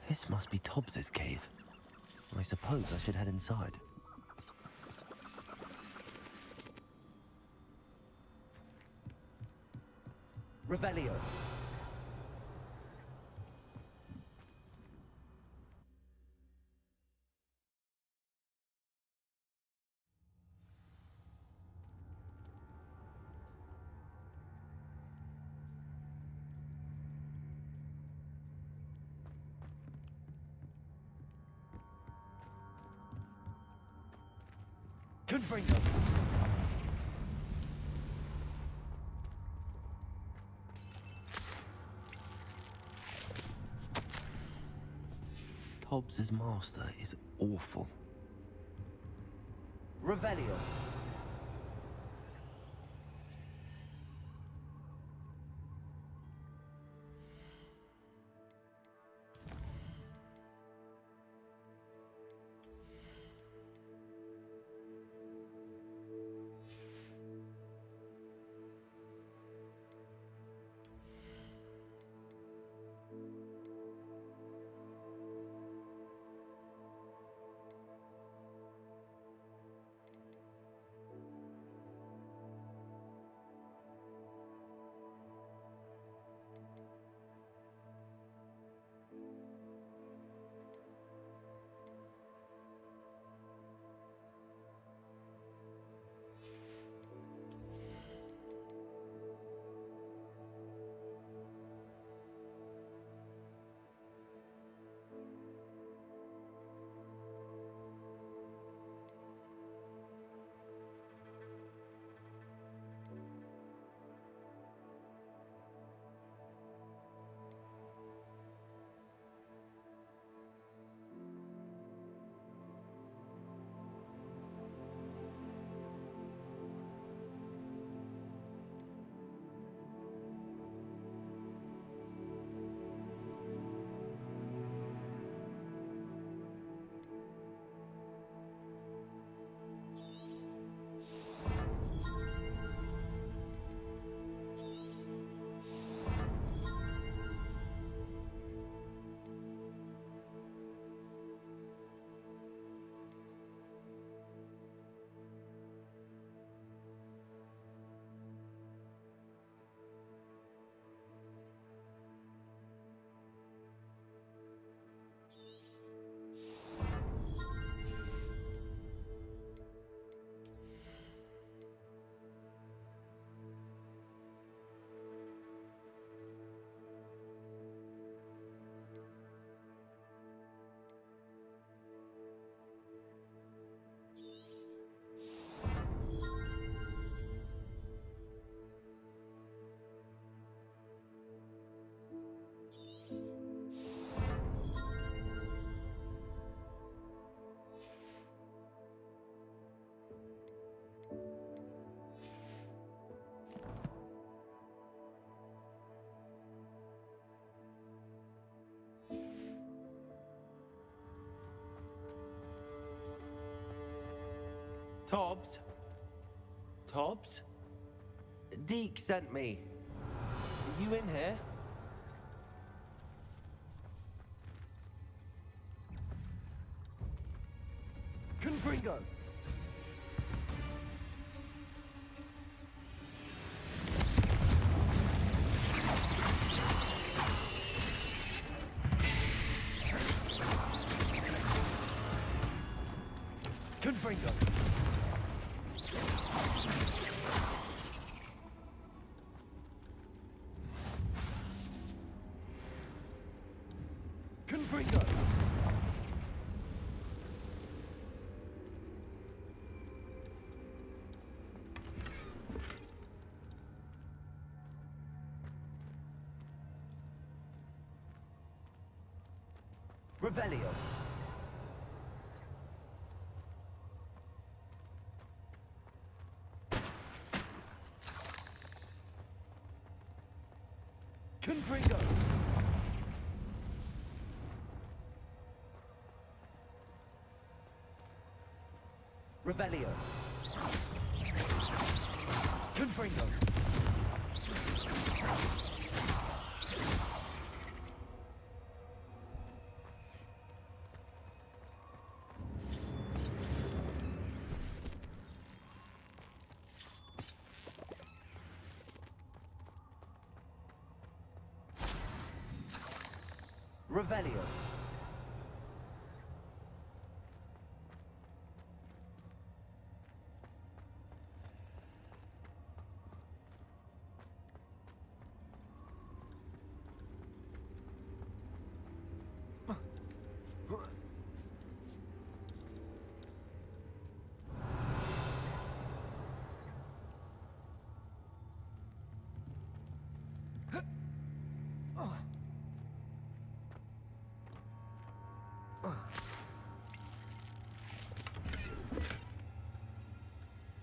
This must be Tobbs's cave. I suppose I should head inside. Revelio. Confringo. Tobbs's master is awful. Revelio. Tobbs? Tobbs? Deke sent me. Are you in here? Confringo. Confringo. Confringo. Revelio. Confringo. Revelio. Confringo. Revelio.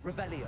Revelio.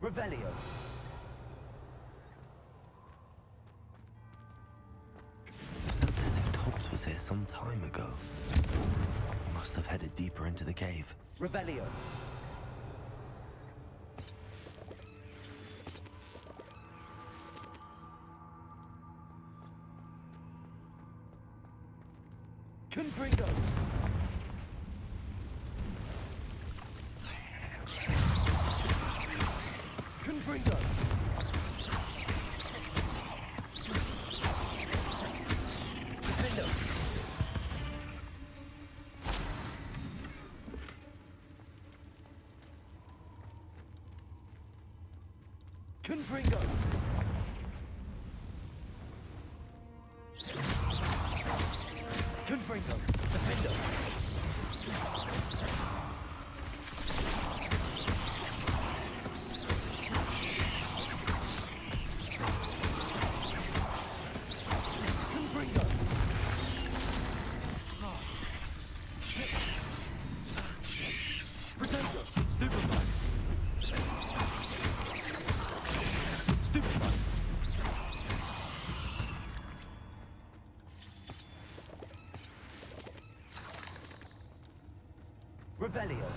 Revelio. Looks as if Tobbs was here some time ago. Must have headed deeper into the cave. Revelio. Confringo. Confringo. Defendo. Confringo. Confringo. Defendo. Confringo. Protego. Stupefy. Stupefy. Revelio.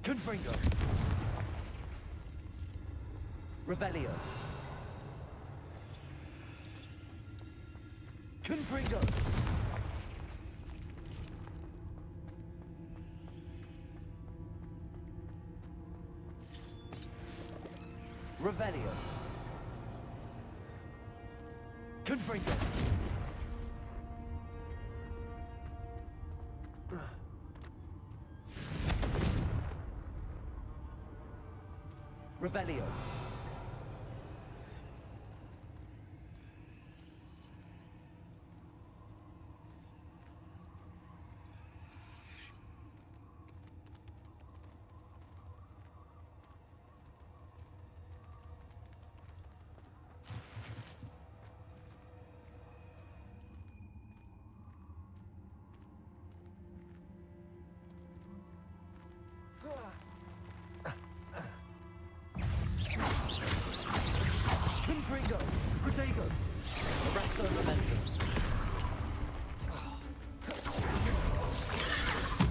Confringo. Revelio. Confringo. Revelio. Confringo. Revelio. Confringo. Protego. Arresto Momentum.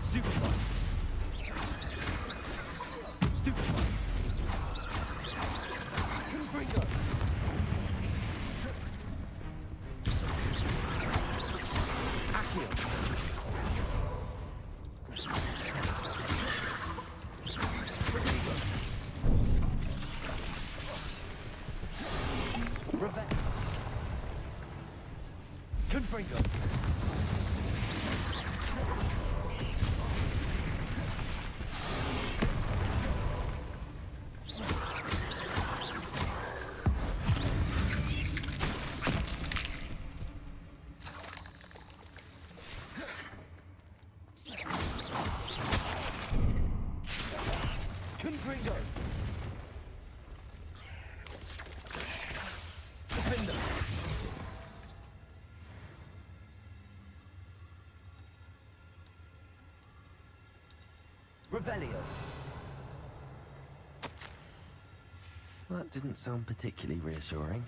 Stupefy. Stupefy. Confringo. Accio. Protego. Revenge. Confringo. Revelio. That didn't sound particularly reassuring.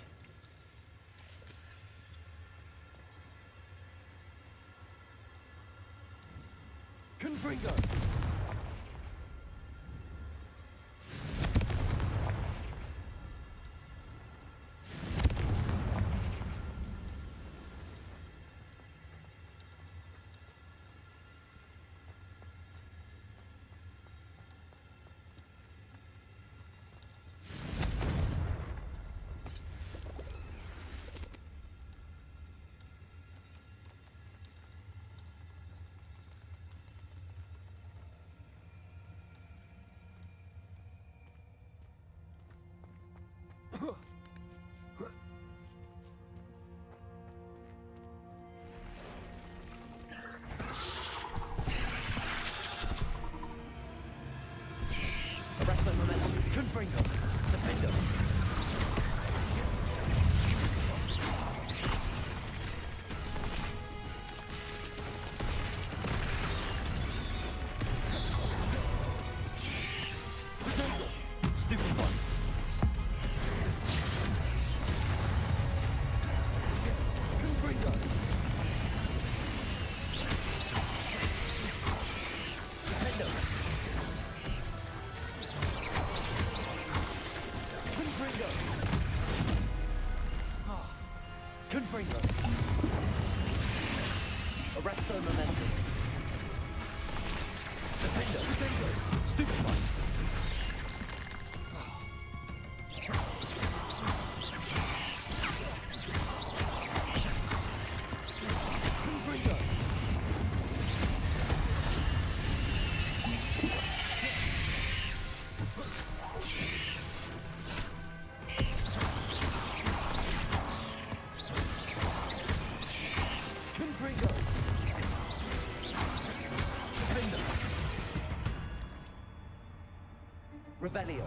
Confringo. Arrest the momentum. Confringo. Defendo. Stupid one. Confringo. Defendo. Confringo. Confringo. Arresto momentum. Defendo. Defendo. Stupid one. Confringo. Confringo. Defendo. Revelio.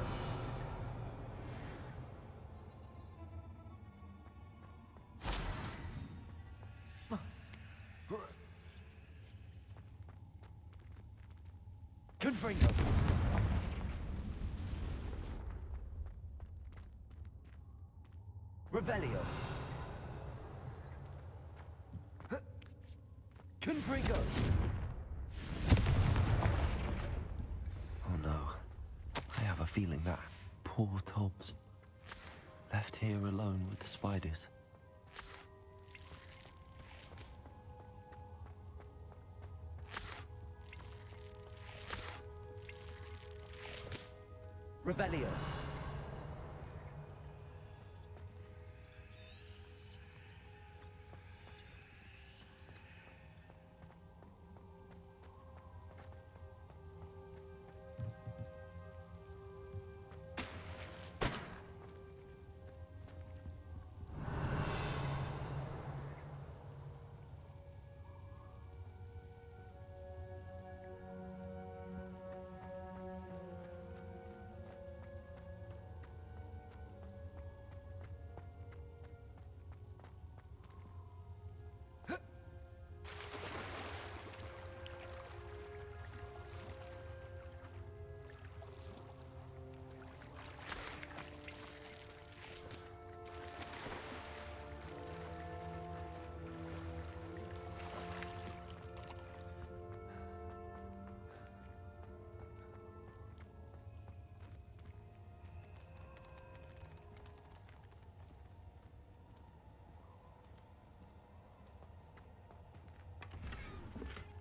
Confringo. Revelio. Confringo. Oh no. I have a feeling that poor Tobbs left here alone with the spiders. Revelio.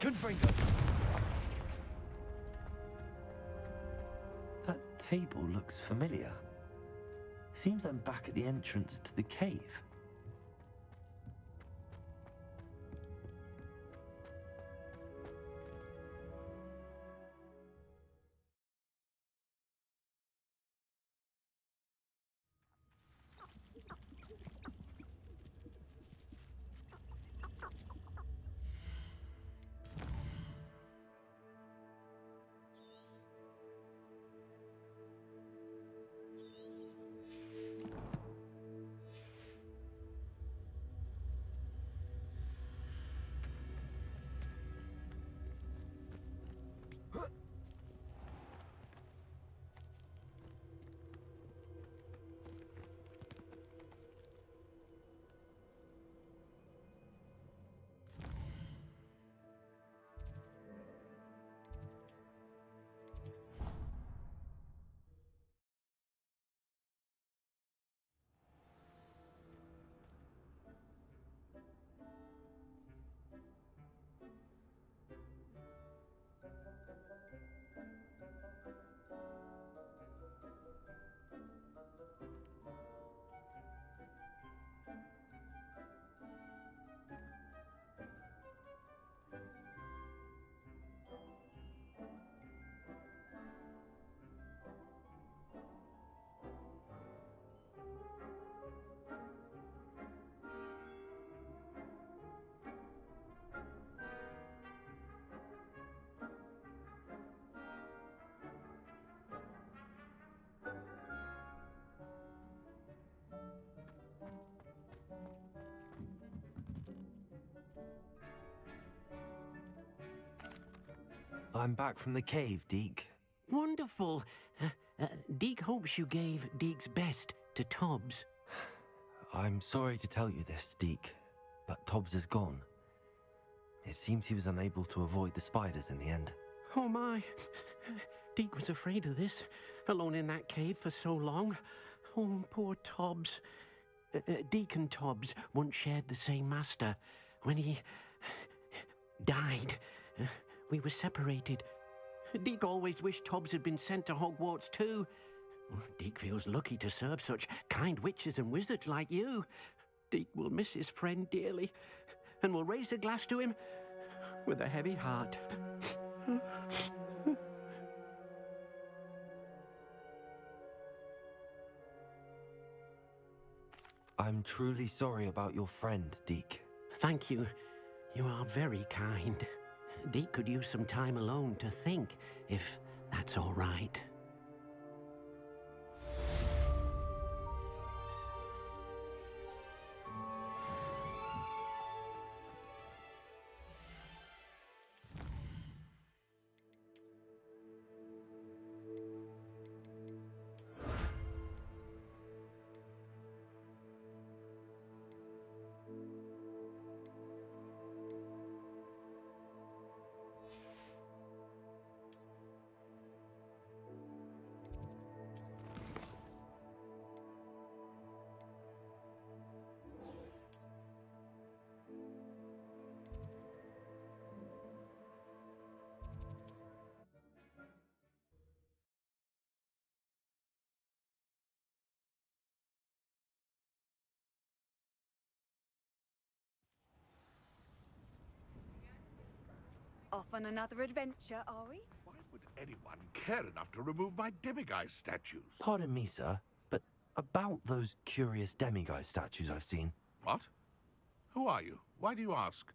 Confringo. That table looks familiar. Seems I'm back at the entrance to the cave. I'm back from the cave, Deke. Wonderful. Deke hopes you gave Deke's best to Tobbs. I'm sorry to tell you this, Deke, but Tobbs is gone. It seems he was unable to avoid the spiders in the end. Oh my. Deke was afraid of this, alone in that cave for so long. Oh, poor Tobbs. Deke and Tobbs once shared the same master. When he died, we were separated. Deke always wished Tobbs had been sent to Hogwarts too. Deke feels lucky to serve such kind witches and wizards like you. Deke will miss his friend dearly, and will raise a glass to him with a heavy heart. I'm truly sorry about your friend, Deke. Thank you. You are very kind. Deke could use some time alone to think, if that's all right. Off on another adventure, are we? Why would anyone care enough to remove my demiguise statues? Pardon me, sir, but about those curious demiguise statues I've seen. What? Who are you? Why do you ask?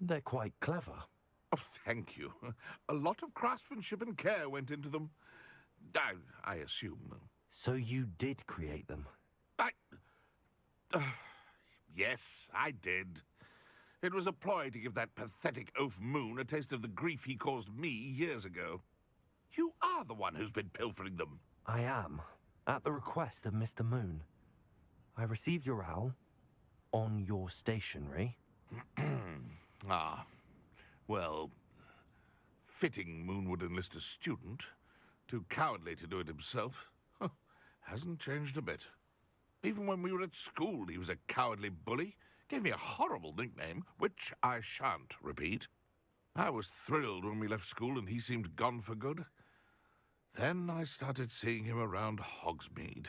They're quite clever. Oh, thank you. A lot of craftsmanship and care went into them. I assume. So you did create them? Yes, I did. It was a ploy to give that pathetic oaf Moon a taste of the grief he caused me years ago. You are the one who's been pilfering them. I am, at the request of Mr. Moon. I received your owl on your stationery. Ah, well, fitting Moon would enlist a student. Too cowardly to do it himself. Huh, hasn't changed a bit. Even when we were at school, he was a cowardly bully. Gave me a horrible nickname, which I shan't repeat. I was thrilled when we left school and he seemed gone for good. Then I started seeing him around Hogsmeade.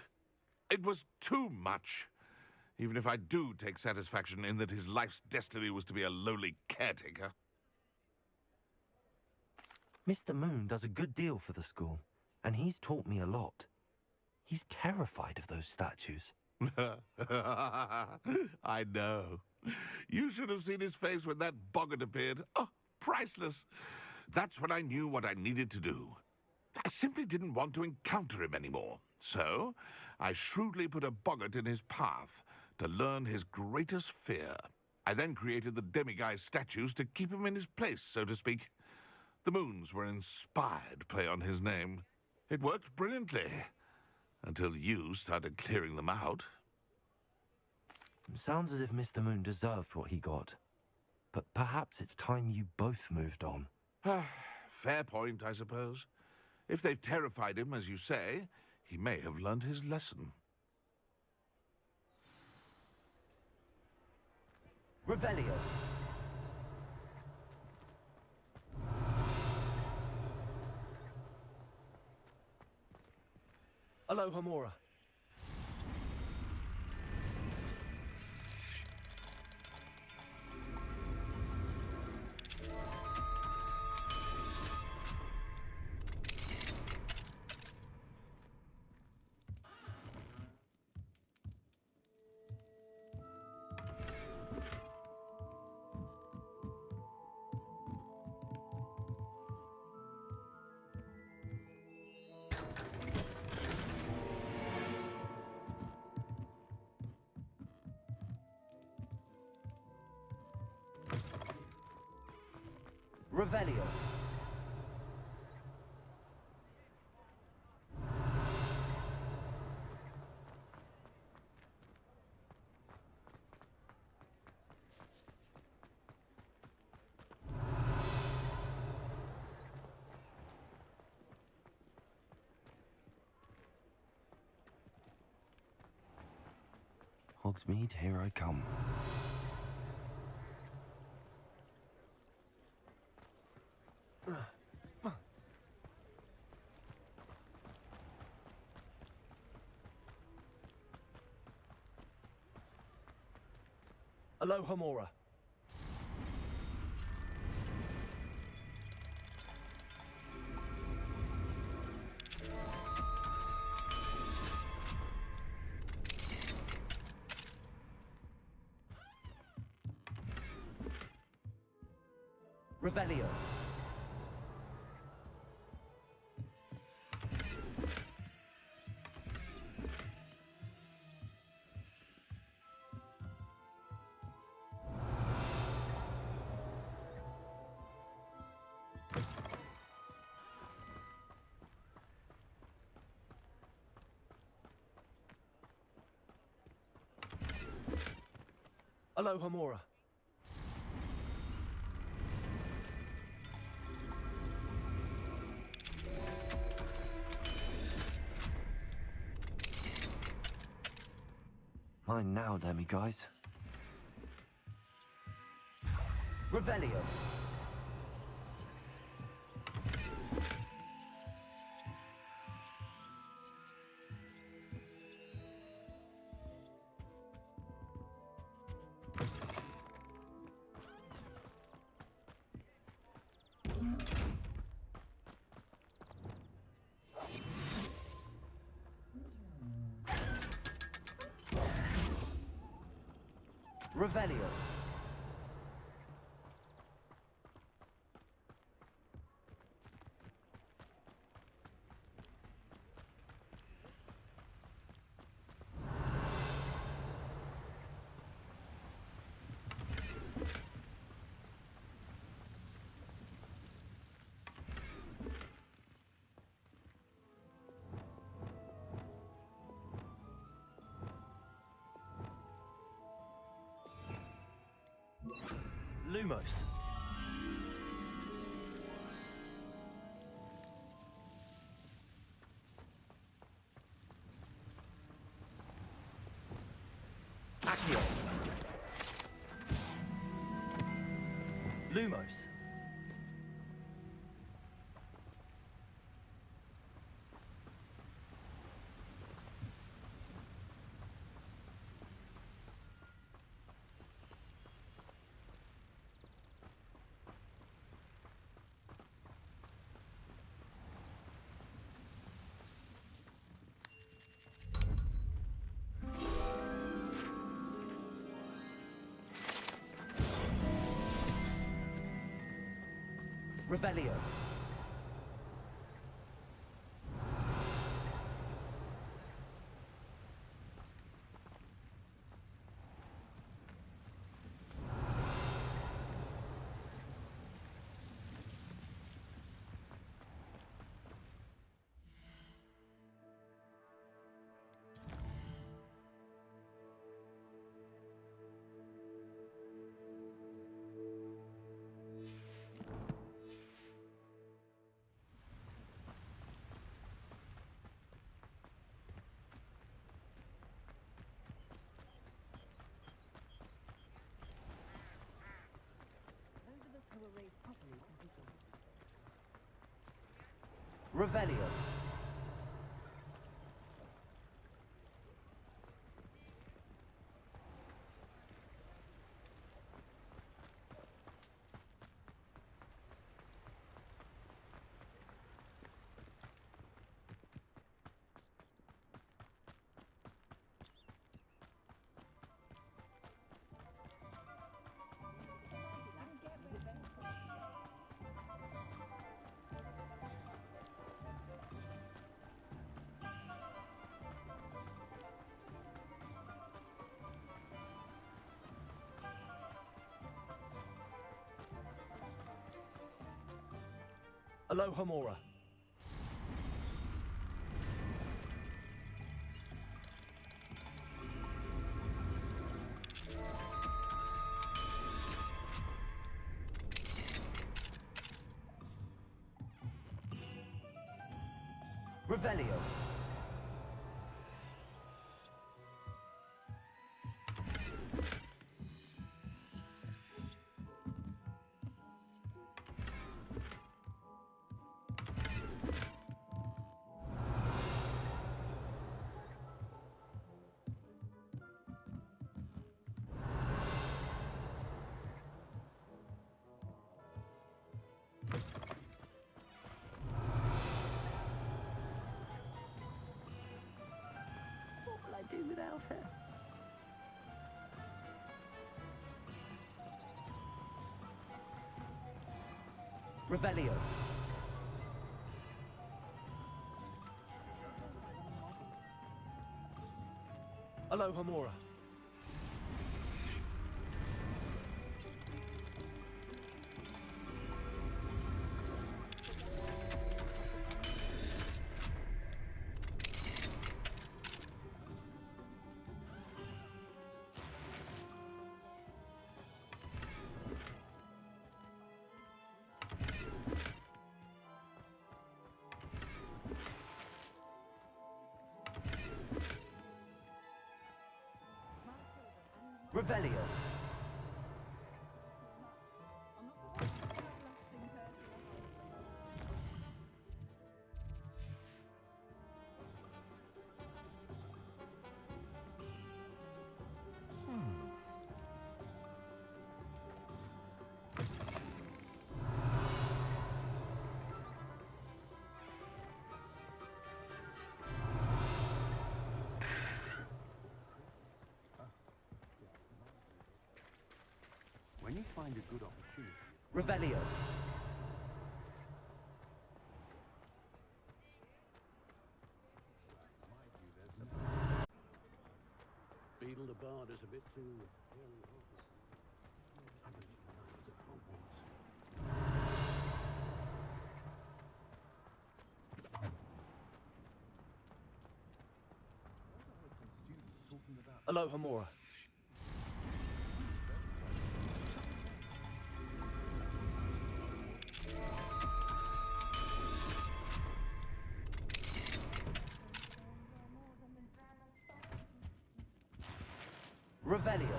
It was too much. Even if I do take satisfaction in that his life's destiny was to be a lowly caretaker. Mr. Moon does a good deal for the school, and he's taught me a lot. He's terrified of those statues. I know. You should have seen his face when that boggart appeared. Oh, priceless. That's when I knew what I needed to do. I simply didn't want to encounter him anymore. So, I shrewdly put a boggart in his path to learn his greatest fear. I then created the demiguise statues to keep him in his place, so to speak. The moons were an inspired play on his name. It worked brilliantly. Until you started clearing them out. Sounds as if Mr. Moon deserved what he got. But perhaps it's time you both moved on. Fair point, I suppose. If they've terrified him, as you say, he may have learned his lesson. Revelio. Hello, Hamora. Revelio. Hogsmeade, here I come. Aloha Mora. Revelio. Aloha Mora. Mine now, demiguise. Revelio. Revelio. Lumos. Accio. Lumos. Revelio. Revelio. Alohomora. Revelio. What will I do without her? Revelio. Alohomora. Revelio. When you find a good opportunity, Revelio. Beetle the Bard is a bit too... haven't you nights at Hogwarts? Alohomora. Revelio.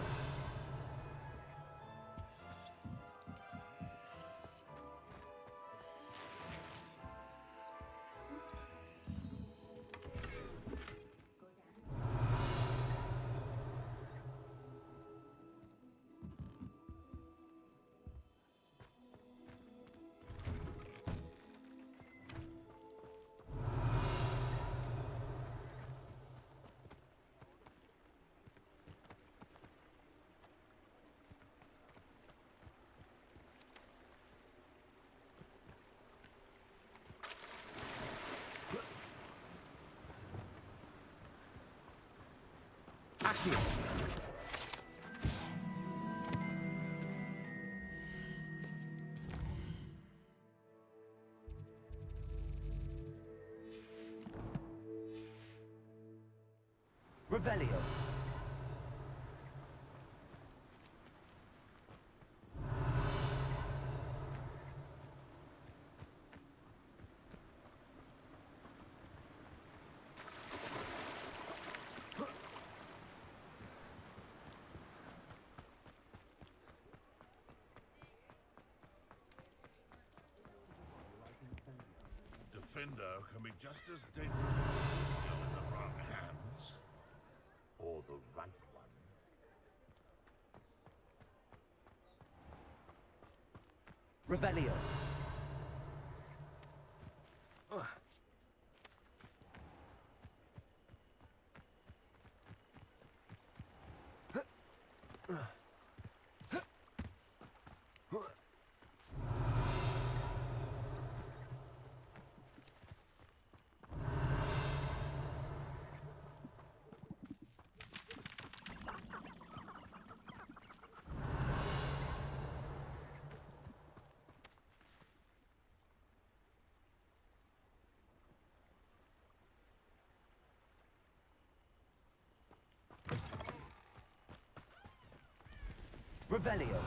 Accio. Revelio. Defender can be just as dangerous as skill in the wrong hands. or the right one. Revelio. Revelio.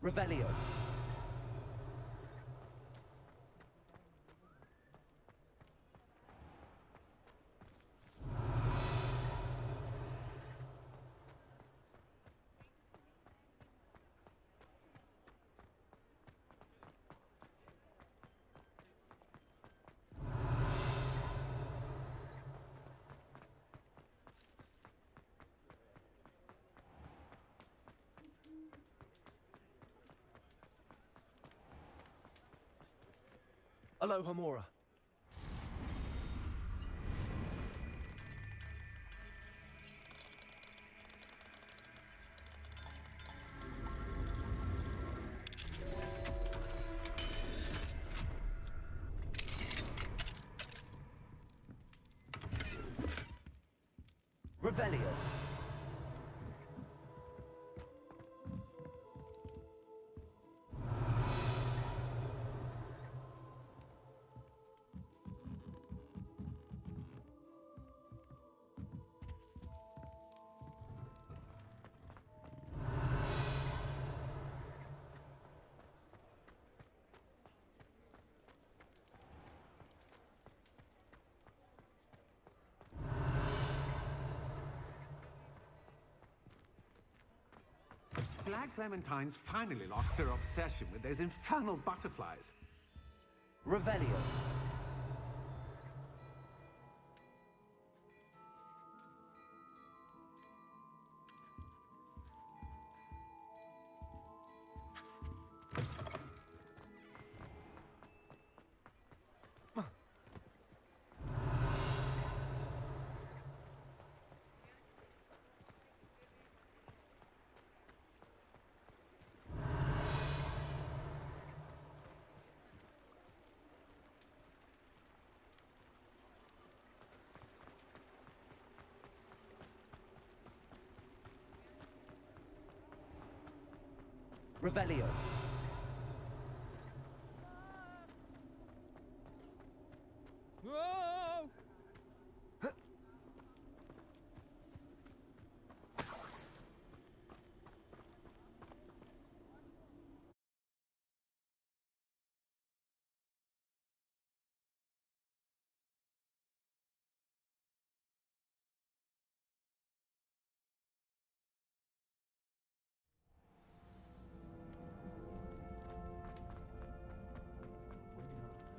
Revelio. Aloha Mora. Revelio. Black Clementines finally lost their obsession with those infernal butterflies. Revelio. Revelio. Whoa!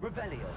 Revelio.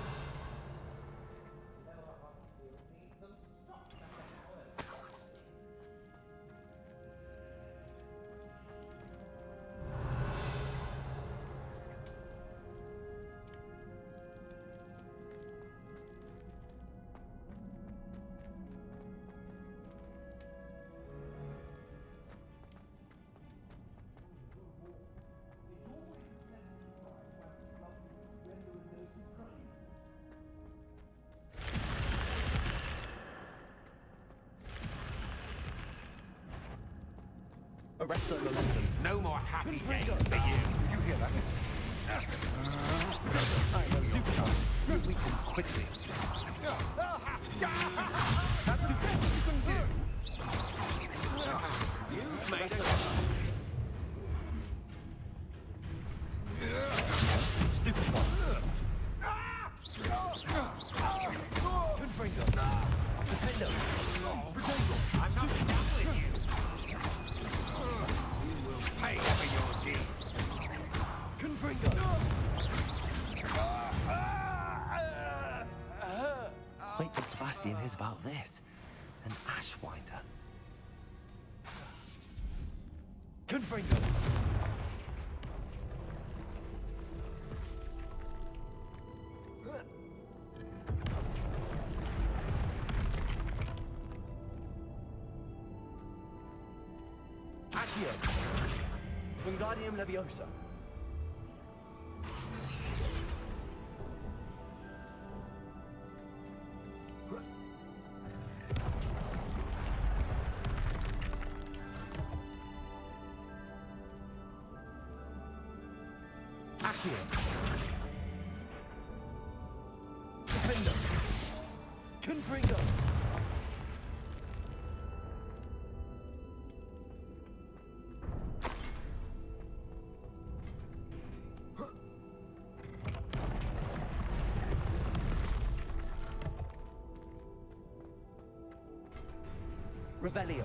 Arrest the momentum. No more happy days for you. Did you hear that? I know stupid time. You weaken quickly. That's the best you can do. You've made a stupid one. Confringo. Defendo. Protego. I'm not done with you. You will pay for your deeds. Confringo. Wait till Sebastian hears about this. An Ashwinder. Confringo. Accio. Wingardium Leviosa. Accio. Defender. Confringo. Revelio.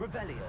Revelio.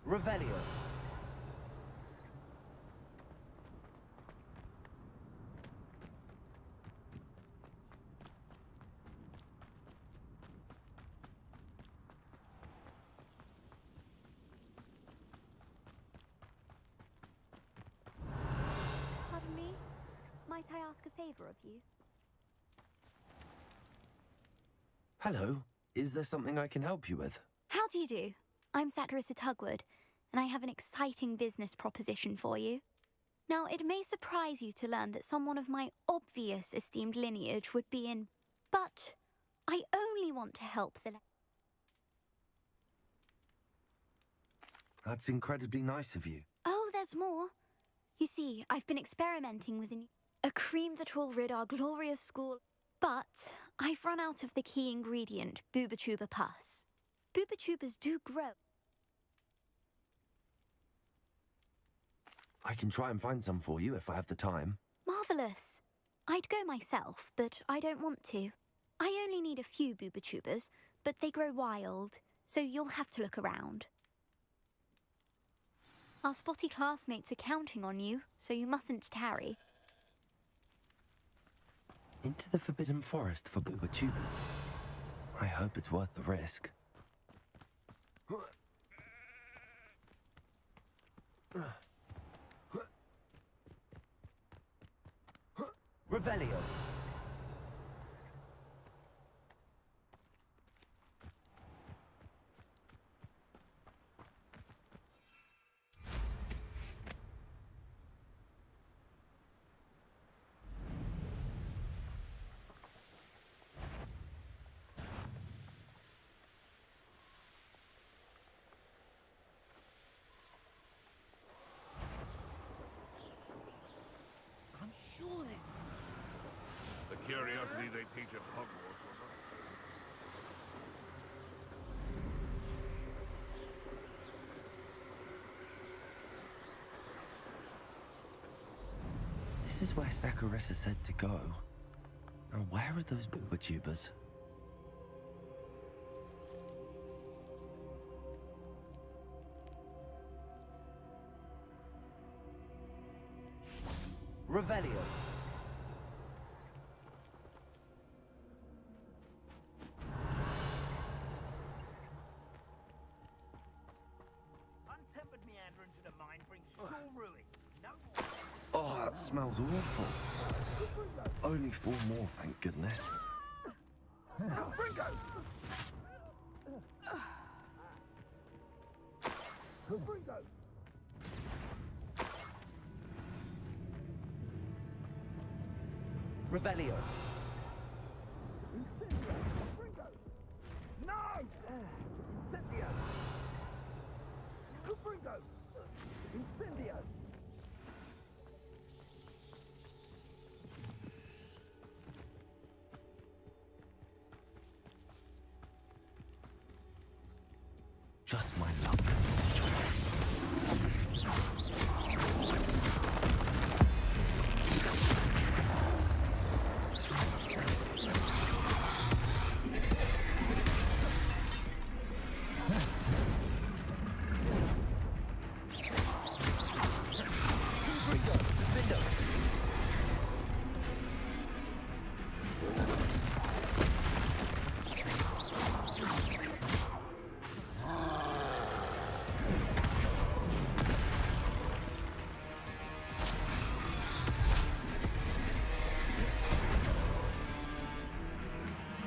Revelio. Pardon me? Might I ask a favor of you? Hello. Is there something I can help you with? How do you do? I'm Saccharissa Tugwood, and I have an exciting business proposition for you. Now, it may surprise you to learn that someone of my obvious esteemed lineage would be in, but I only want to help the... That's incredibly nice of you. Oh, there's more. You see, I've been experimenting with a cream that will rid our glorious school... But I've run out of the key ingredient, Booba pus. Booba do grow. I can try and find some for you if I have the time. Marvellous. I'd go myself, but I don't want to. I only need a few Booba but they grow wild, so you'll have to look around. Our spotty classmates are counting on you, so you mustn't tarry. Into the Forbidden Forest for Booba. I hope it's worth the risk. Revelio. I'm sure there's... The curiosity they teach at Hogwarts was This is where Saccharissa said to go. Now, where are those Booba? Revelio. Ill-tempered meander into the mine brings sure ruin. No more. Oh, that smells awful. Only 4 more, thank goodness. Revelio. Just my luck.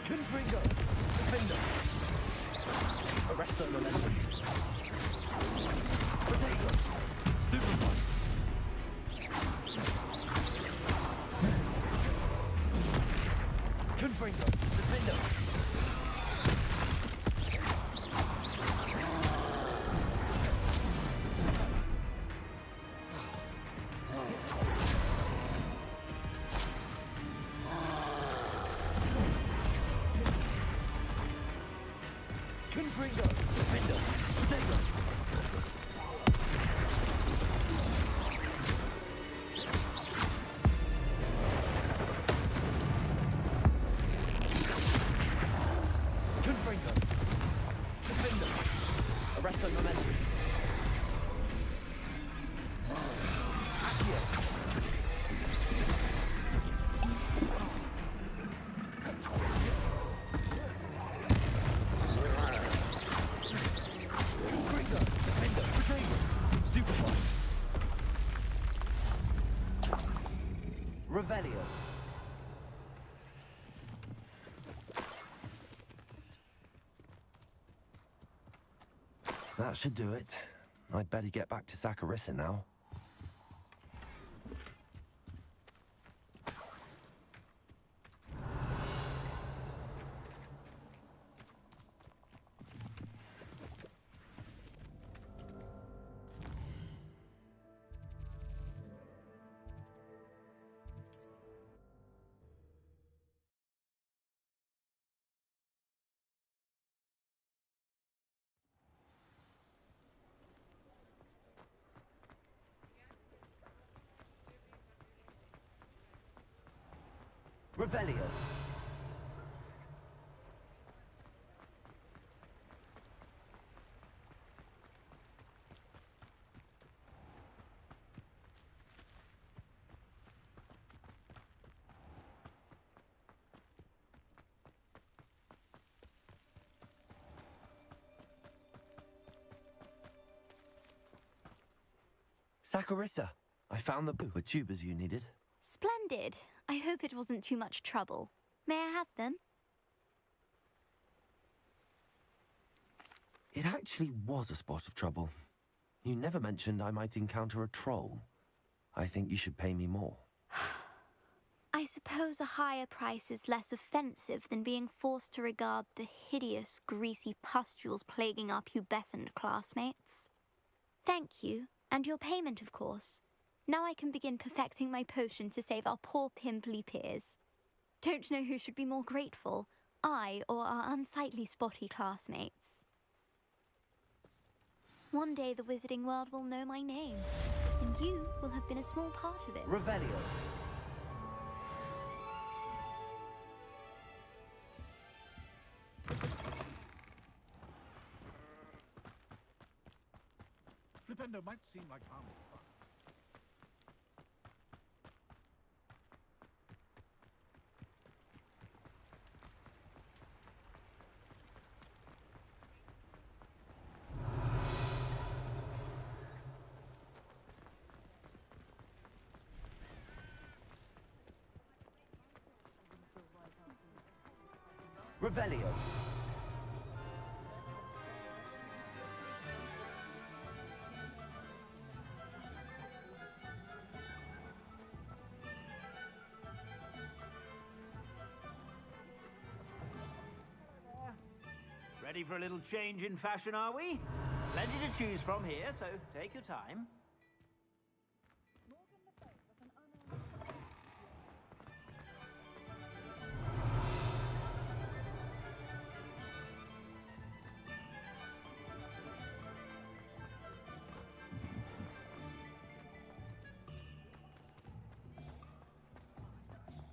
Confringo. Defender. Arresto momentum. Potato. Stupefy. Confringo. Defender. Confringo. Defender. Potato. Confringo. Defender. Arresto momentum. Accio. Confringo. Defender. Potato. Stupefy. Revelio. That should do it. I'd better get back to Saccharissa now. Revelio. Saccharissa, I found the tubers you needed. Splendid. I hope it wasn't too much trouble. May I have them? It actually was a spot of trouble. You never mentioned I might encounter a troll. I think you should pay me more. I suppose a higher price is less offensive than being forced to regard the hideous, greasy pustules plaguing our pubescent classmates. Thank you, and your payment, of course. Now I can begin perfecting my potion to save our poor pimply peers. Don't know who should be more grateful, I or our unsightly spotty classmates. One day the wizarding world will know my name, and you will have been a small part of it. Revelio. Flipendo might seem like harmless fun. Revelio. Ready for a little change in fashion, are we? Plenty to choose from here, so take your time.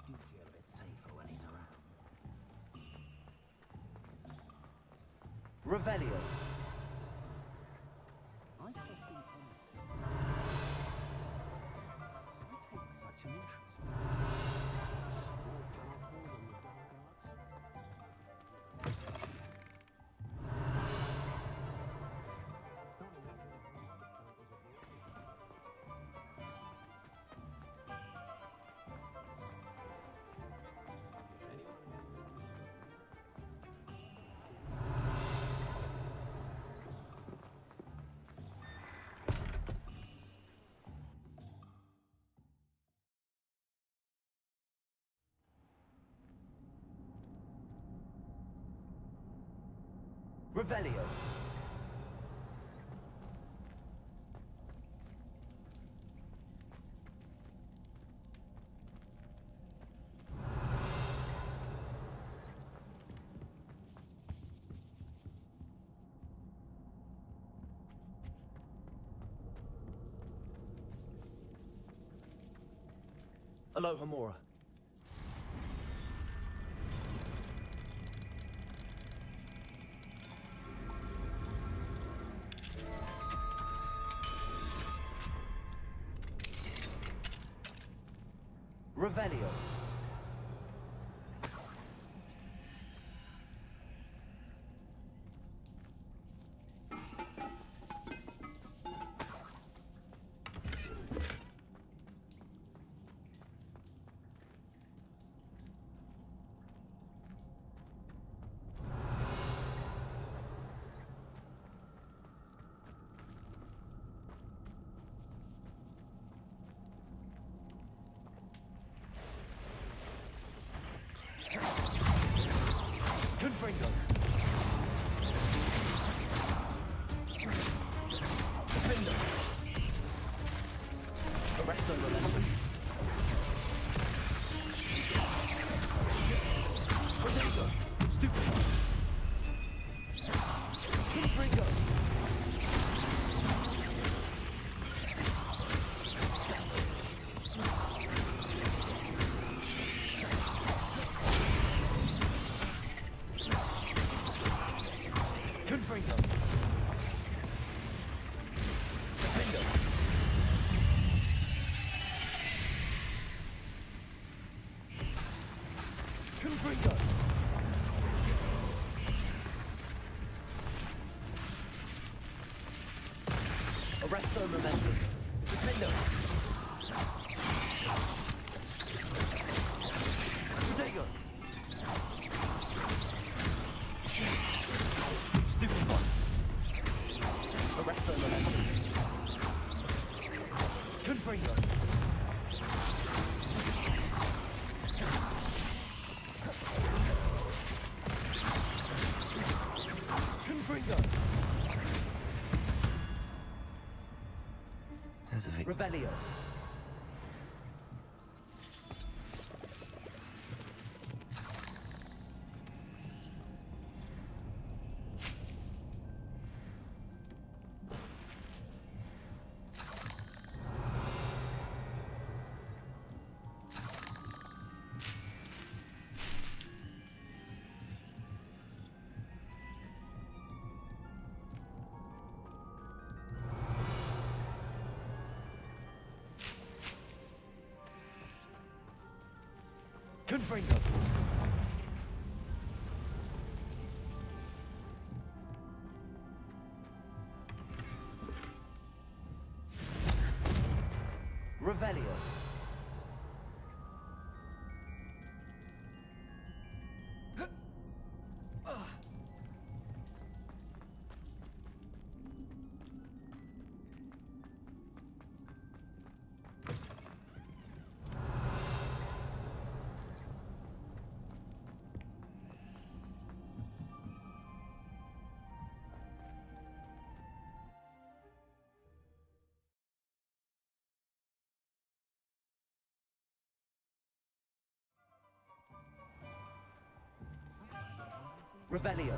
Do feel a bit safer when he's around. Revelio. I take such an interest. Revelio. Aloha Mora. Revelio. Confringo. Defender. Arresto Momentum. Rodrigo. Stupid. Confringo. Confringo. Defender. Confringo. Arresto Momentum. Defender. Rodrigo. Stupid one. Arresto Momentum. Confringo. Confringo. There's a victim. Revelio. Confringo. Revelio. Revelio.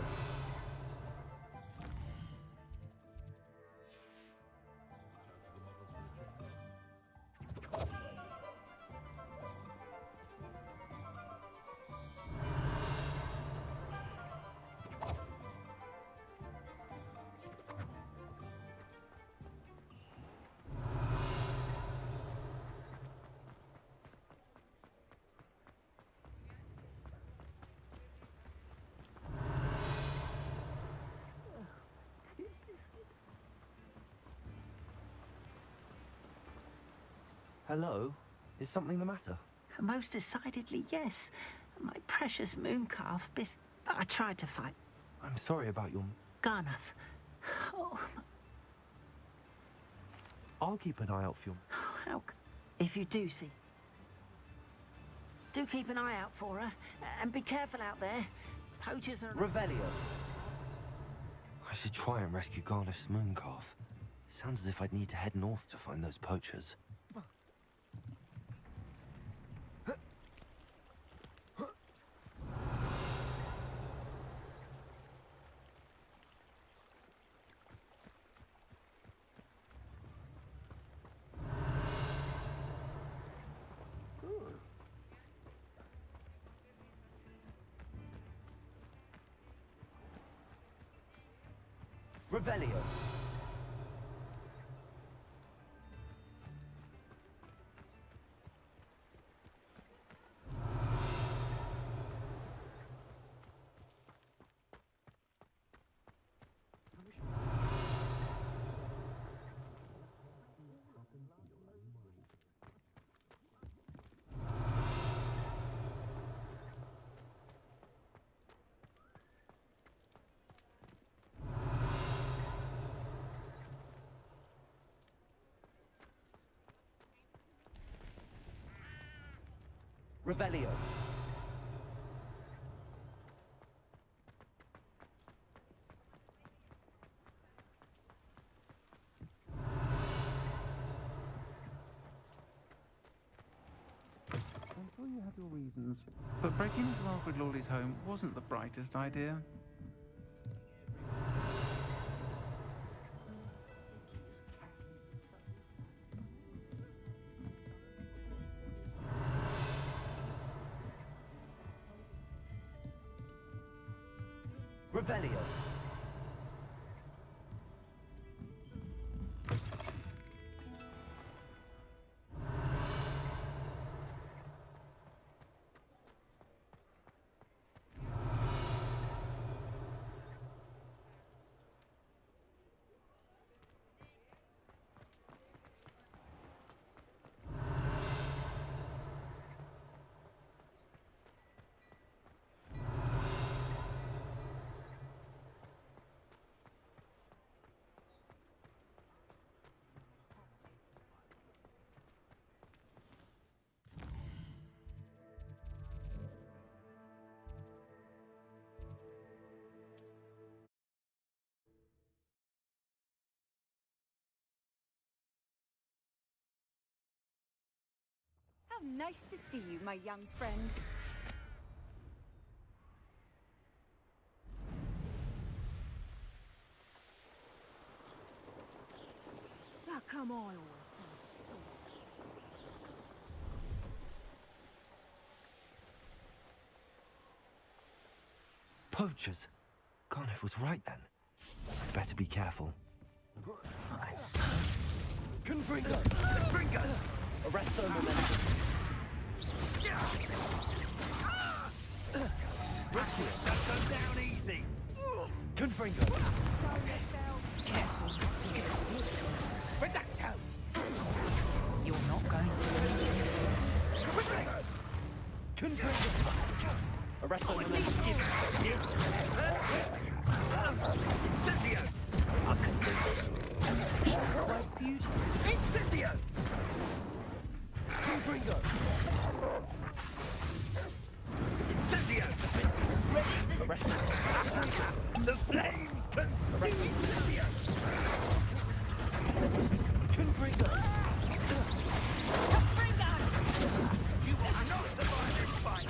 Hello? Is something the matter? Most decidedly, yes. My precious moon calf, I tried to fight. I'm sorry about your... Garnuff. Oh, I'll keep an eye out for your... if you do see. Do keep an eye out for her, and be careful out there. Poachers are... Revelio. I should try and rescue Garniff's moon calf. Sounds as if I'd need to head north to find those poachers. Revelio. Revelio. I'm sure you have your reasons, but breaking into Alfred Lawley's home wasn't the brightest idea. Revelio. How nice to see you, my young friend. Now, come on. Poachers! Garniff was right then. I'd better be careful. Confringo! Confringo! Arresto momentum. Requiem, that's go down easy. Confringo. Reducto. You're not going to... Confringo. Arresto momentum. Incendio. I can do this. Quite beautiful. Incendio. Confringo. Incendio. Arrest them. The flames consume Incendio. Confringo. Confringo. You will not survive this fight.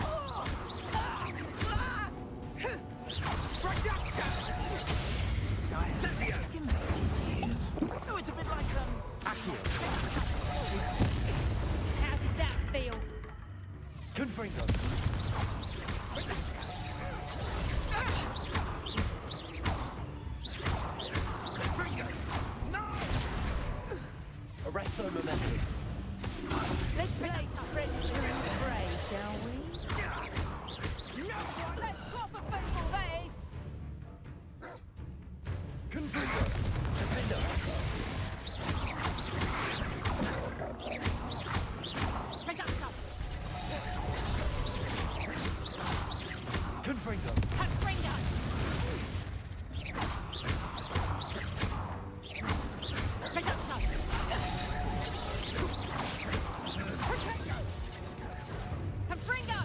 Confringo! Confringo! Confringo!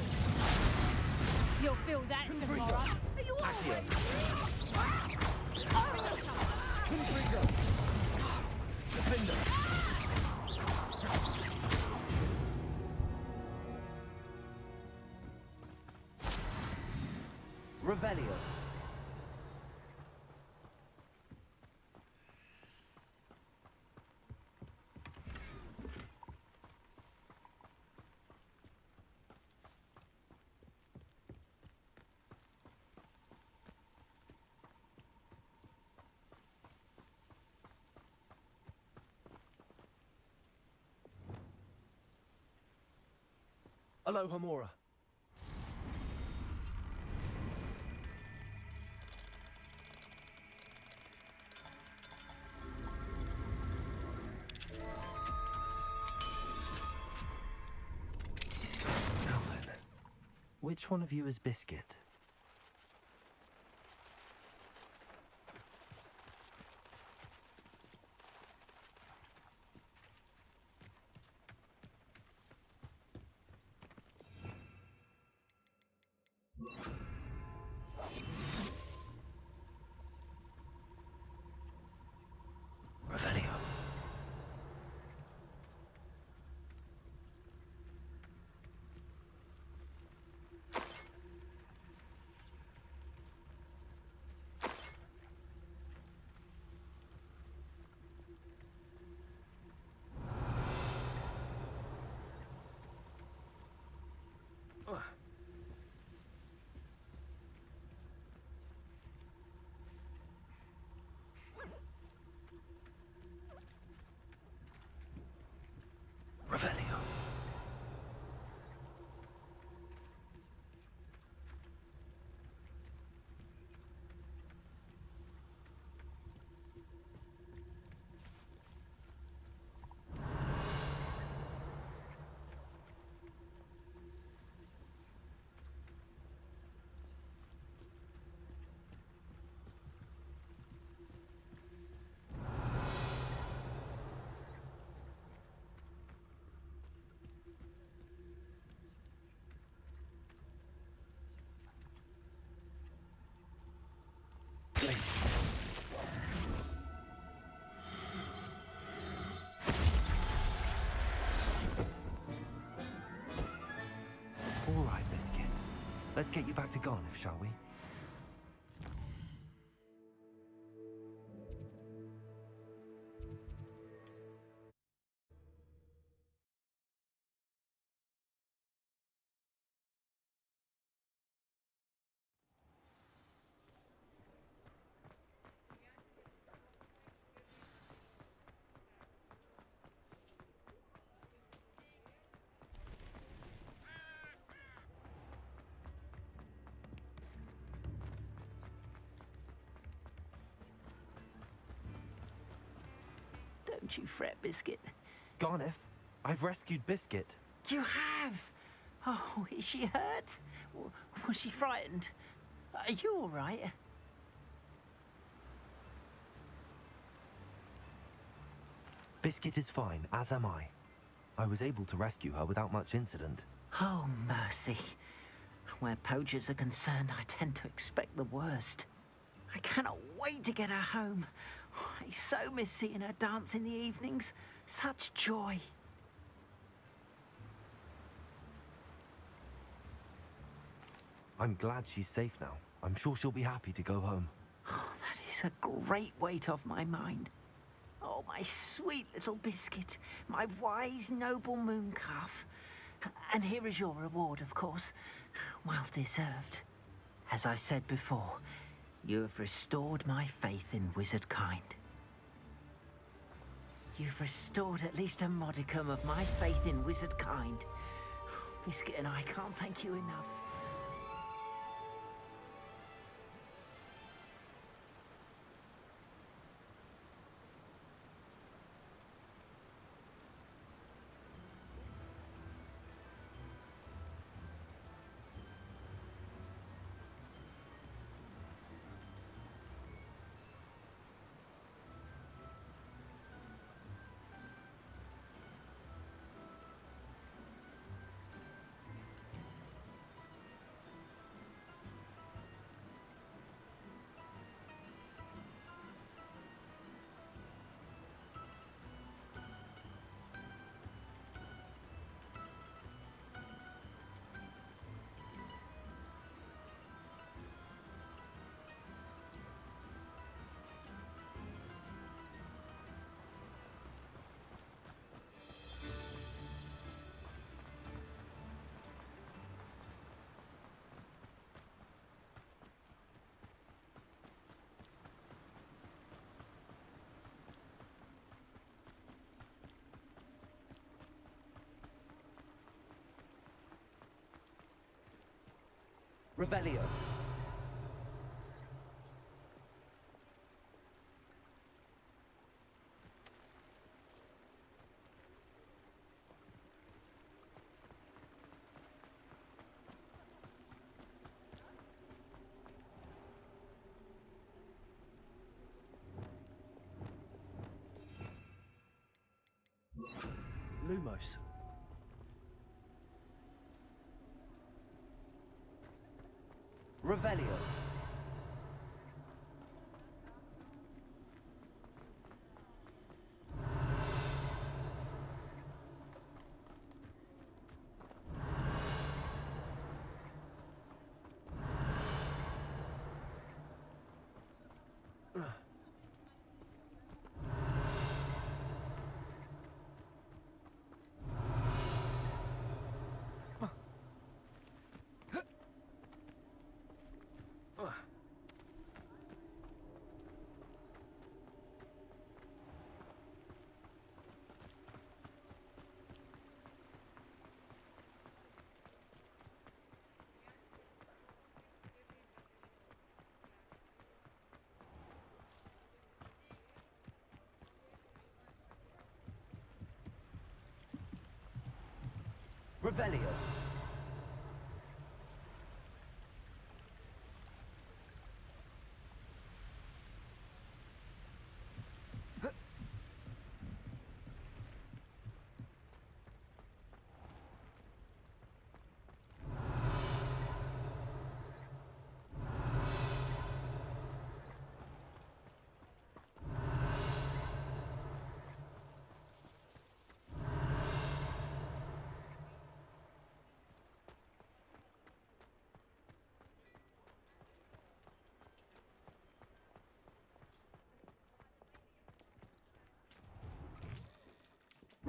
You'll feel that tomorrow. Are you all right? Confringo! Defender! Revelio. Hello, Hamura. Now then, which one of you is Biscuit? Revelio. Revelio. All right, Biscuit. Let's get you back to Garniff, shall we? Don't you fret, Biscuit. Garniff, I've rescued Biscuit. You have? Oh, is she hurt? Was she frightened? Are you all right? Biscuit is fine, as am I. I was able to rescue her without much incident. Oh, mercy. Where poachers are concerned, I tend to expect the worst. I cannot wait to get her home. I so miss seeing her dance in the evenings. Such joy. I'm glad she's safe now. I'm sure she'll be happy to go home. Oh, that is a great weight off my mind. Oh, my sweet little Biscuit, my wise, noble moon calf. And here is your reward, of course. Well deserved. As I said before, you have restored my faith in wizard kind. You've restored at least a modicum of my faith in wizard kind. Biscuit and I can't thank you enough. Revelio. Lumos. Revelio. Revelio.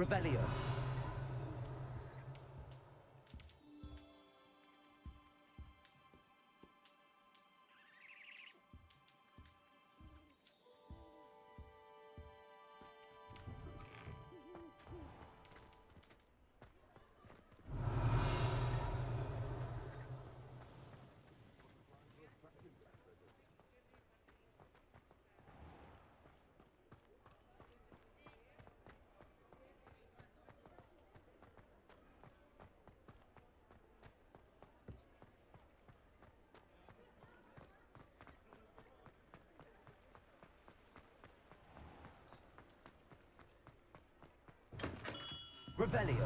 Revelio. Revelio.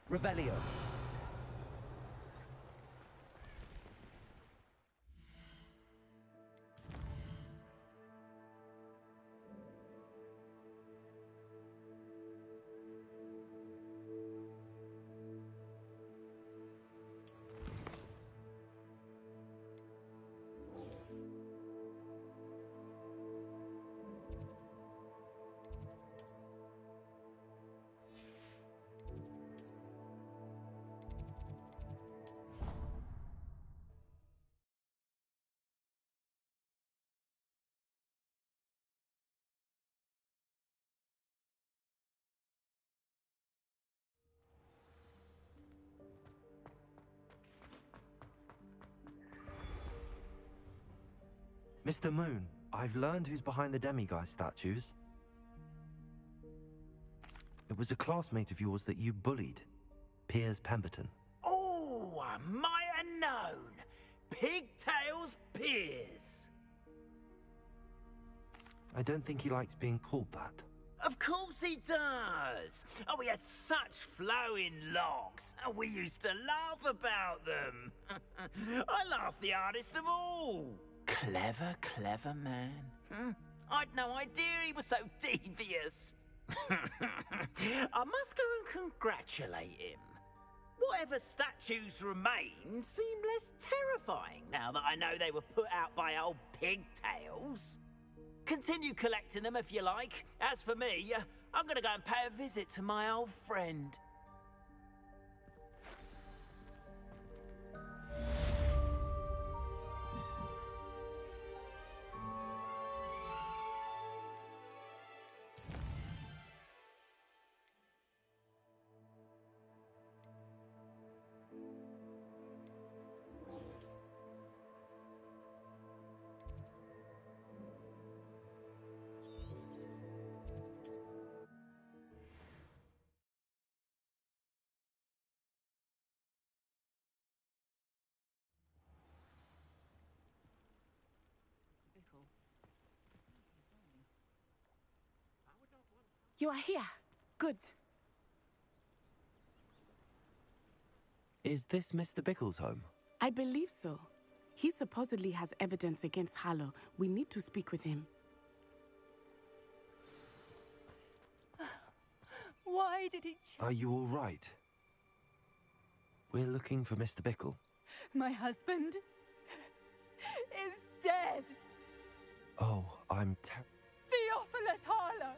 Revelio. Mr. Moon, I've learned who's behind the demiguise statues. It was a classmate of yours that you bullied, Piers Pemberton. Oh, I might have known. Pigtails Piers. I don't think he likes being called that. Of course he does. Oh, he had such flowing locks, and we used to laugh about them. I laughed the hardest of all. Clever, clever man. I'd no idea he was so devious. I must go and congratulate him. Whatever statues remain seem less terrifying now that I know they were put out by old pigtails. Continue collecting them if you like. As for me, I'm gonna go and pay a visit to my old friend. You are here. Good. Is this Mr. Bickle's home? I believe so. He supposedly has evidence against Harlow. We need to speak with him. Why did he Are you all right? We're looking for Mr. Bickle. My husband is dead. Oh, I'm Theophilus Harlow.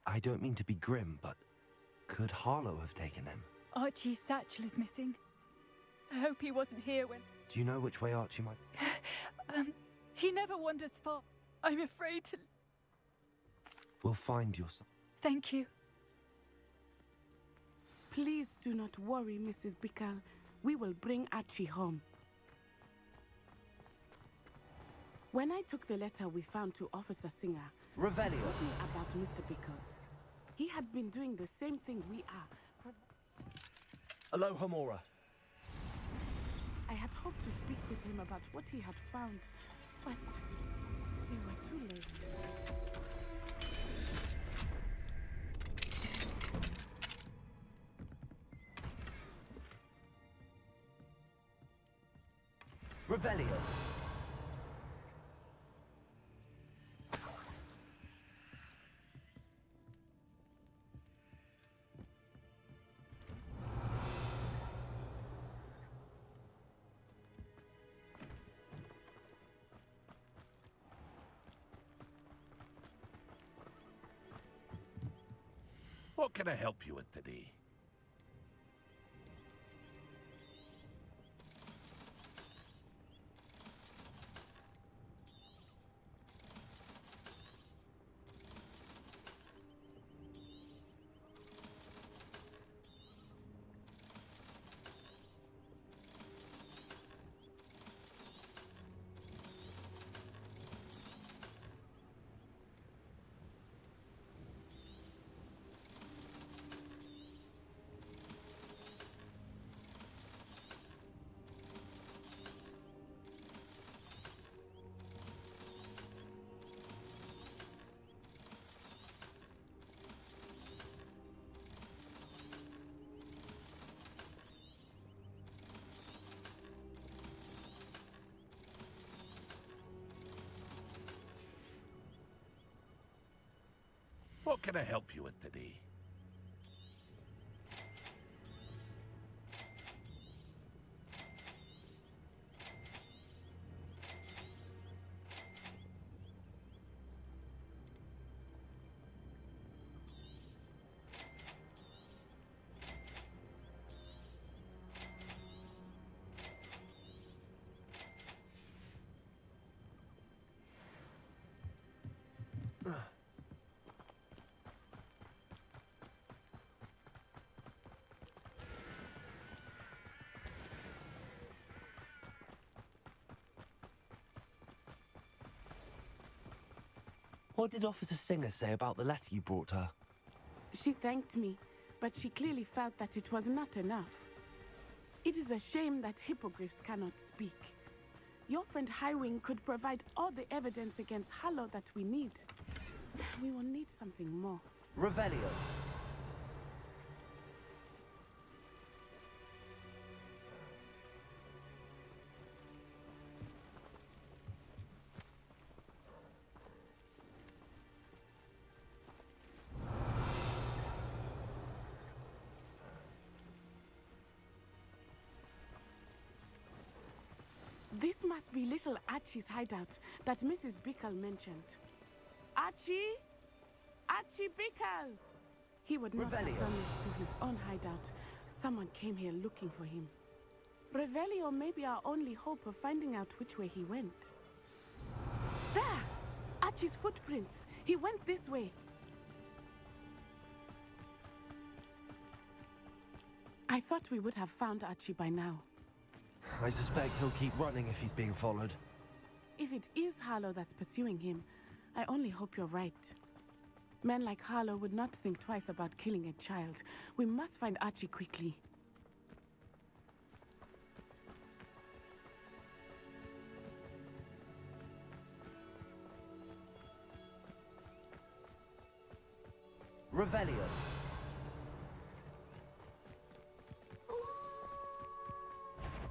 I don't mean to be grim, but could Harlow have taken him? Archie's satchel is missing. I hope he wasn't here when... Do you know which way Archie might... He never wanders far. I'm afraid to... We'll find your son. Thank you. Please do not worry, Mrs. Bickle. We will bring Archie home. When I took the letter we found to Officer Singer... Revelio. ...told me about Mr. Bickle. He had been doing the same thing we are. Aloha, Mora. I had hoped to speak with him about what he had found, but we were too late. Revelio. What can I help you with today? What can I help you with today? What did Officer Singer say about the letter you brought her? She thanked me, but she clearly felt that it was not enough. It is a shame that hippogriffs cannot speak. Your friend Highwing could provide all the evidence against Harlow that we need. We will need something more. Revelio. This must be little Archie's hideout that Mrs. Bickle mentioned. Archie? Archie Bickle! He would not have done this to his own hideout. Someone came here looking for him. Revelio may be our only hope of finding out which way he went. There! Archie's footprints. He went this way. I thought we would have found Archie by now. I suspect he'll keep running if he's being followed. If it is Harlow that's pursuing him, I only hope you're right. Men like Harlow would not think twice about killing a child. We must find Archie quickly. Revelio.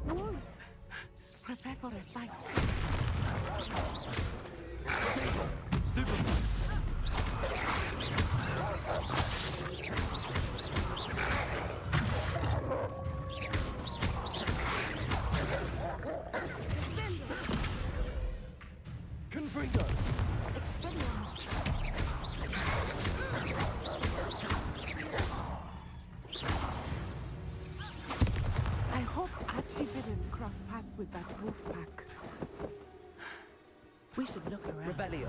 Wolves! Prepare for a fight. Stupid. Confringo. I hope Archie didn't cross paths with that wolf pack. We should look around. Revelio.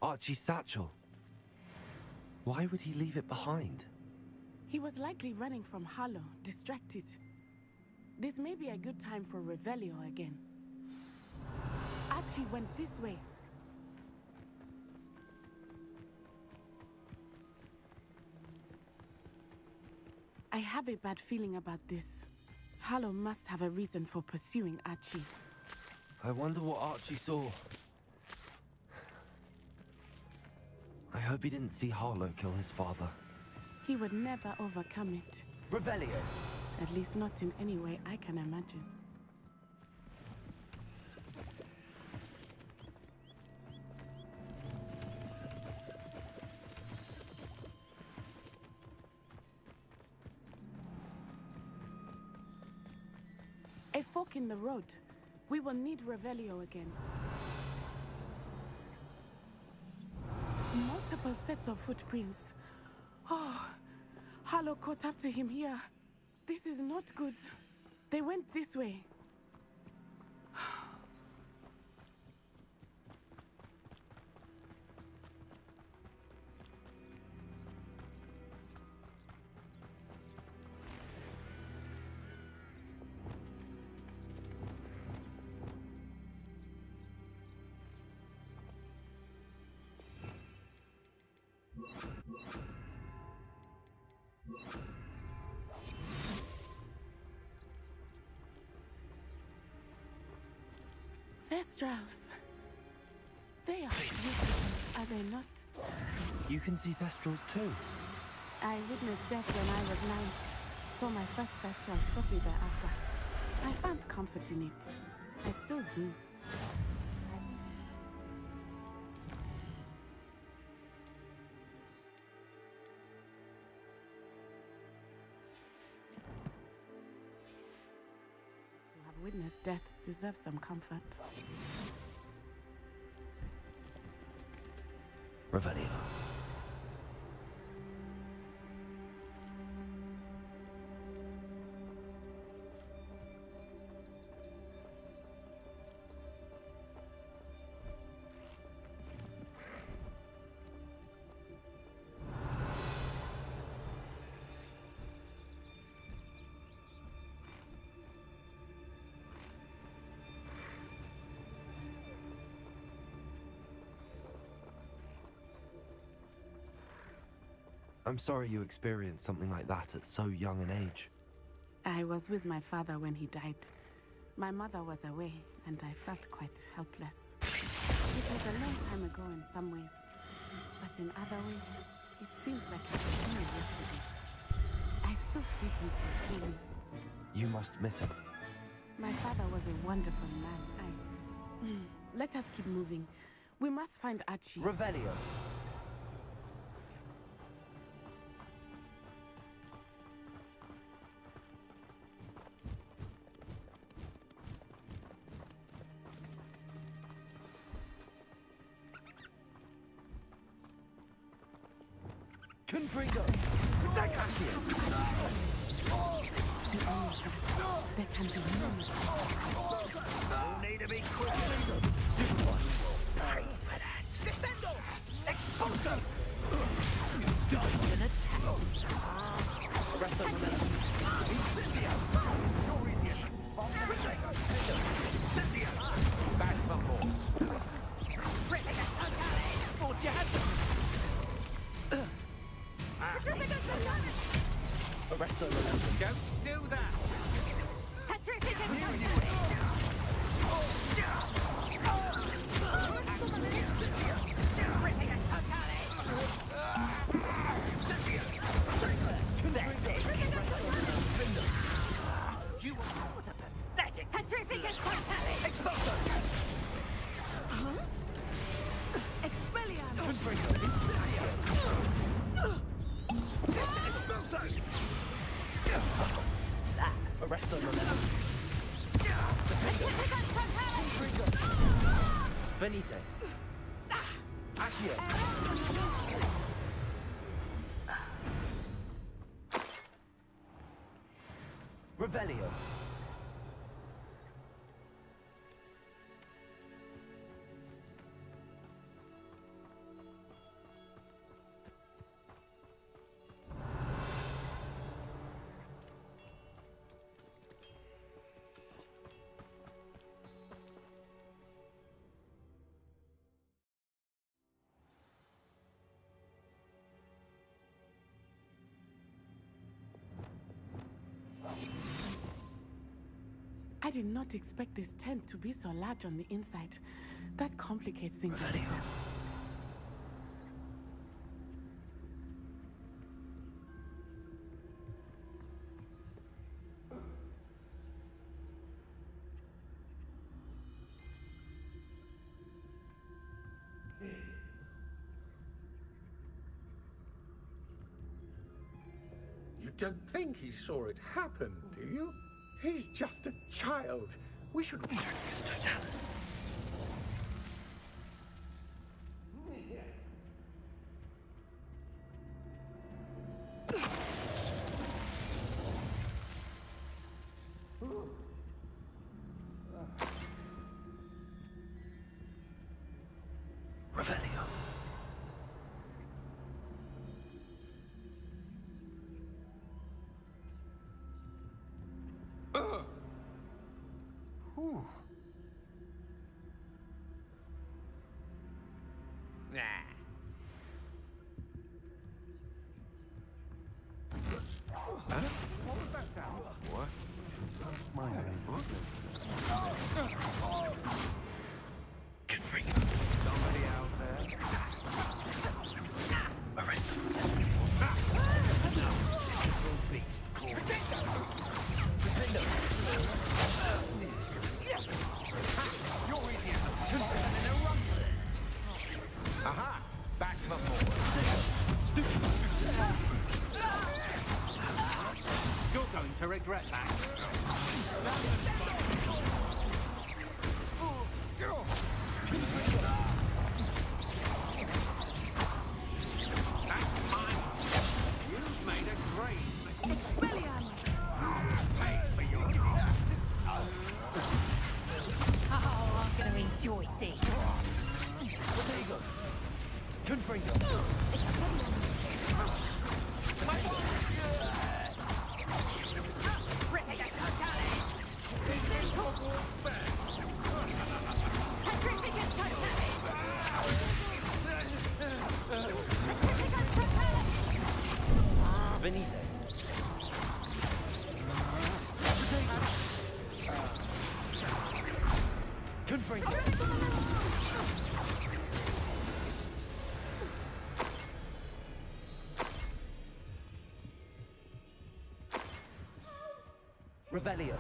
Archie's satchel. Why would he leave it behind? He was likely running from Harlow, distracted. This may be a good time for Revelio again. Archie went this way. I have a bad feeling about this. Harlow must have a reason for pursuing Archie. I wonder what Archie saw. I hope he didn't see Harlow kill his father. He would never overcome it. Revelio. At least not in any way I can imagine. A fork in the road. We will need Revelio again. Multiple sets of footprints. Oh, Harlow caught up to him here. This is not good. They went this way. Thestrals. They are beautiful, are they not? You can see Thestrals too. I witnessed death when I was 9. Saw my first Thestral shortly thereafter. I found comfort in it. I still do. Who have witnessed death deserve some comfort. Revelio. I'm sorry you experienced something like that at so young an age. I was with my father when he died. My mother was away, and I felt quite helpless. It was a long time ago in some ways, but in other ways, it seems like it was only yesterday. I still see him so clearly. You must miss him. My father was a wonderful man. Let us keep moving. We must find Archie. Revelio. Confringo! There can be no mistake. You'll need to be quick. Stupid one! Pay for that. Descendo! Expulso! Dodged an attack! Arrest the momentum. Incendio! You're idiot! Incendio! Back some more. Thought you had them! Arrest the momentum. Don't do that! You are what a pathetic... Expulso! Expelliarmus! Confringo! Incendio! Expulso! Arrest the momentum. Confringo! Venite. Accio! Revelio. I did not expect this tent to be so large on the inside. That complicates things a little. You don't think he saw it happen, do you? He's just a child. We should... Totalis. Revelio. What was that sound? What? My name. Confringo. Somebody out there? Arrest them. Beast called. You're idiot! Aha! Back some more. Stupid. You're going to regret that. That's mine. You've made a great mistake. Expelliarmus! Pay for your... Oh, I'm going to enjoy this. Protego. Confringo. Venite. Confringo. Revelio.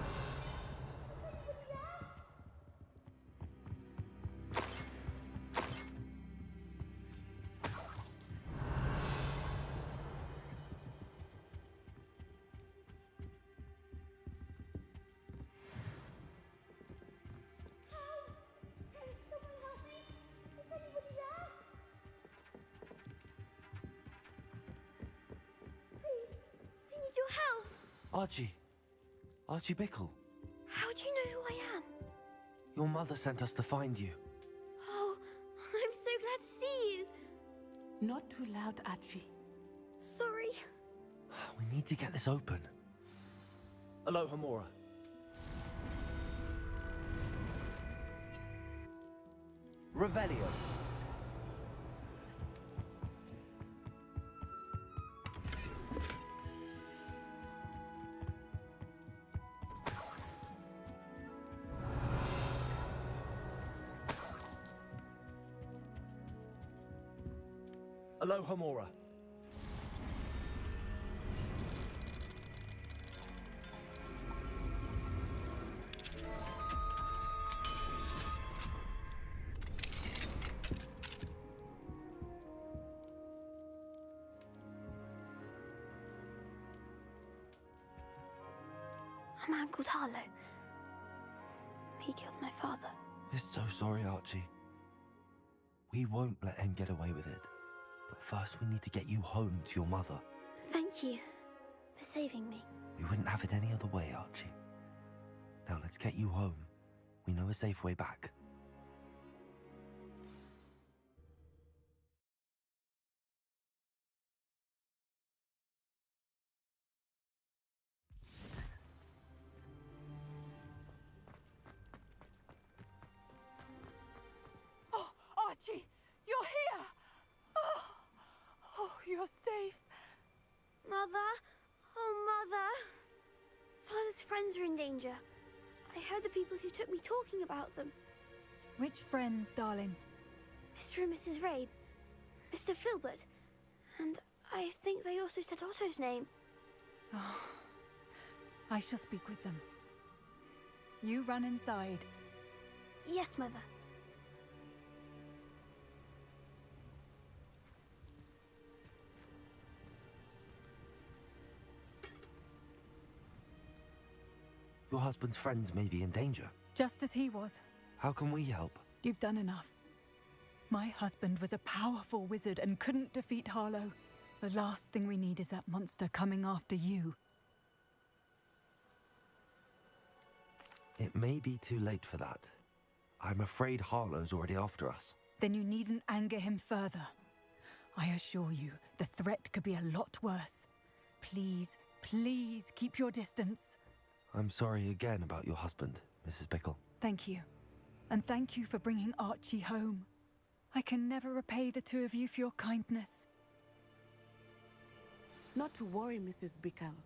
Archie. Archie Bickle. How do you know who I am? Your mother sent us to find you. Oh, I'm so glad to see you. Not too loud, Archie. Sorry. We need to get this open. Aloha Mora. Revelio. Aloha Mora. A man called Harlow. He killed my father. We're so sorry, Archie. We won't let him get away with it. But first we need to get you home to your mother. Thank you for saving me. We wouldn't have it any other way, Archie. Now let's get you home. We know a safe way back. Oh, Archie, you're here! Oh, you're safe. Mother? Oh, Mother. Father's friends are in danger. I heard the people who took me talking about them. Which friends, darling? Mr. and Mrs. Rabe, Mr. Filbert, and I think they also said Otto's name. Oh, I shall speak with them. You run inside. Yes, Mother. Your husband's friends may be in danger. Just as he was. How can we help? You've done enough. My husband was a powerful wizard and couldn't defeat Harlow. The last thing we need is that monster coming after you. It may be too late for that. I'm afraid Harlow's already after us. Then you needn't anger him further. I assure you, the threat could be a lot worse. Please, please keep your distance. I'm sorry again about your husband, Mrs. Bickle. Thank you. And thank you for bringing Archie home. I can never repay the two of you for your kindness. Not to worry, Mrs. Bickle.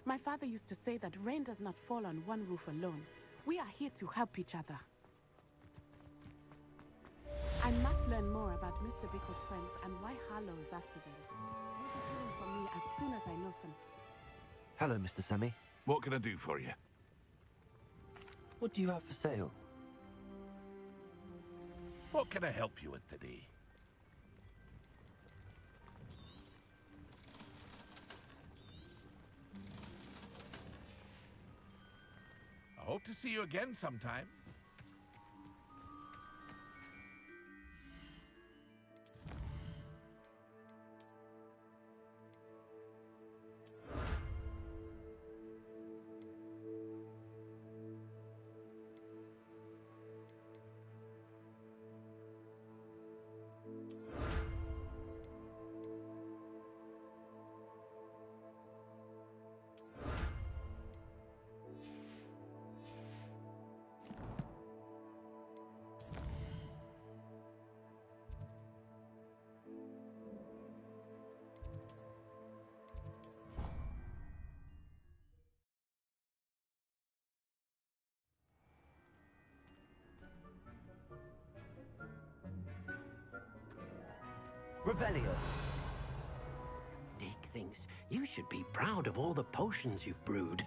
My father used to say that rain does not fall on one roof alone. We are here to help each other. I must learn more about Mr. Bickle's friends and why Harlow is after them. You'll be hearing from me as soon as I know something. Hello, Mr. Semi. What can I do for you? What do you have for sale? What can I help you with today? I hope to see you again sometime. Revelio. Dick thinks you should be proud of all the potions you've brewed.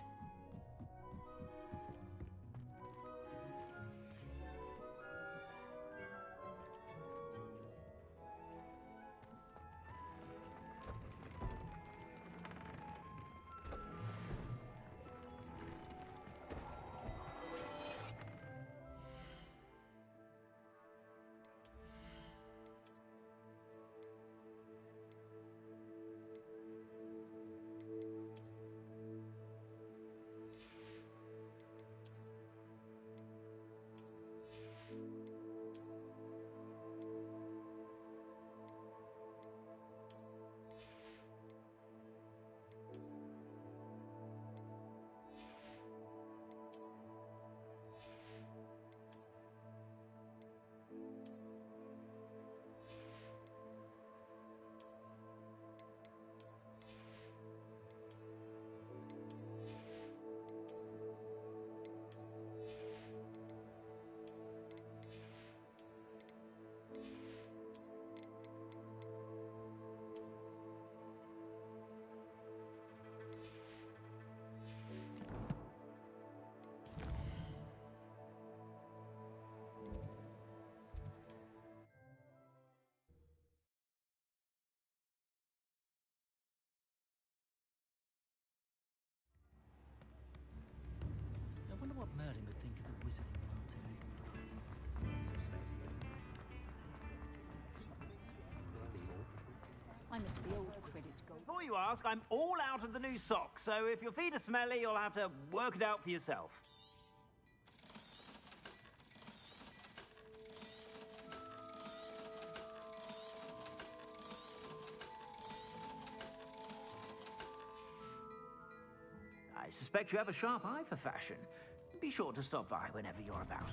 I miss the old credit gold. Before you ask, I'm all out of the new socks, so if your feet are smelly, you'll have to work it out for yourself. I suspect you have a sharp eye for fashion. Be sure to stop by whenever you're about.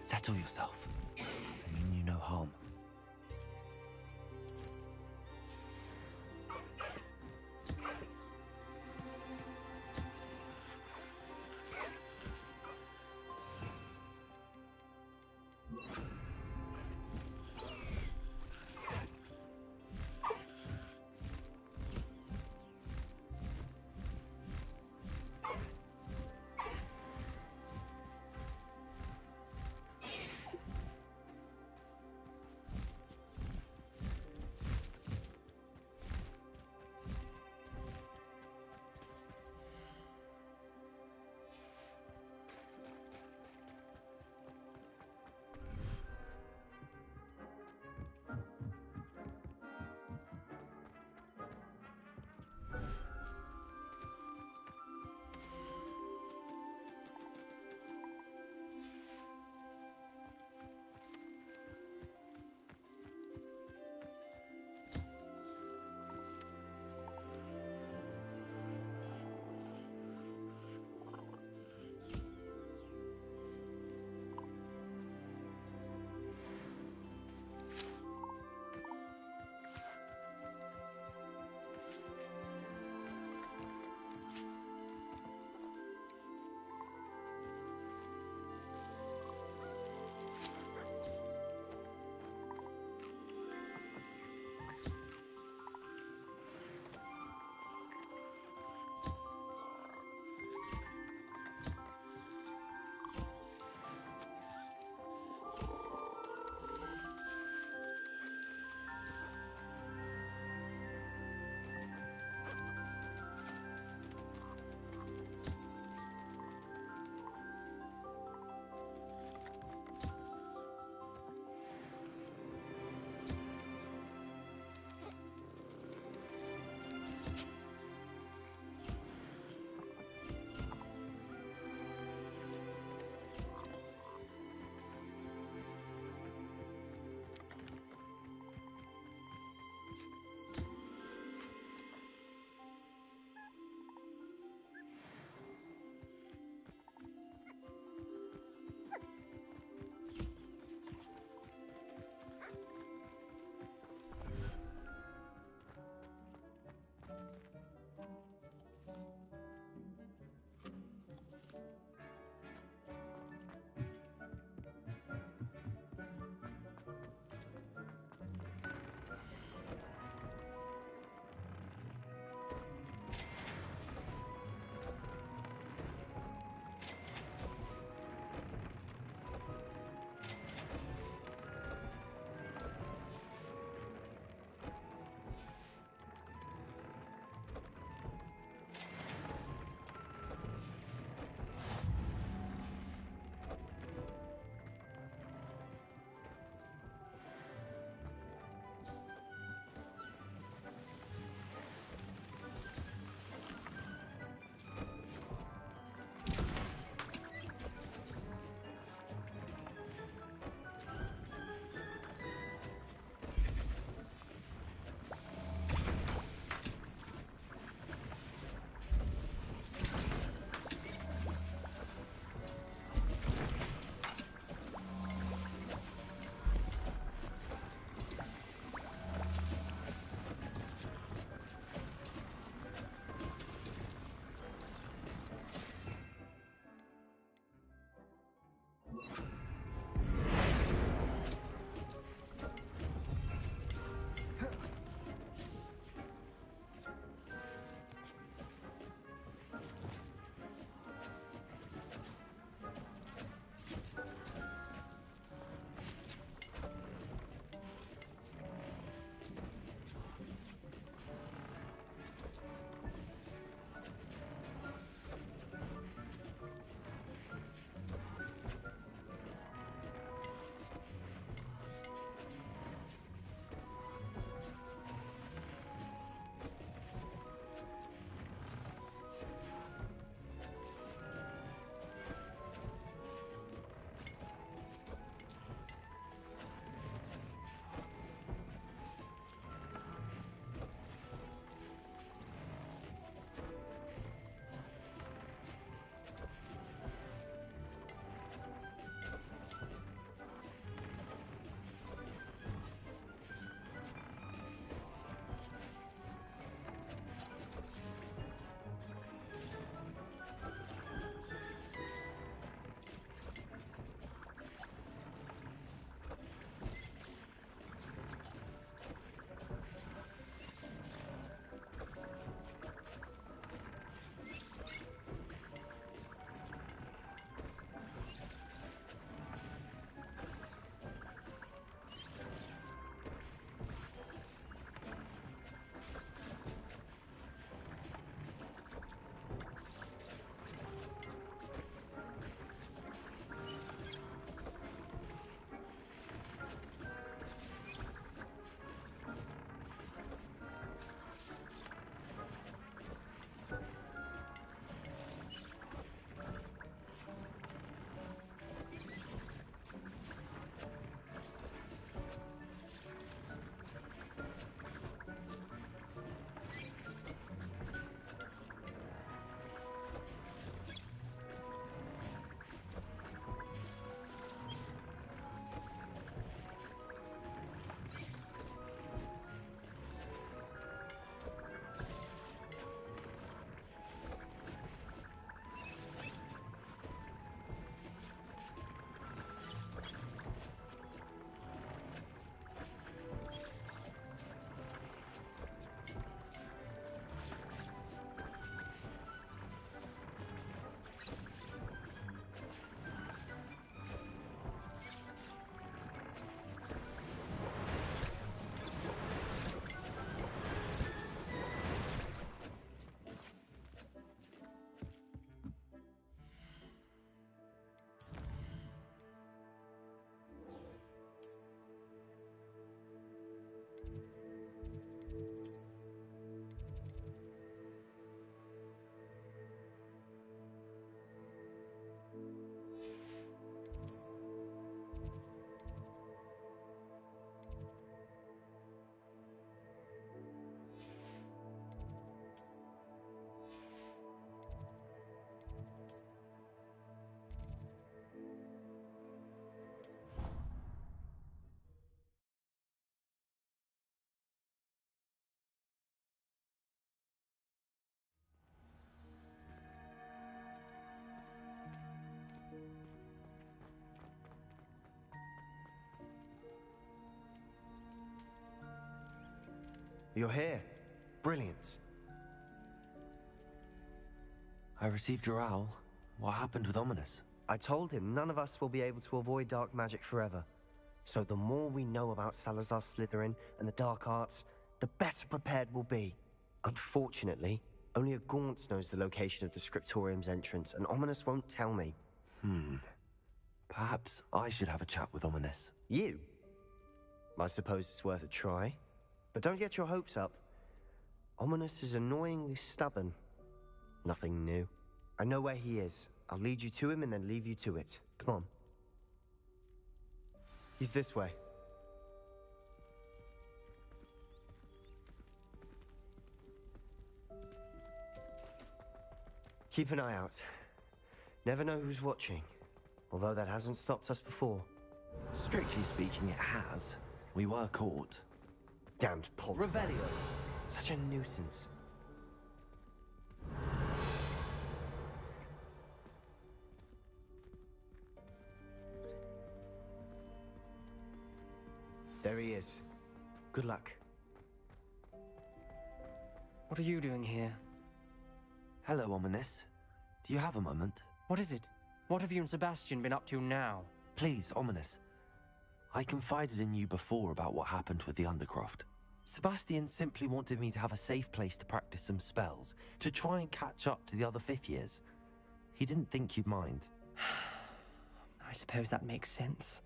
Settle yourself. I mean you no harm. You're here. Brilliant. I received your owl. What happened with Ominous? I told him none of us will be able to avoid dark magic forever. So the more we know about Salazar Slytherin and the dark arts, the better prepared we'll be. Unfortunately, only a Gaunt knows the location of the Scriptorium's entrance, and Ominous won't tell me. Perhaps I should have a chat with Ominous. You? I suppose it's worth a try. But don't get your hopes up. Ominous is annoyingly stubborn. Nothing new. I know where he is. I'll lead you to him and then leave you to it. Come on. He's this way. Keep an eye out. Never know who's watching. Although that hasn't stopped us before. Strictly speaking, it has. We were caught. Damned poltergeist. Revelio. Such a nuisance. There he is. Good luck. What are you doing here? Hello, Ominous. Do you have a moment? What is it? What have you and Sebastian been up to now? Please, Ominous. I confided in you before about what happened with the Undercroft. Sebastian simply wanted me to have a safe place to practice some spells, to try and catch up to the other fifth years. He didn't think you'd mind. I suppose that makes sense.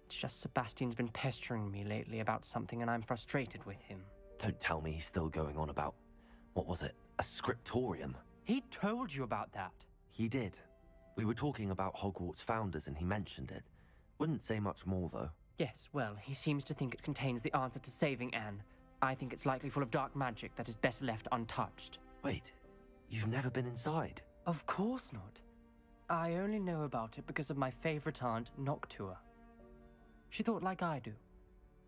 It's just Sebastian's been pestering me lately about something and I'm frustrated with him. Don't tell me he's still going on about, what was it, a scriptorium? He told you about that? He did. We were talking about Hogwarts founders and he mentioned it. Wouldn't say much more, though. Yes, well, he seems to think it contains the answer to saving Anne. I think it's likely full of dark magic that is better left untouched. Wait, you've never been inside? Of course not. I only know about it because of my favorite aunt, Noctua. She thought like I do.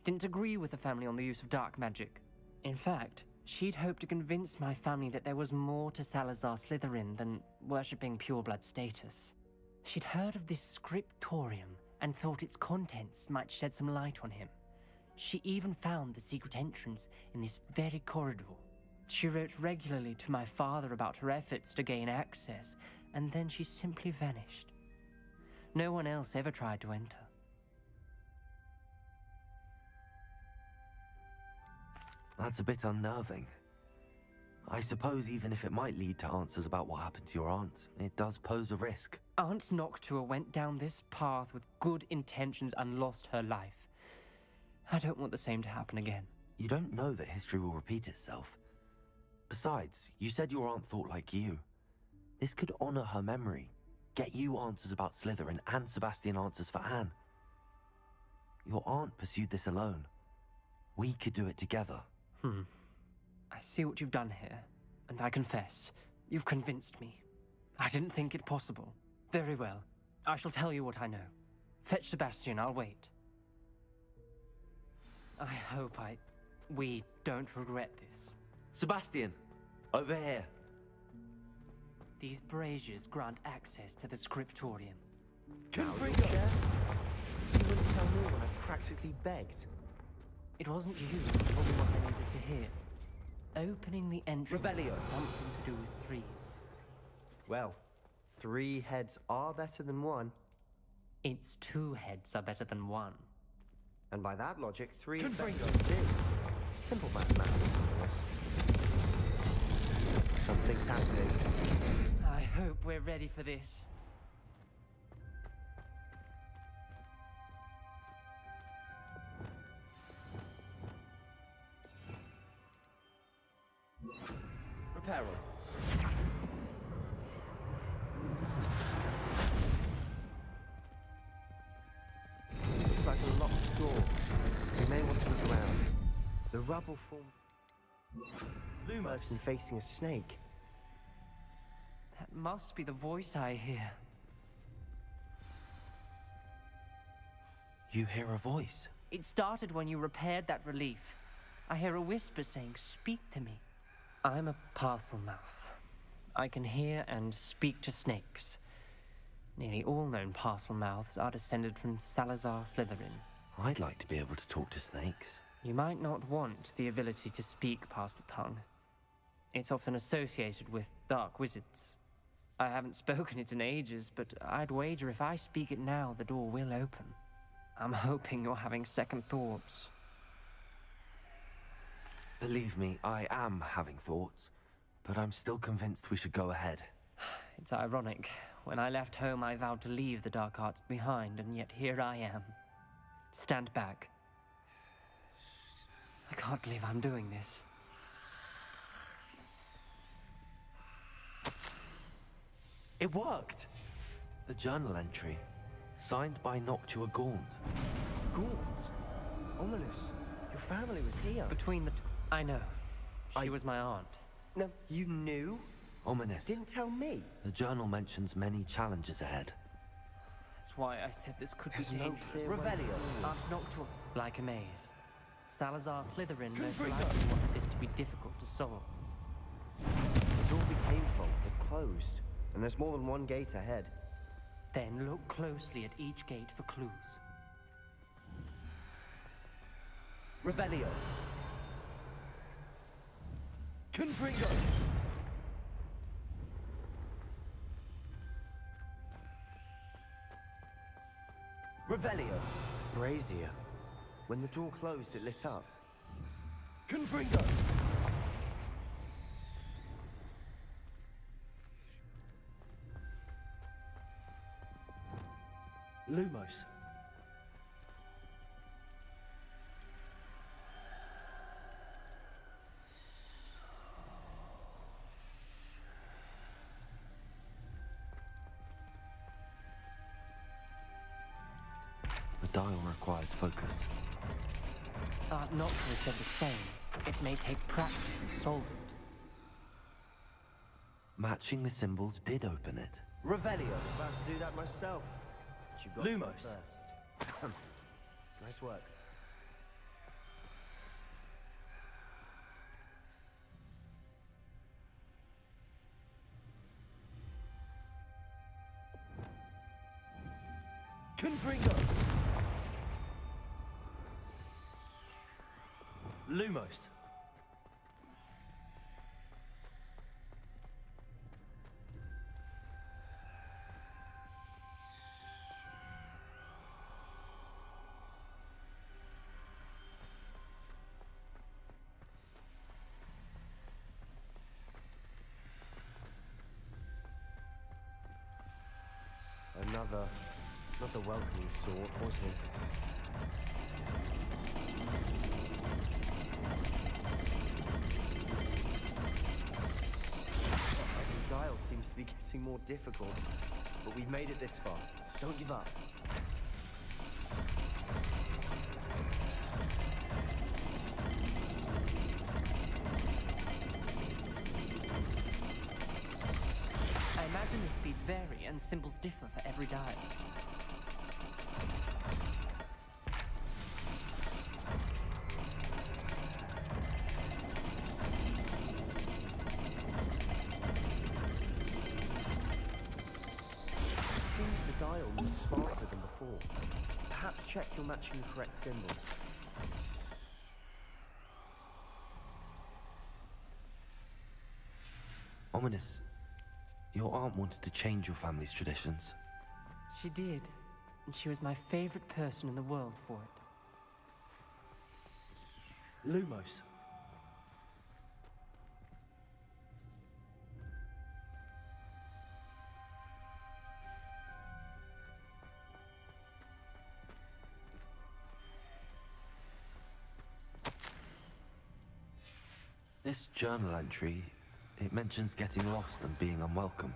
Didn't agree with the family on the use of dark magic. In fact, she'd hoped to convince my family that there was more to Salazar Slytherin than worshipping pureblood status. She'd heard of this scriptorium and thought its contents might shed some light on him. She even found the secret entrance in this very corridor. She wrote regularly to my father about her efforts to gain access, and then she simply vanished. No one else ever tried to enter. That's a bit unnerving. I suppose even if it might lead to answers about what happened to your aunt, it does pose a risk. Aunt Noctua went down this path with good intentions and lost her life. I don't want the same to happen again. You don't know that history will repeat itself. Besides, you said your aunt thought like you. This could honor her memory, get you answers about Slytherin and Sebastian answers for Anne. Your aunt pursued this alone. We could do it together. I see what you've done here, and I confess, you've convinced me. I didn't think it possible. Very well. I shall tell you what I know. Fetch Sebastian, I'll wait. I hope we don't regret this. Sebastian! Over here! These braziers grant access to the scriptorium. Confringo! You wouldn't tell me when I practically begged. It wasn't you who told me what I needed to hear. Opening the entrance Revelio. has something to do with threes. Well, 3 heads are better than 1. Its 2 heads are better than 1. And by that logic, 3 is better than 2. Simple mathematics, of course. Something's happening. I hope we're ready for this. Reparo. Looks like a locked door. We may want to look around. The rubble formed a person facing a snake. That must be the voice I hear. You hear a voice? It started when you repaired that relief. I hear a whisper saying, "Speak to me." I'm a parcel mouth. I can hear and speak to snakes. Nearly all known parcel mouths are descended from Salazar Slytherin. I'd like to be able to talk to snakes. You might not want the ability to speak past the tongue. It's often associated with dark wizards. I haven't spoken it in ages, but I'd wager if I speak it now, the door will open. I'm hoping you're having second thoughts. Believe me, I am having thoughts, but I'm still convinced we should go ahead. It's ironic. When I left home, I vowed to leave the dark arts behind, and yet here I am. Stand back. I can't believe I'm doing this. It worked! The journal entry, signed by Noctua Gaunt. Gaunt? Ominous. Your family was here. Between the I know. She was my aunt. No, you knew? Ominous. Didn't tell me. The journal mentions many challenges ahead. That's why I said this could There's be no dangerous. clear way. Aunt Noctua. Like a maze. Salazar Slytherin most likely wanted this to be difficult to solve. The door we came from, it closed. And there's more than one gate ahead. Then look closely at each gate for clues. Revelio. Confringo. Revelio. Brazier. When the door closed, it lit up. Confringo. Lumos. The dial requires focus. Aunt Noctua said the same. It may take practice to solve it. Matching the symbols did open it. Revelio. I was about to do that myself. But you got to Lumos. go first. Nice work. Confringo. Lumos. Another welcoming sword, wasn't it? The dial seems to be getting more difficult, but we've made it this far. Don't give up. I imagine the speeds vary and symbols differ for every dial. It seems the dial moves faster than before. Perhaps check you're matching the correct symbols. Ominous. Your aunt wanted to change your family's traditions. She did, and she was my favorite person in the world for it. Lumos. This journal entry, it mentions getting lost and being unwelcome.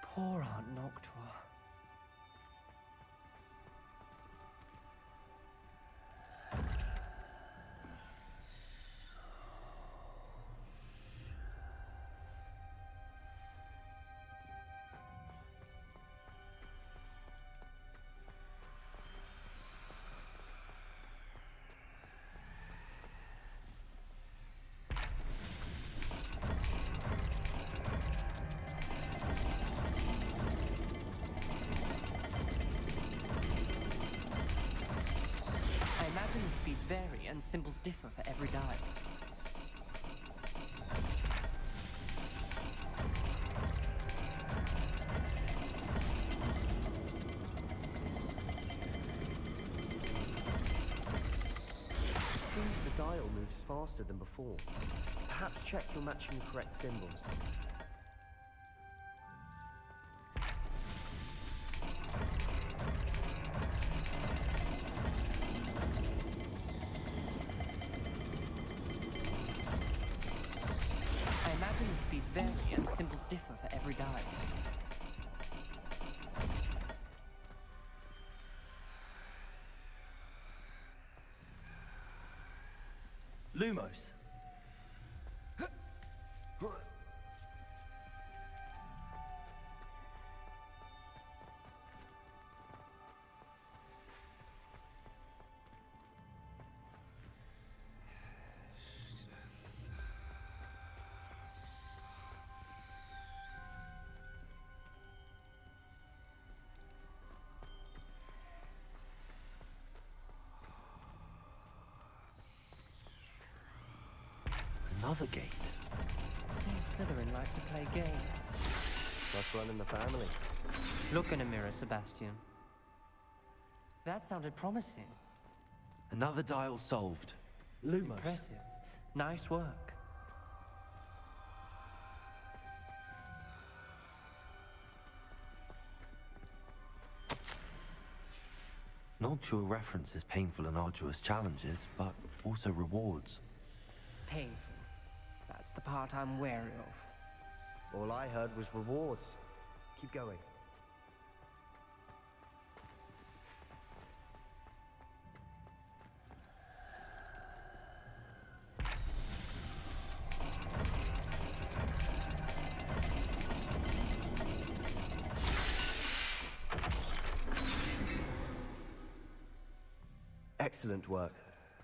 Poor Aunt Noctua. vary and symbols differ for every dial. It seems the dial moves faster than before. Perhaps check you're matching the correct symbols. I imagine the speeds vary and symbols differ for every dial. Lumos. Another gate. Seems Slytherin like to play games. Must run in the family. Look in a mirror, Sebastian. That sounded promising. Another dial solved. Lumos. Impressive. Nice work. Noctua references painful and arduous challenges, but also rewards. Painful. That's the part I'm wary of. All I heard was rewards. Keep going. Excellent work.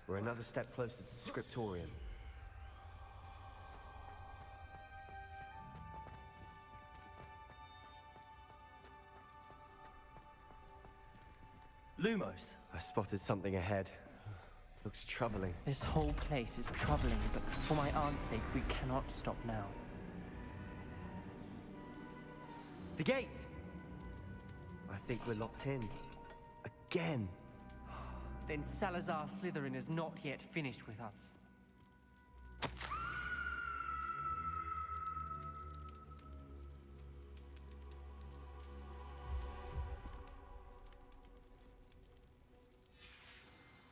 We're another step closer to the scriptorium. Lumos. I spotted something ahead. Looks troubling. This whole place is troubling, but for my aunt's sake, we cannot stop now. The gate! I think we're locked in. Again. Then Salazar Slytherin is not yet finished with us.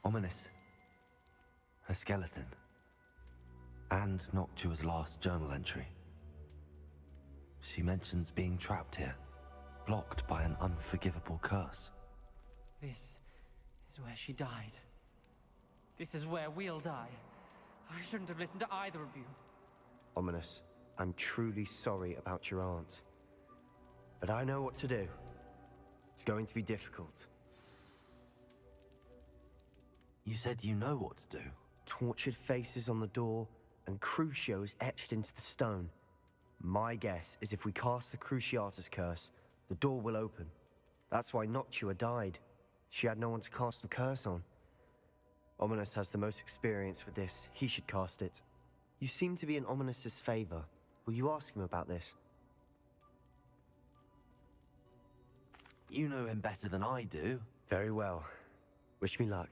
Ominous. A skeleton. And Noctua's last journal entry. She mentions being trapped here, blocked by an unforgivable curse. This is where she died. This is where we'll die. I shouldn't have listened to either of you. Ominous, I'm truly sorry about your aunt. But I know what to do. It's going to be difficult. You said you know what to do. Tortured faces on the door, and Crucios etched into the stone. My guess is if we cast the Cruciatus curse, the door will open. That's why Noctua died. She had no one to cast the curse on. Ominous has the most experience with this. He should cast it. You seem to be in Ominous's favor. Will you ask him about this? You know him better than I do. Very well. Wish me luck.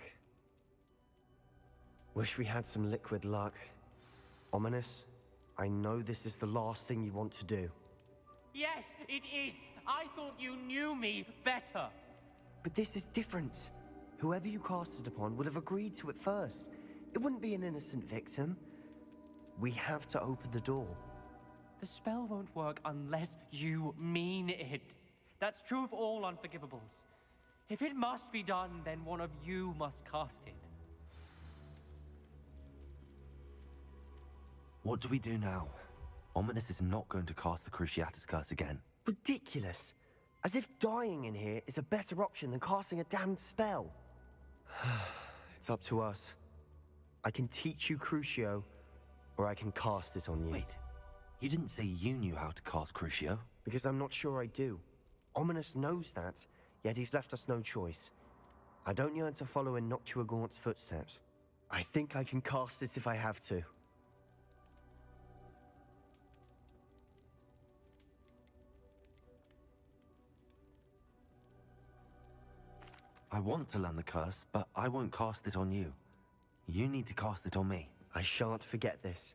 Wish we had some liquid luck. Ominous, I know this is the last thing you want to do. Yes, it is. I thought you knew me better. But this is different. Whoever you cast it upon would have agreed to it first. It wouldn't be an innocent victim. We have to open the door. The spell won't work unless you mean it. That's true of all unforgivables. If it must be done, then one of you must cast it. What do we do now? Ominous is not going to cast the Cruciatus curse again. Ridiculous. As if dying in here is a better option than casting a damned spell. It's up to us. I can teach you Crucio, or I can cast it on you. Wait, you didn't say you knew how to cast Crucio? Because I'm not sure I do. Ominous knows that, yet he's left us no choice. I don't yearn to follow in Noctua Gaunt's footsteps. I think I can cast it if I have to. I want to learn the curse, but I won't cast it on you. You need to cast it on me. I shan't forget this.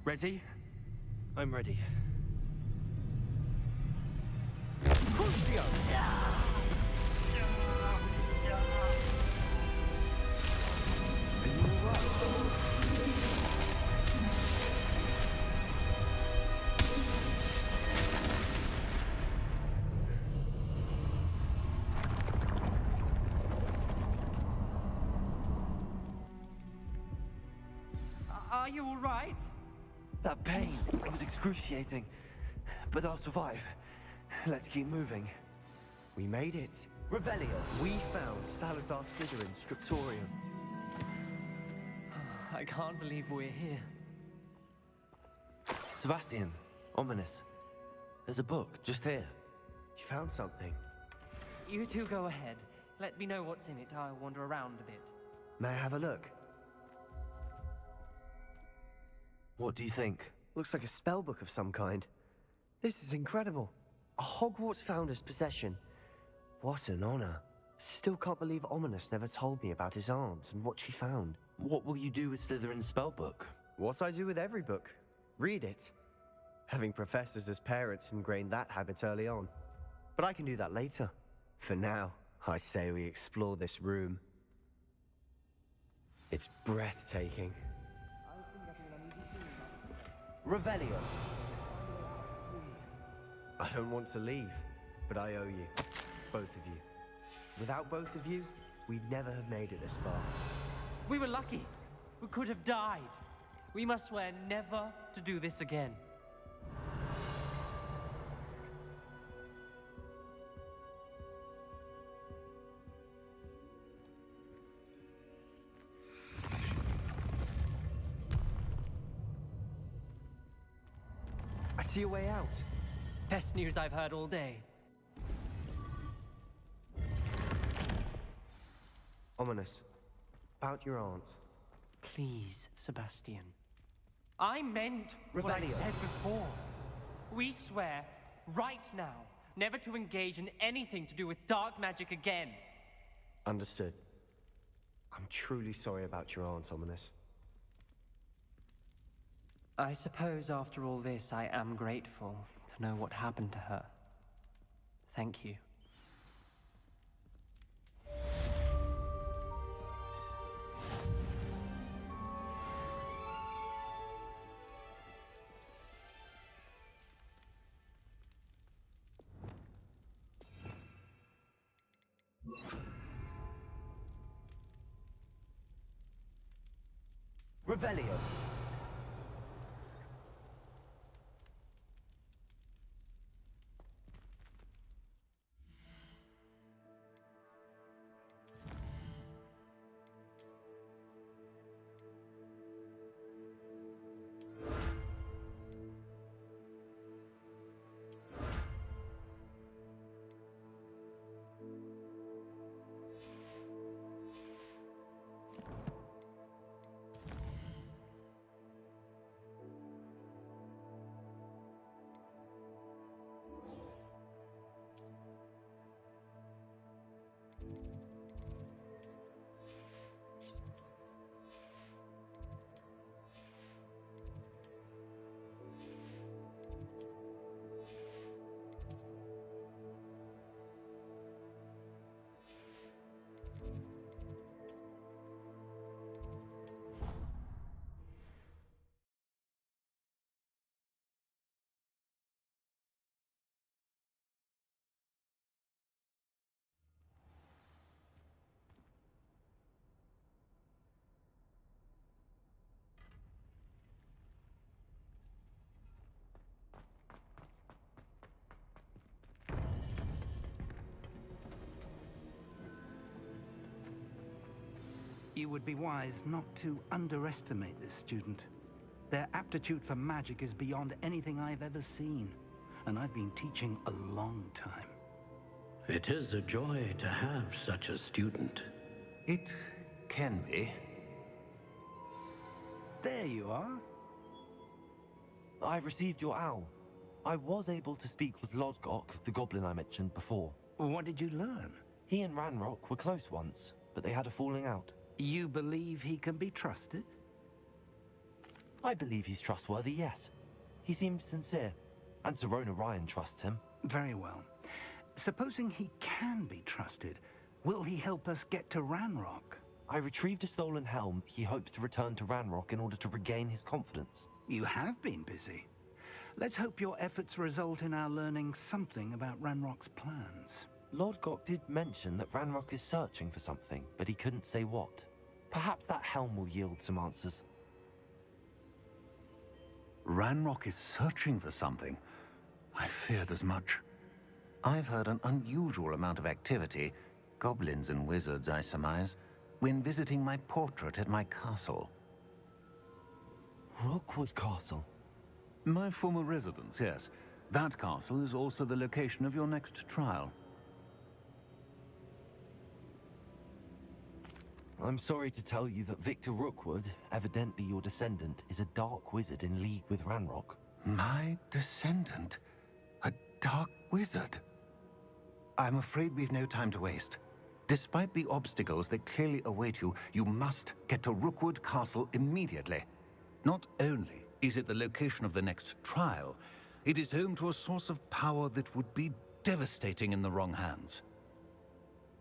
Ready? I'm ready. Are you all right? That pain, it was excruciating. But I'll survive. Let's keep moving. We made it. Revelio. We found Salazar Slytherin's scriptorium. I can't believe we're here. Sebastian, ominous. There's a book just here. You found something. You two go ahead. Let me know what's in it. I'll wander around a bit. May I have a look? What do you think? Looks like a spellbook of some kind. This is incredible. A Hogwarts founder's possession. What an honor. Still can't believe Ominous never told me about his aunt and what she found. What will you do with Slytherin's spellbook? What I do with every book. Read it. Having professors as parents ingrained that habit early on. But I can do that later. For now, I say we explore this room. It's breathtaking. Revelio. I don't want to leave, but I owe you. Both of you. Without both of you, we'd never have made it this far. We were lucky. We could have died. We must swear never to do this again. I see a way out. Best news I've heard all day. Ominous. About your aunt. Please, Sebastian. I meant what I Revelio. said before. We swear, right now, never to engage in anything to do with dark magic again. Understood. I'm truly sorry about your aunt, Ominous. I suppose after all this, I am grateful to know what happened to her. Thank you. Revelio. You would be wise not to underestimate this student. Their aptitude for magic is beyond anything I've ever seen, and I've been teaching a long time. It is a joy to have such a student. It can be. There you are. I received your owl. I was able to speak with Lodgok, the goblin I mentioned before. What did you learn? He and Ranrock were close once, but they had a falling out. You believe he can be trusted? I believe he's trustworthy, yes. He seems sincere, and Serona Ryan trusts him. Very well. Supposing he can be trusted, will he help us get to Ranrock? I retrieved a stolen helm. He hopes to return to Ranrock in order to regain his confidence. You have been busy. Let's hope your efforts result in our learning something about Ranrock's plans. Lodgok did mention that Ranrock is searching for something, but he couldn't say what. Perhaps that helm will yield some answers. Ranrock is searching for something. I feared as much. I've heard an unusual amount of activity, goblins and wizards, I surmise, when visiting my portrait at my castle. Rookwood Castle? My former residence, yes. That castle is also the location of your next trial. I'm sorry to tell you that Victor Rookwood, evidently your descendant, is a dark wizard in league with Ranrock. My descendant? A dark wizard? I'm afraid we've no time to waste. Despite the obstacles that clearly await you, you must get to Rookwood Castle immediately. Not only is it the location of the next trial, it is home to a source of power that would be devastating in the wrong hands.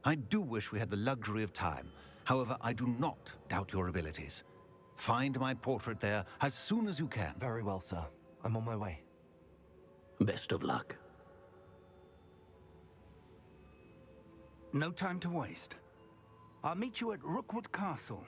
I do wish we had the luxury of time. However, I do not doubt your abilities. Find my portrait there as soon as you can. Very well, sir. I'm on my way. Best of luck. No time to waste. I'll meet you at Rookwood Castle.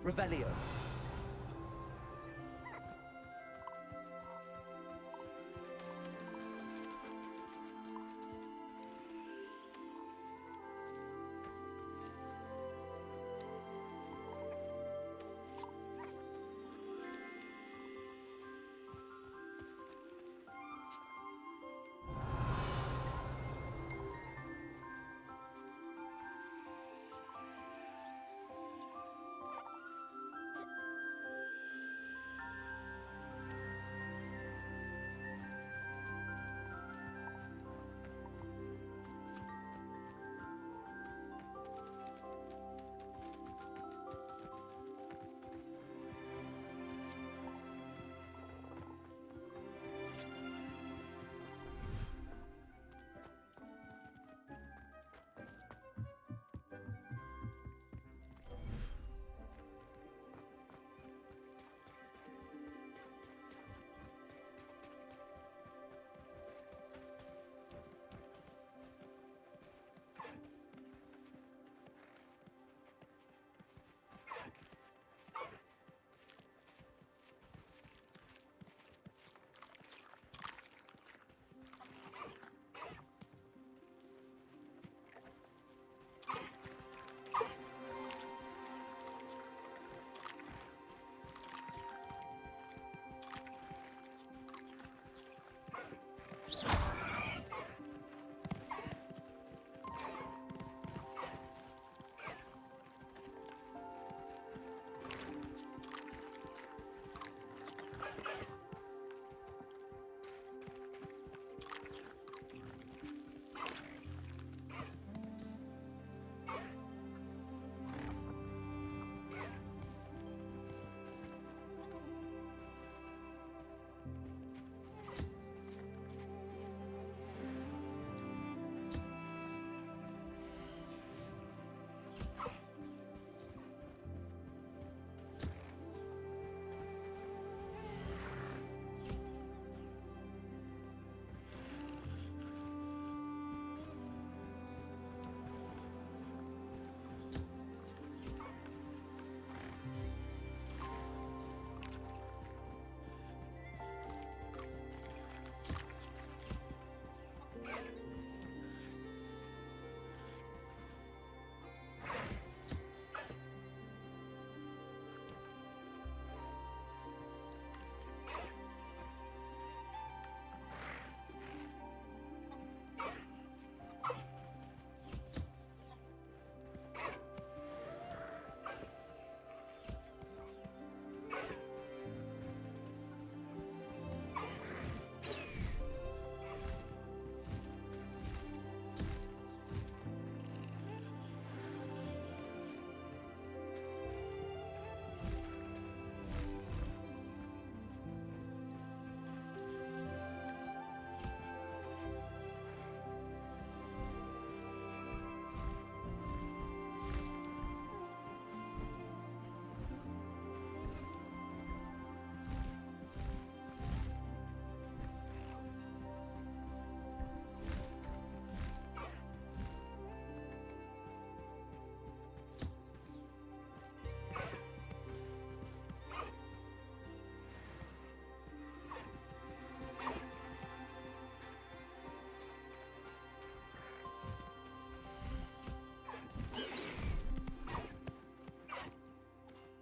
Revelio.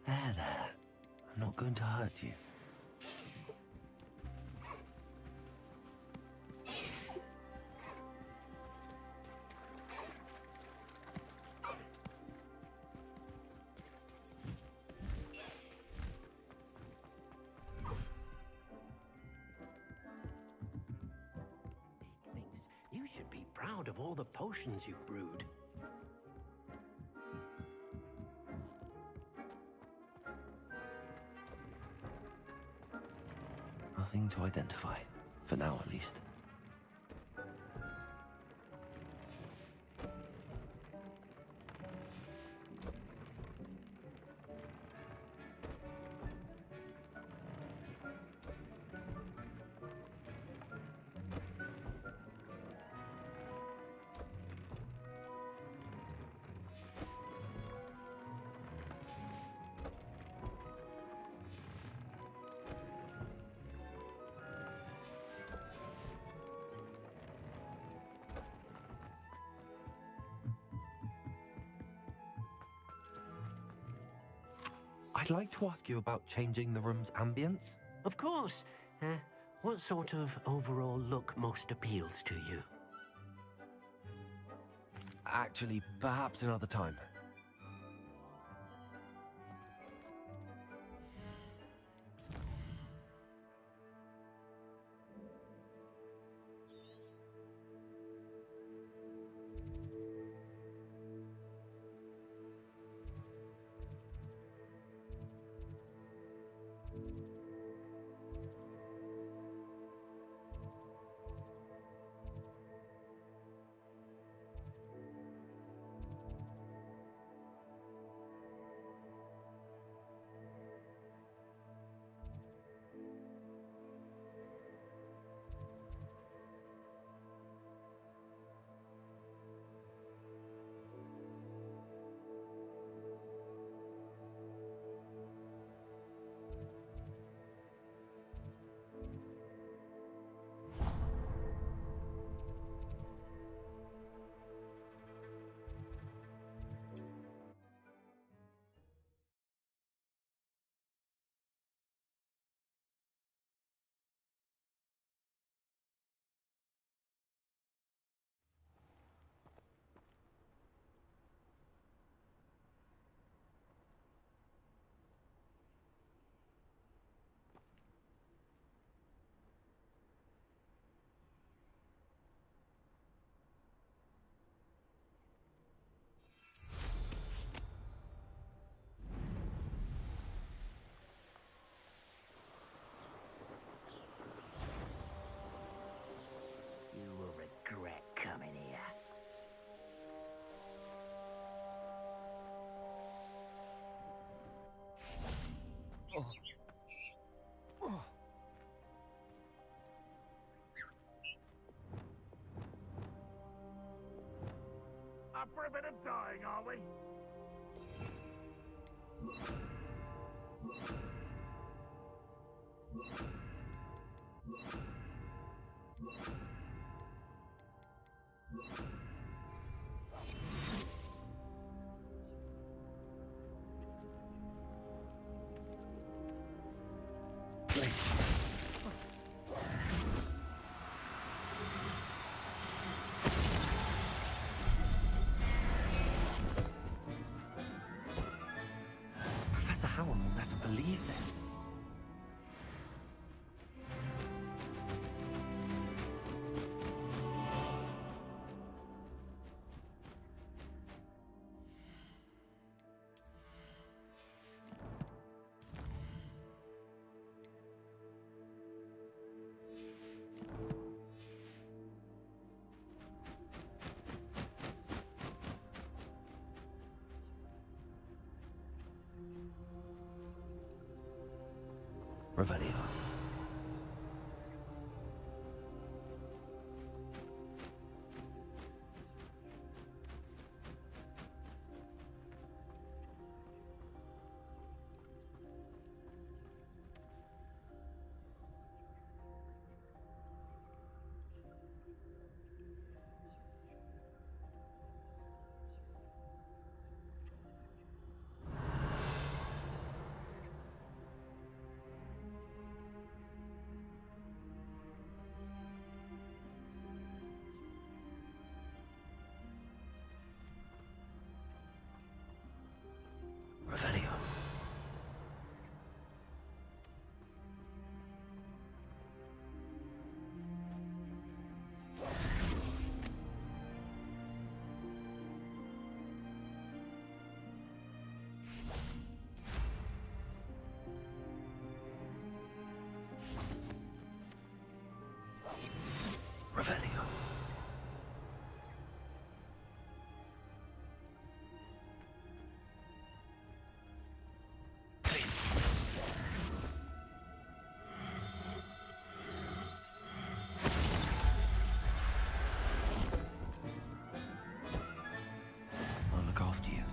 There. I'm not going to hurt you. You should be proud of all the potions you've brewed. Nothing to identify, for now at least. I'd like to ask you about changing the room's ambience. Of course. What sort of overall look most appeals to you? Actually, perhaps another time. You will regret coming here. Up for a bit of dying, are we? Professor Howard will never believe this. Revelio. Revelio. Revelio. I'll look after you.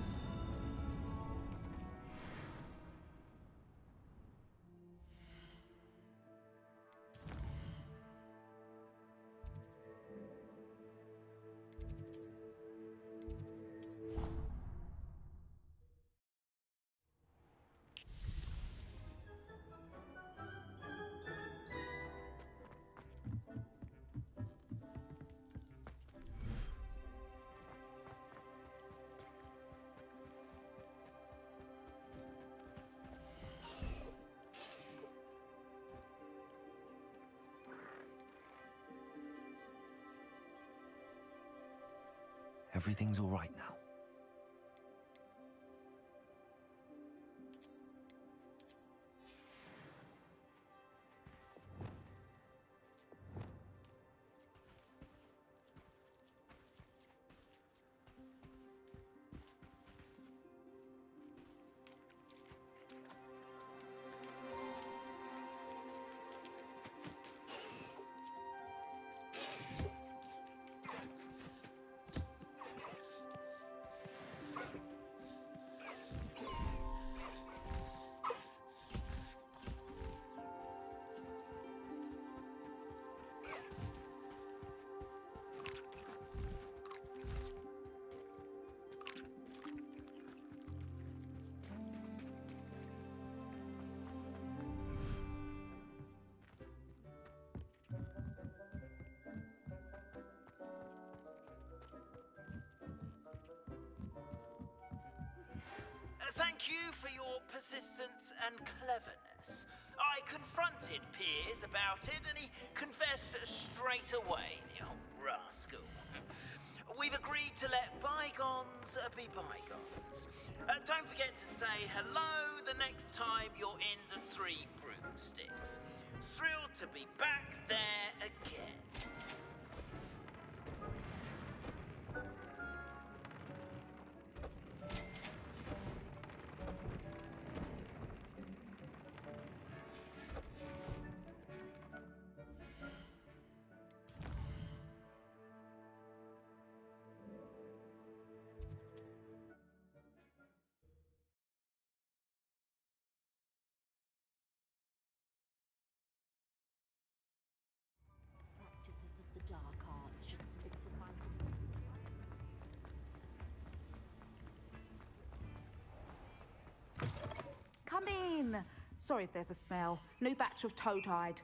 Everything's all right now. Thank you for your persistence and cleverness. I confronted Piers about it, and he confessed straight away, the old rascal. We've agreed to let bygones be bygones. Don't forget to say hello the next time you're in the Three Broomsticks. Thrilled to be back there again. Practices of the dark arts should stick to my... Come in. Sorry if there's a smell. New batch of toad-hide.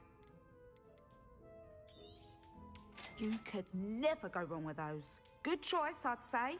You could never go wrong with those. Good choice, I'd say.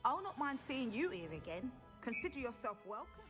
I'll not mind seeing you here again. Consider yourself welcome.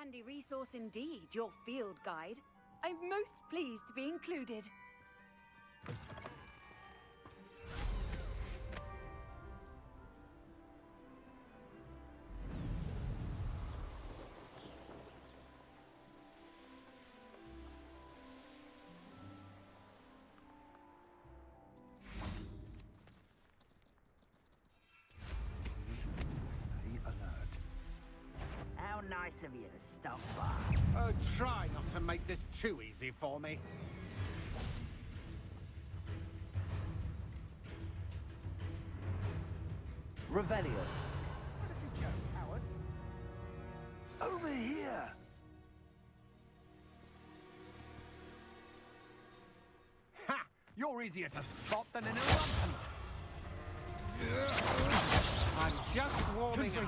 handy resource indeed, your field guide. I'm most pleased to be included. How nice of you to stop by. Oh, try not to make this too easy for me. Revelio. Where did you go, Howard? Over here! Ha! You're easier to spot than an irritant. I'm just warming up.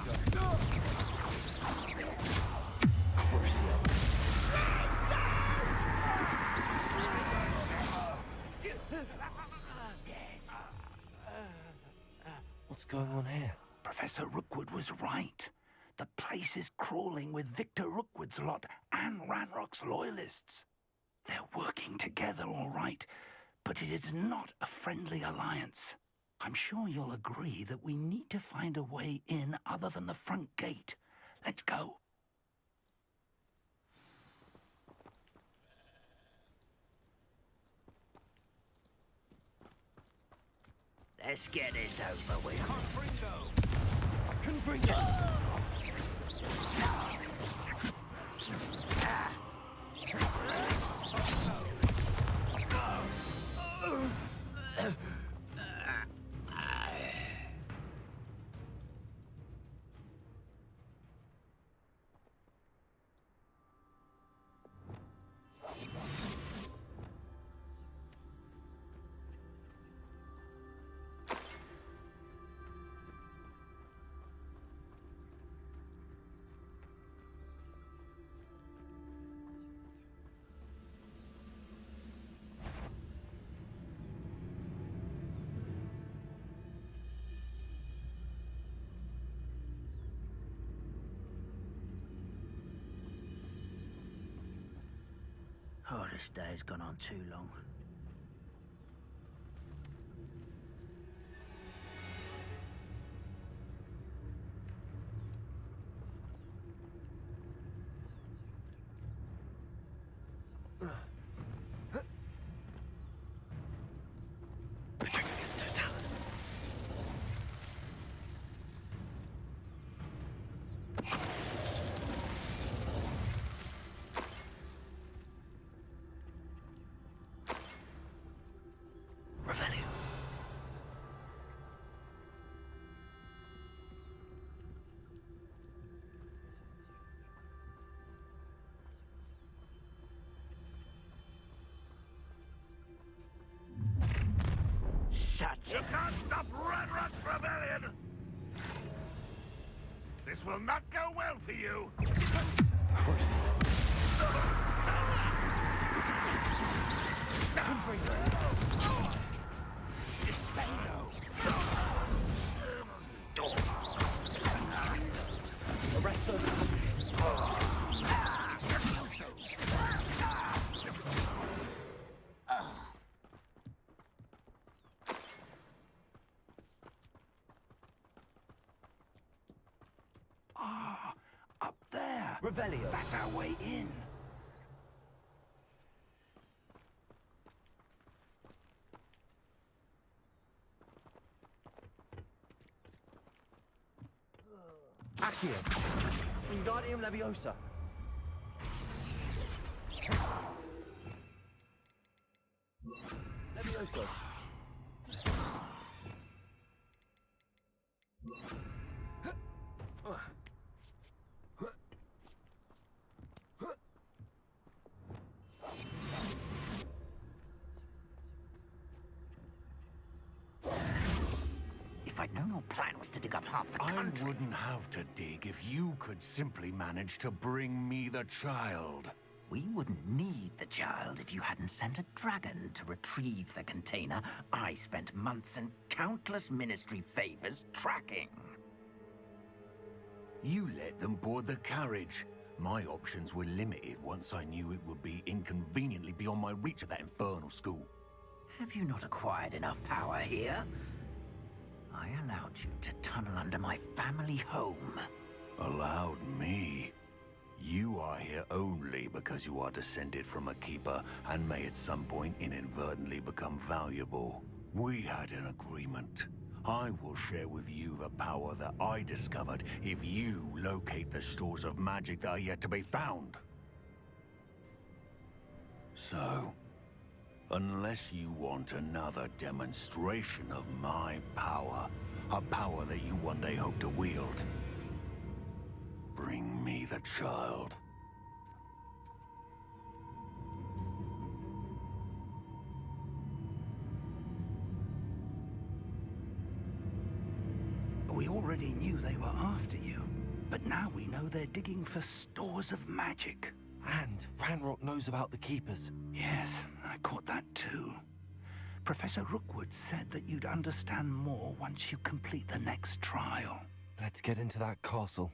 What's going on here? Professor Rookwood was right. The place is crawling with Victor Rookwood's lot and Ranrock's loyalists. They're working together, all right, but it is not a friendly alliance. I'm sure you'll agree that we need to find a way in other than the front gate. Let's go. Let's get this over with. Confringo! Oh, this day's gone on too long. You can't stop Ranrock's rebellion! This will not go well for you! Arrest them! Up there. Revelio. That's our way in. Accio. Wingardium Leviosa. Leviosa. If I'd known your plan was to dig up half the country... I wouldn't have to dig if you could simply manage to bring me the child. We wouldn't need the child if you hadn't sent a dragon to retrieve the container I spent months and countless ministry favors tracking. You let them board the carriage. My options were limited once I knew it would be inconveniently beyond my reach at that infernal school. Have you not acquired enough power here? I allowed you to tunnel under my family home. Allowed me? You are here only because you are descended from a keeper and may at some point inadvertently become valuable. We had an agreement. I will share with you the power that I discovered if you locate the stores of magic that are yet to be found. So, unless you want another demonstration of my power, a power that you one day hope to wield, bring me the child. We already knew they were after you, but now we know they're digging for stores of magic. And Ranrock knows about the Keepers. Yes, I caught that too. Professor Rookwood said that you'd understand more once you complete the next trial. Let's get into that castle.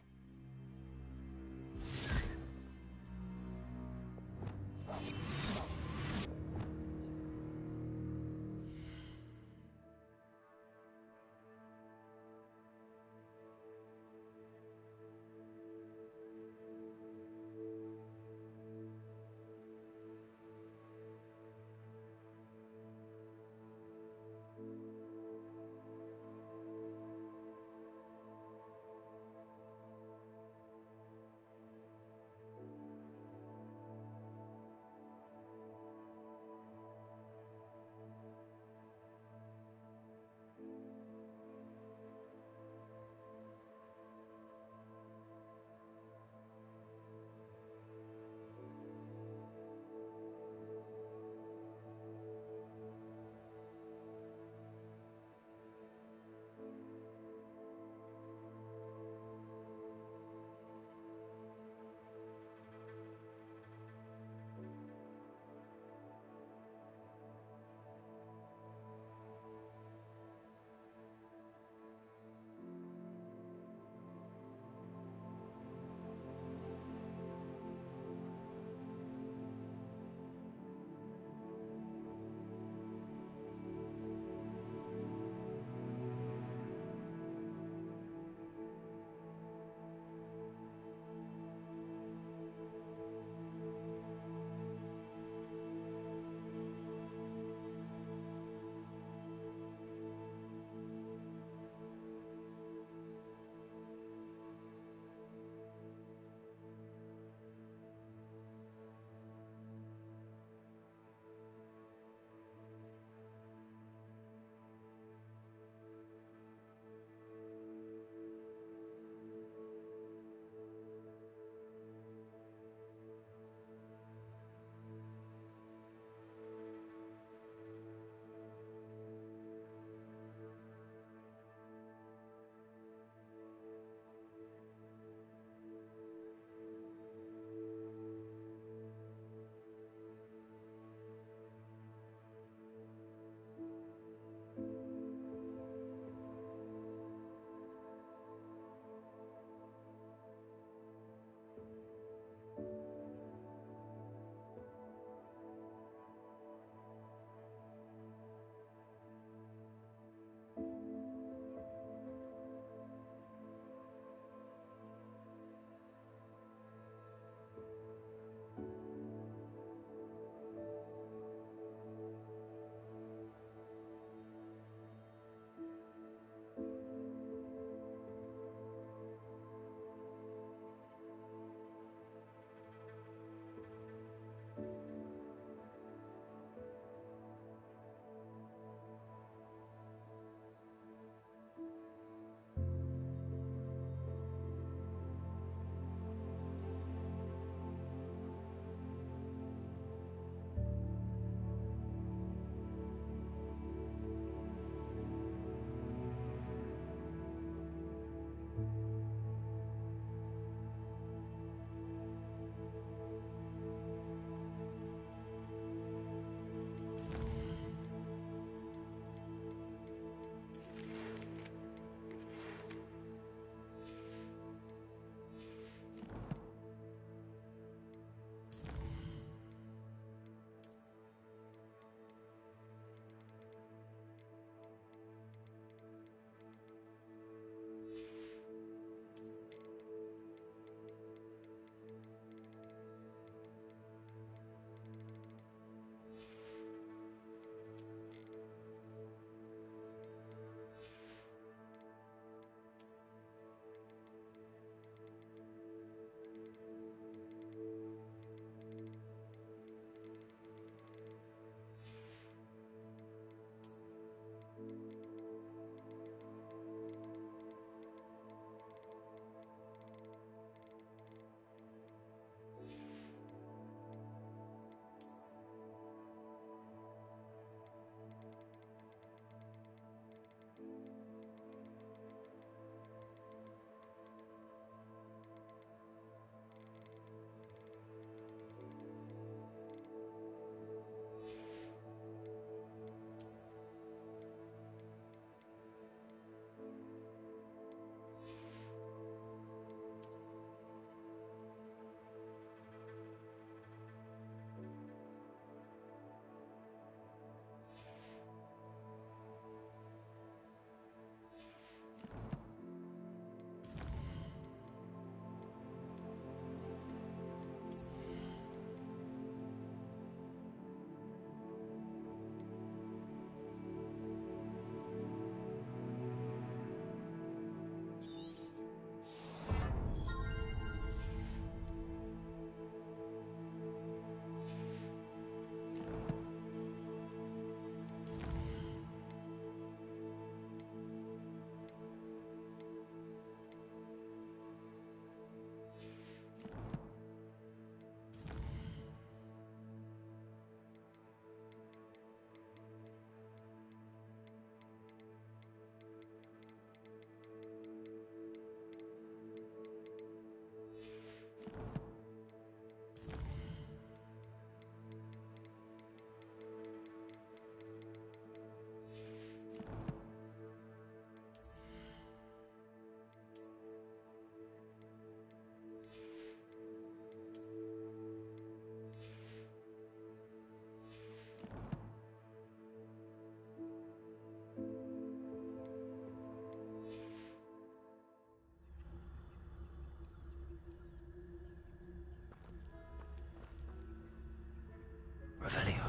Revelio.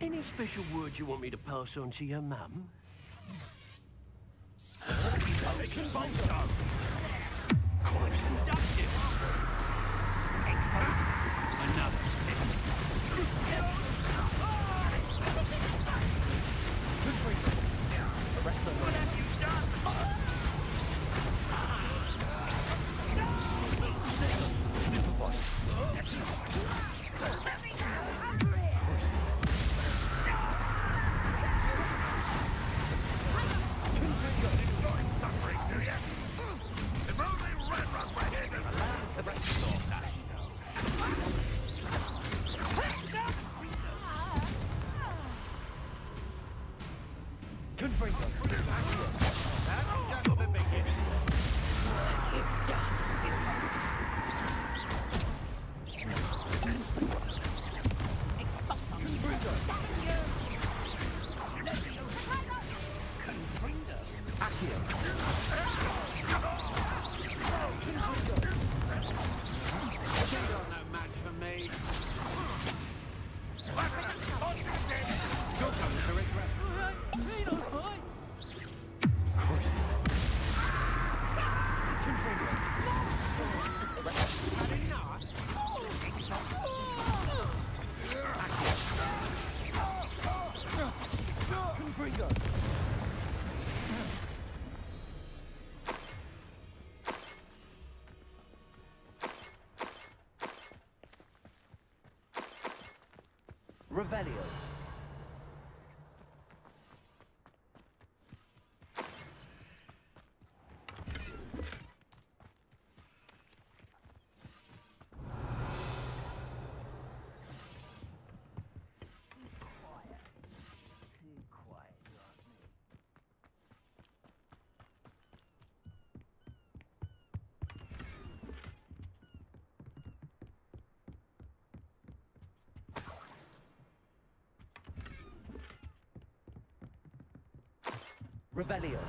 Any special words you want me to pass on to your mum? Expulso! Close inductive! Expulso! Another. Good for you. Arrest them. What have you done? Suffering, do you? If only Ranrock were here to allow the rest of your time. Confringo. That's just the beginning. What have you done? Revelio. Revelio.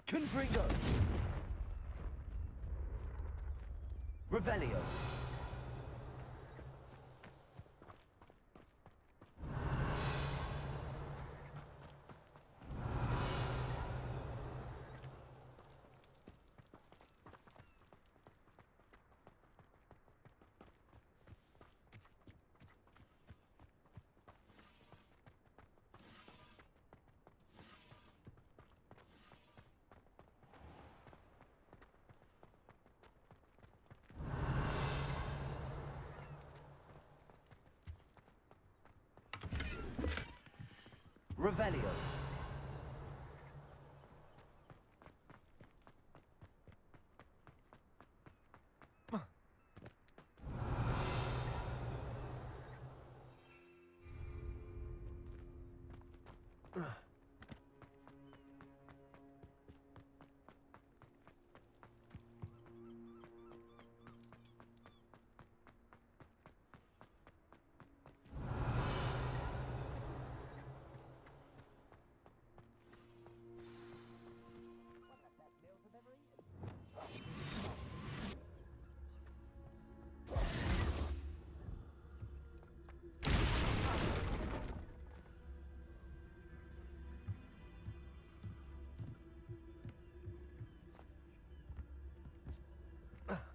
Confringo. Revelio. Revelio.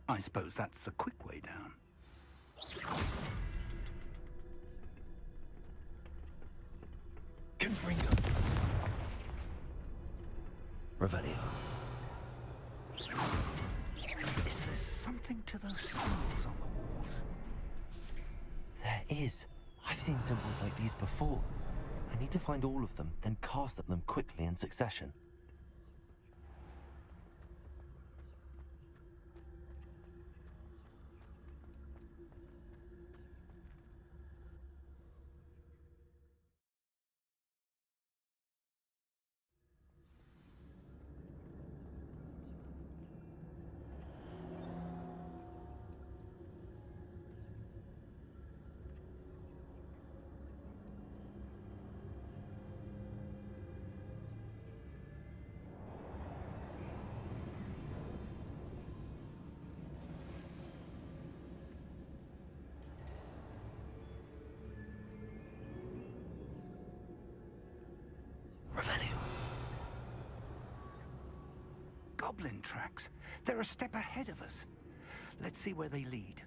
I suppose that's the quick way down. Confringo. Revelio. Is there something to those symbols on the walls? There is. I've seen symbols like these before. I need to find all of them, then cast at them quickly in succession. goblin tracks. They're a step ahead of us. Let's see where they lead.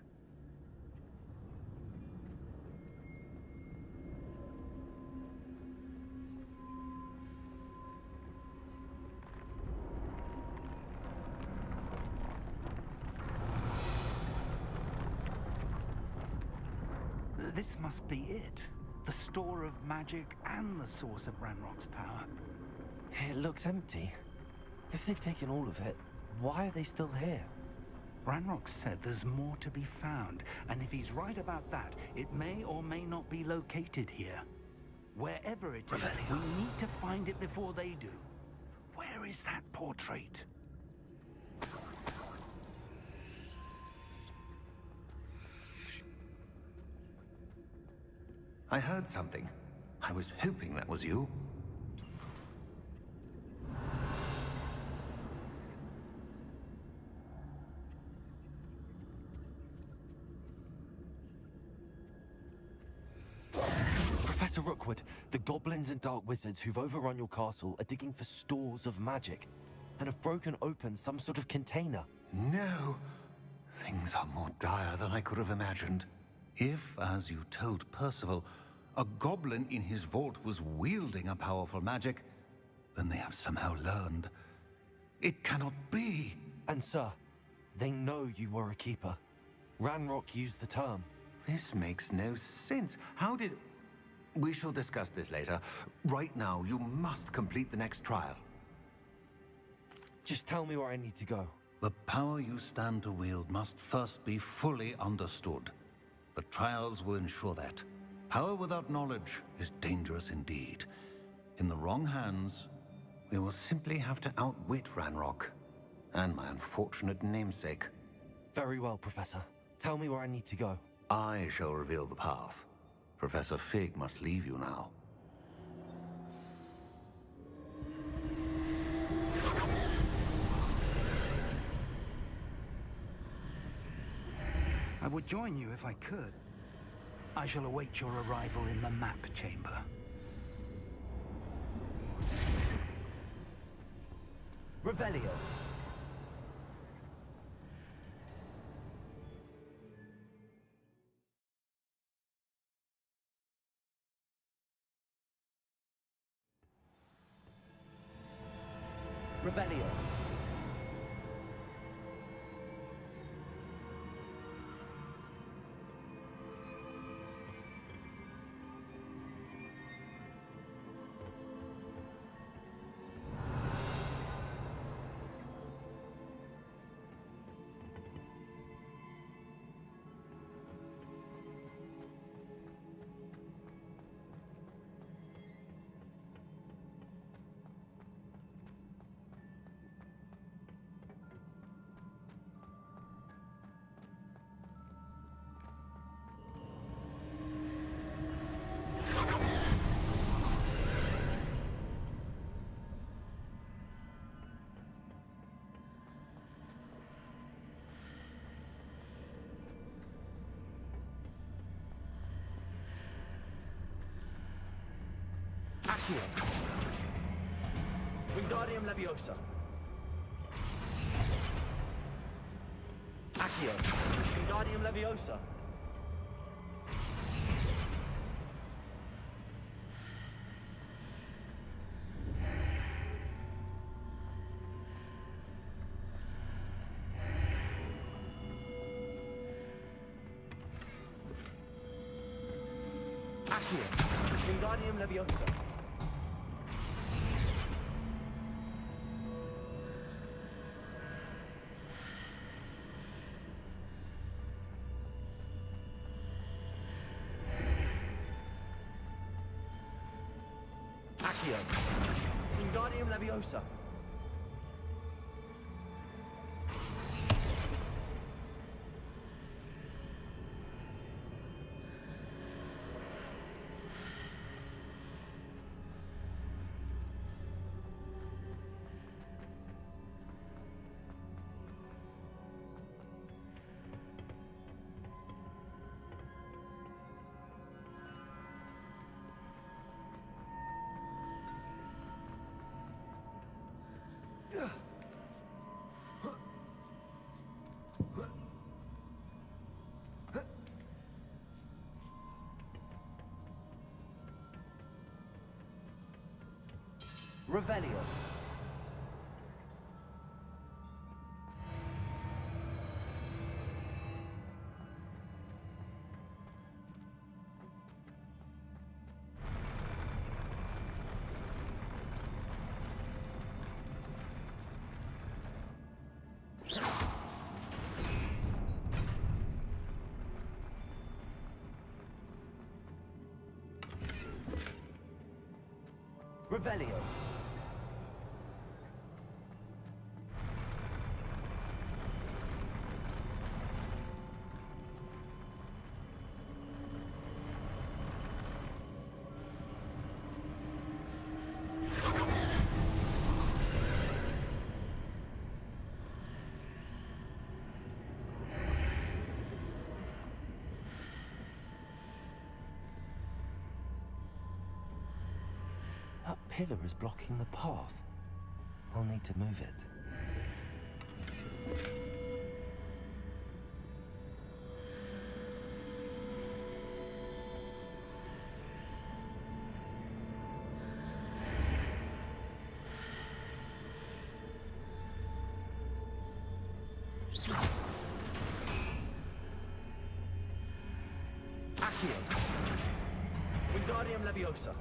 This must be it. The store of magic and the source of Ranrock's power. It looks empty. If they've taken all of it, why are they still here? Ranrock said there's more to be found, and if he's right about that, it may or may not be located here. Wherever it is, we need to find it before they do. Where is that portrait? I heard something. I was hoping that was you. Professor Rookwood, the goblins and dark wizards who've overrun your castle are digging for stores of magic and have broken open some sort of container. No! Things are more dire than I could have imagined. If, as you told Percival, a goblin in his vault was wielding a powerful magic, then they have somehow learned. It cannot be! And sir, they know you were a keeper. Ranrock used the term. This makes no sense. How did... We shall discuss this later. Right now, you must complete the next trial. Just tell me where I need to go. The power you stand to wield must first be fully understood. The trials will ensure that. Power without knowledge is dangerous indeed. In the wrong hands, we will simply have to outwit Ranrock and my unfortunate namesake. Very well, Professor. Tell me where I need to go. I shall reveal the path. Professor Fig must leave you now. I would join you if I could. I shall await your arrival in the map chamber. Revelio. Revelio. Accio. Wingardium Leviosa. Accio. Wingardium Leviosa. Accio. Wingardium Leviosa. Accio. Wingardium Leviosa. Revelio. Revelio. That pillar is blocking the path. I'll need to move it. Accio. Wingardium Leviosa.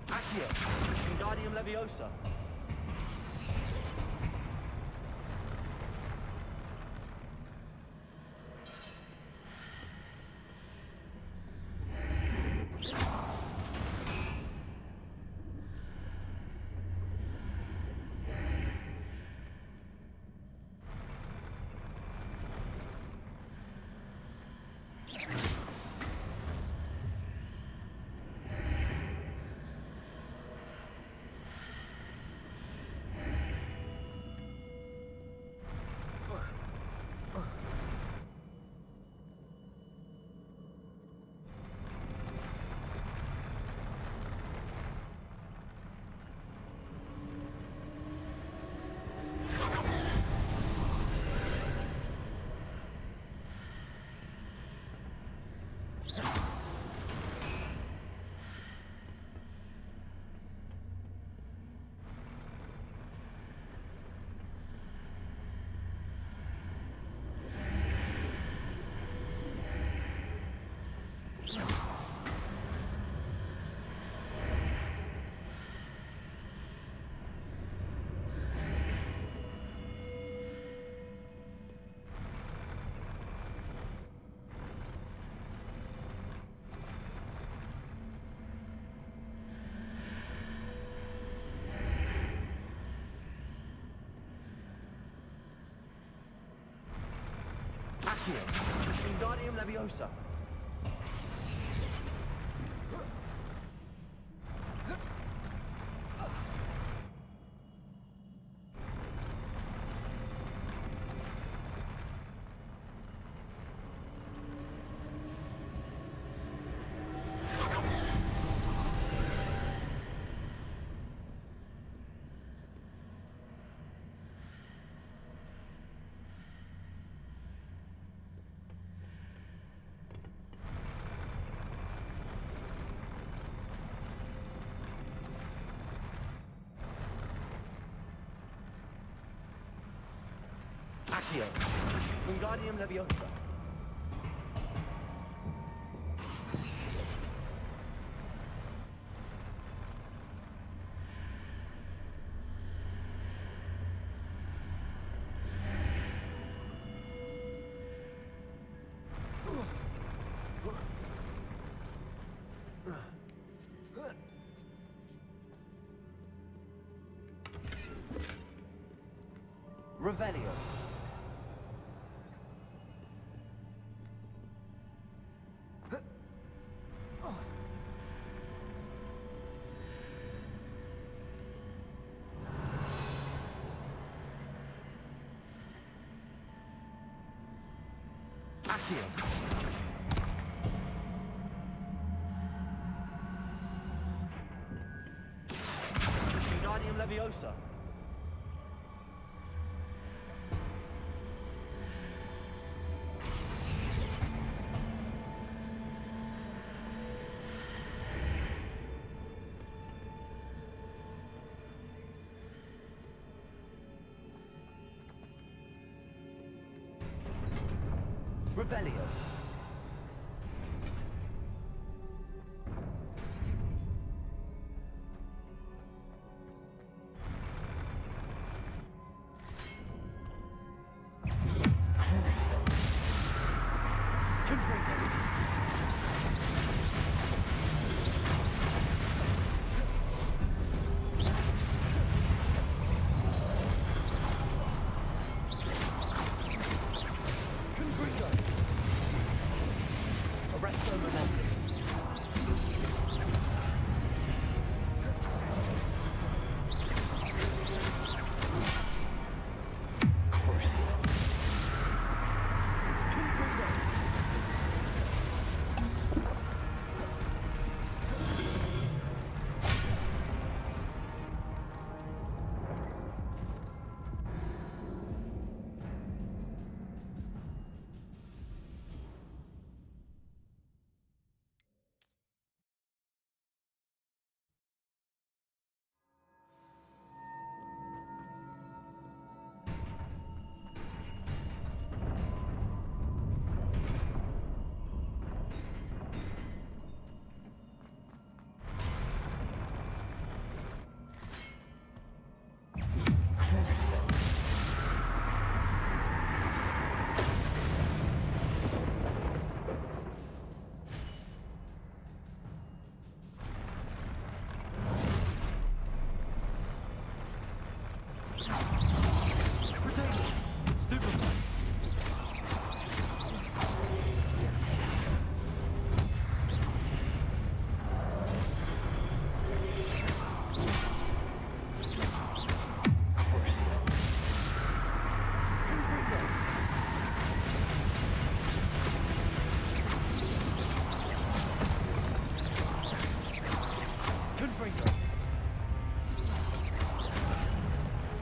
Accio. Wingardium Leviosa. Accio. Wingardium Leviosa. Accio. Wingardium Leviosa. Revelio. Accio. Leviosa. Revelio.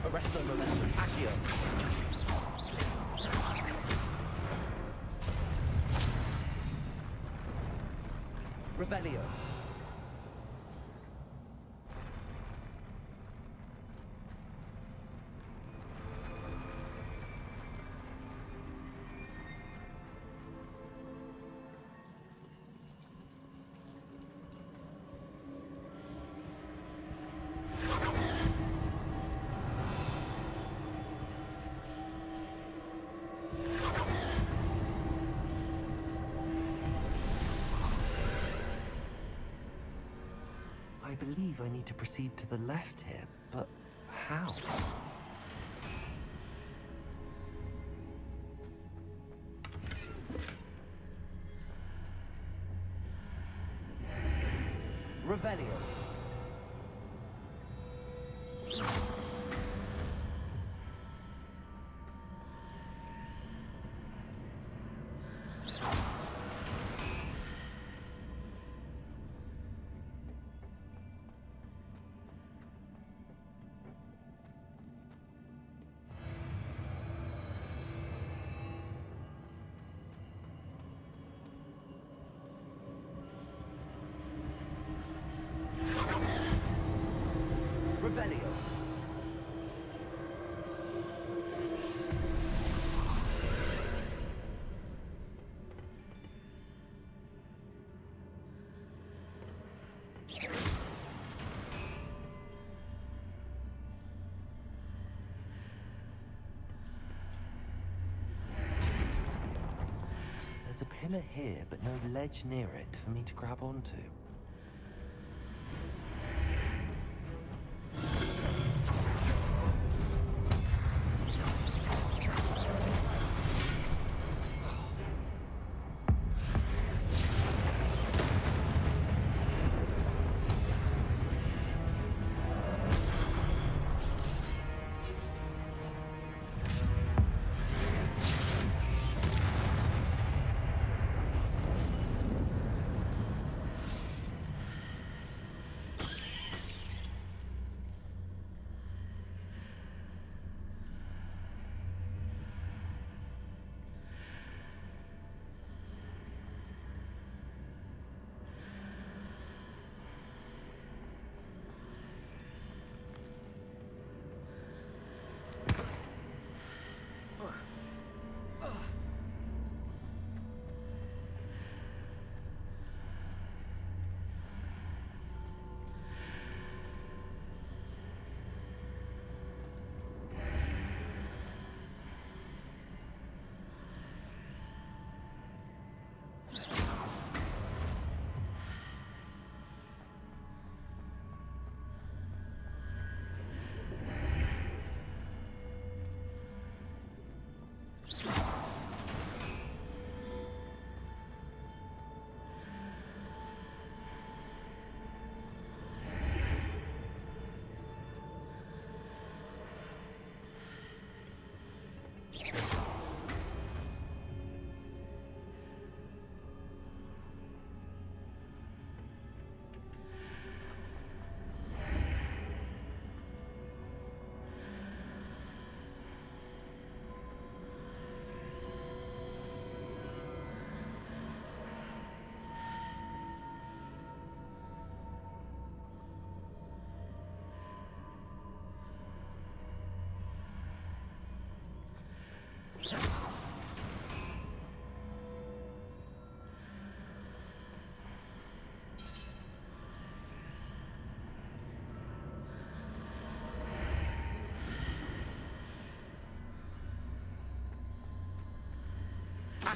Arresto momentum. Accio. Revelio. I believe I need to proceed to the left here, but how? Revelio. Revelio. There's a pillar here, but no ledge near it for me to grab onto.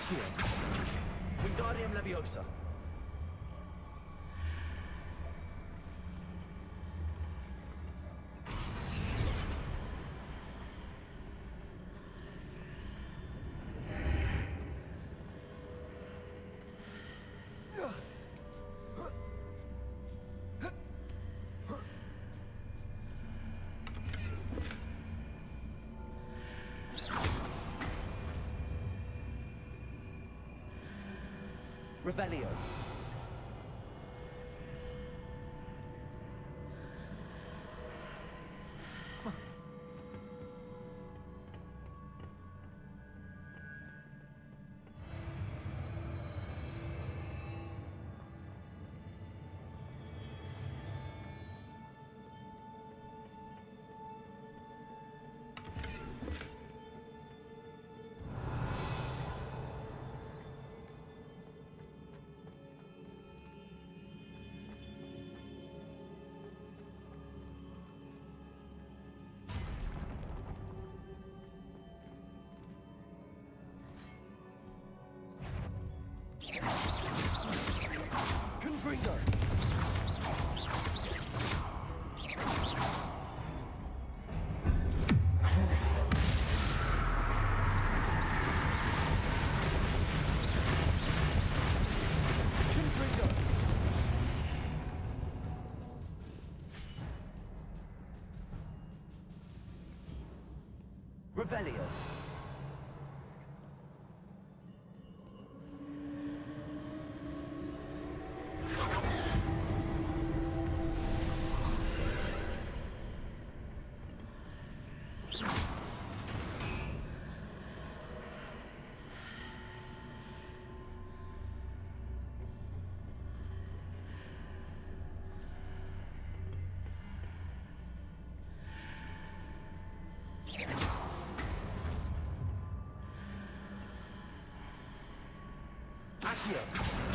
Accio. Wingardium Leviosa. Revelio. Confringo. Revelio. Accio.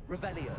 Revelio.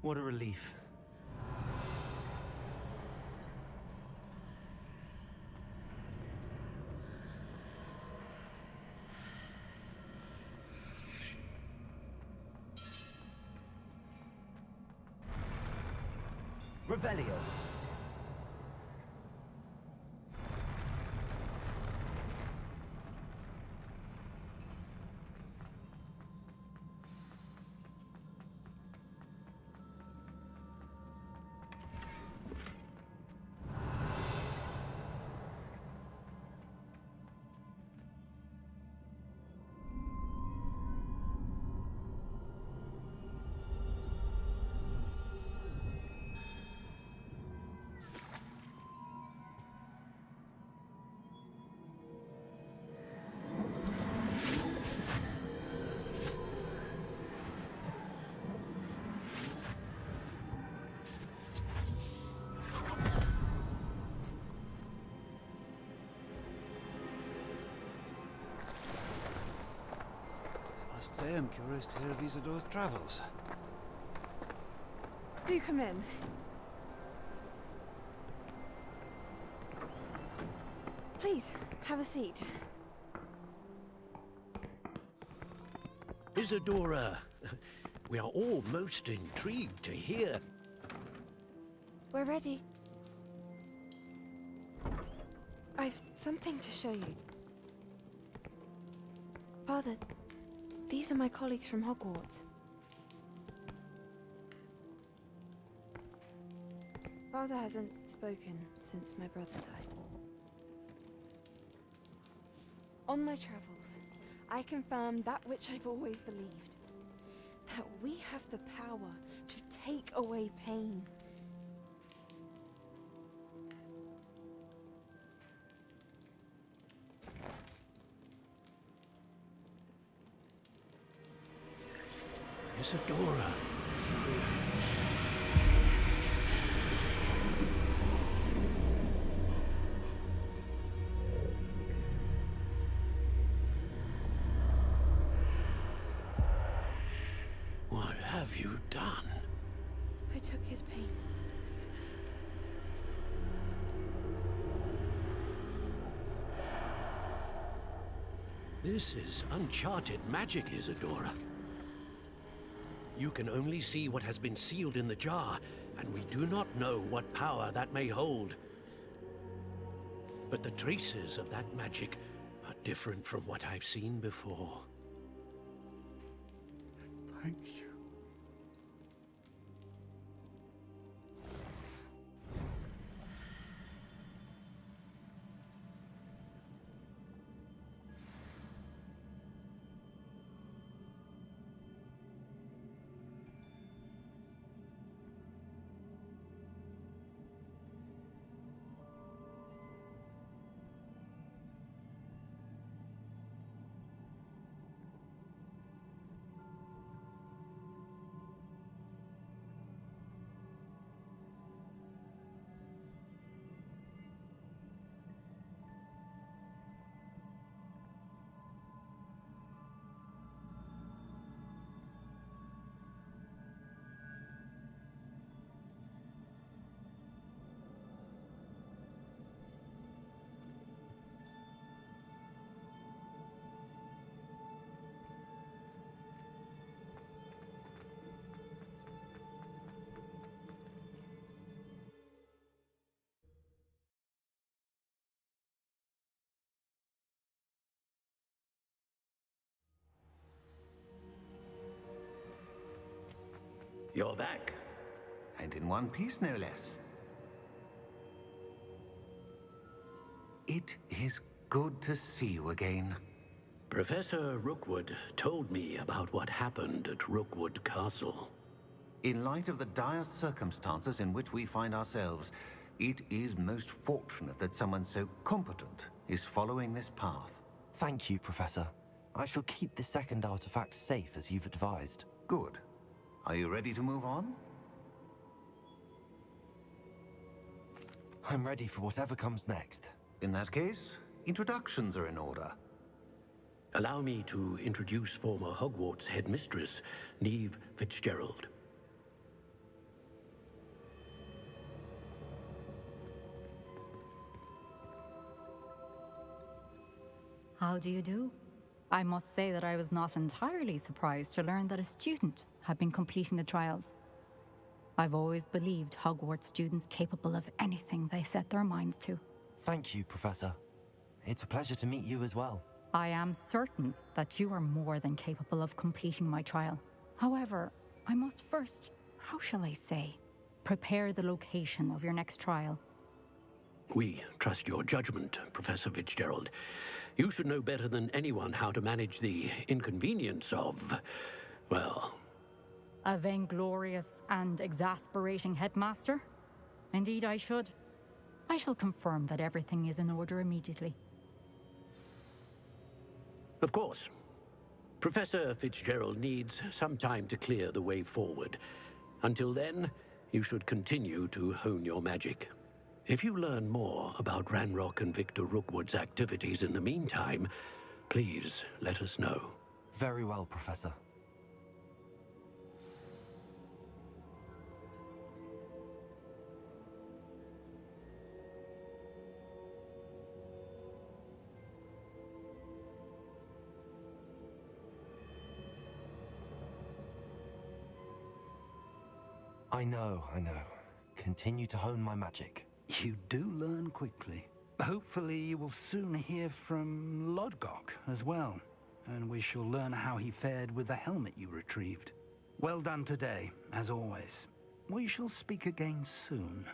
What a relief. Revelio. Must say I'm curious to hear of Isadore's travels. Do come in. Please, have a seat. Isadora, we are all most intrigued to hear. We're ready. I've something to show you. Father, these are my colleagues from Hogwarts. Father hasn't spoken since my brother died. On my travels, I confirmed that which I've always believed. That we have the power to take away pain. Isadora. What have you done? I took his pain. This is uncharted magic, Isadora. You can only see what has been sealed in the jar, and we do not know what power that may hold. But the traces of that magic are different from what I've seen before. Thank you. You're back. And in one piece, no less. It is good to see you again. Professor Rookwood told me about what happened at Rookwood Castle. In light of the dire circumstances in which we find ourselves, it is most fortunate that someone so competent is following this path. Thank you, Professor. I shall keep the second artifact safe as you've advised. Good. Are you ready to move on? I'm ready for whatever comes next. In that case, introductions are in order. Allow me to introduce former Hogwarts headmistress, Neve Fitzgerald. How do you do? I must say that I was not entirely surprised to learn that a student had been completing the trials. I've always believed Hogwarts students capable of anything they set their minds to. Thank you, Professor. It's a pleasure to meet you as well. I am certain that you are more than capable of completing my trial. However, I must first, how shall I say, prepare the location of your next trial. We trust your judgment, Professor Fitzgerald. You should know better than anyone how to manage the inconvenience of, well... A vainglorious and exasperating headmaster? Indeed I should. I shall confirm that everything is in order immediately. Of course. Professor Fitzgerald needs some time to clear the way forward. Until then, you should continue to hone your magic. If you learn more about Ranrock and Victor Rookwood's activities in the meantime, please let us know. Very well, Professor. I know. Continue to hone my magic. You do learn quickly. Hopefully you will soon hear from Lodgok as well, and we shall learn how he fared with the helmet you retrieved. Well done today, as always. We shall speak again soon.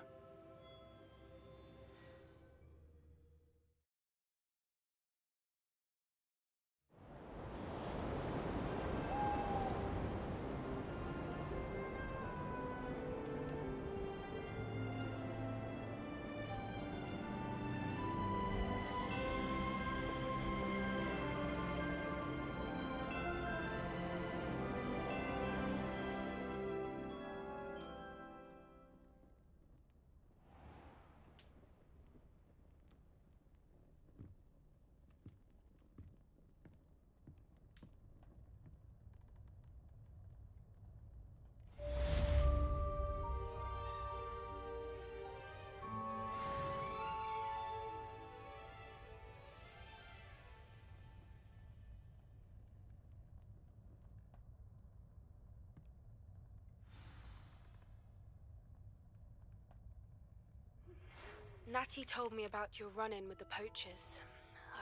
Natty told me about your run-in with the poachers.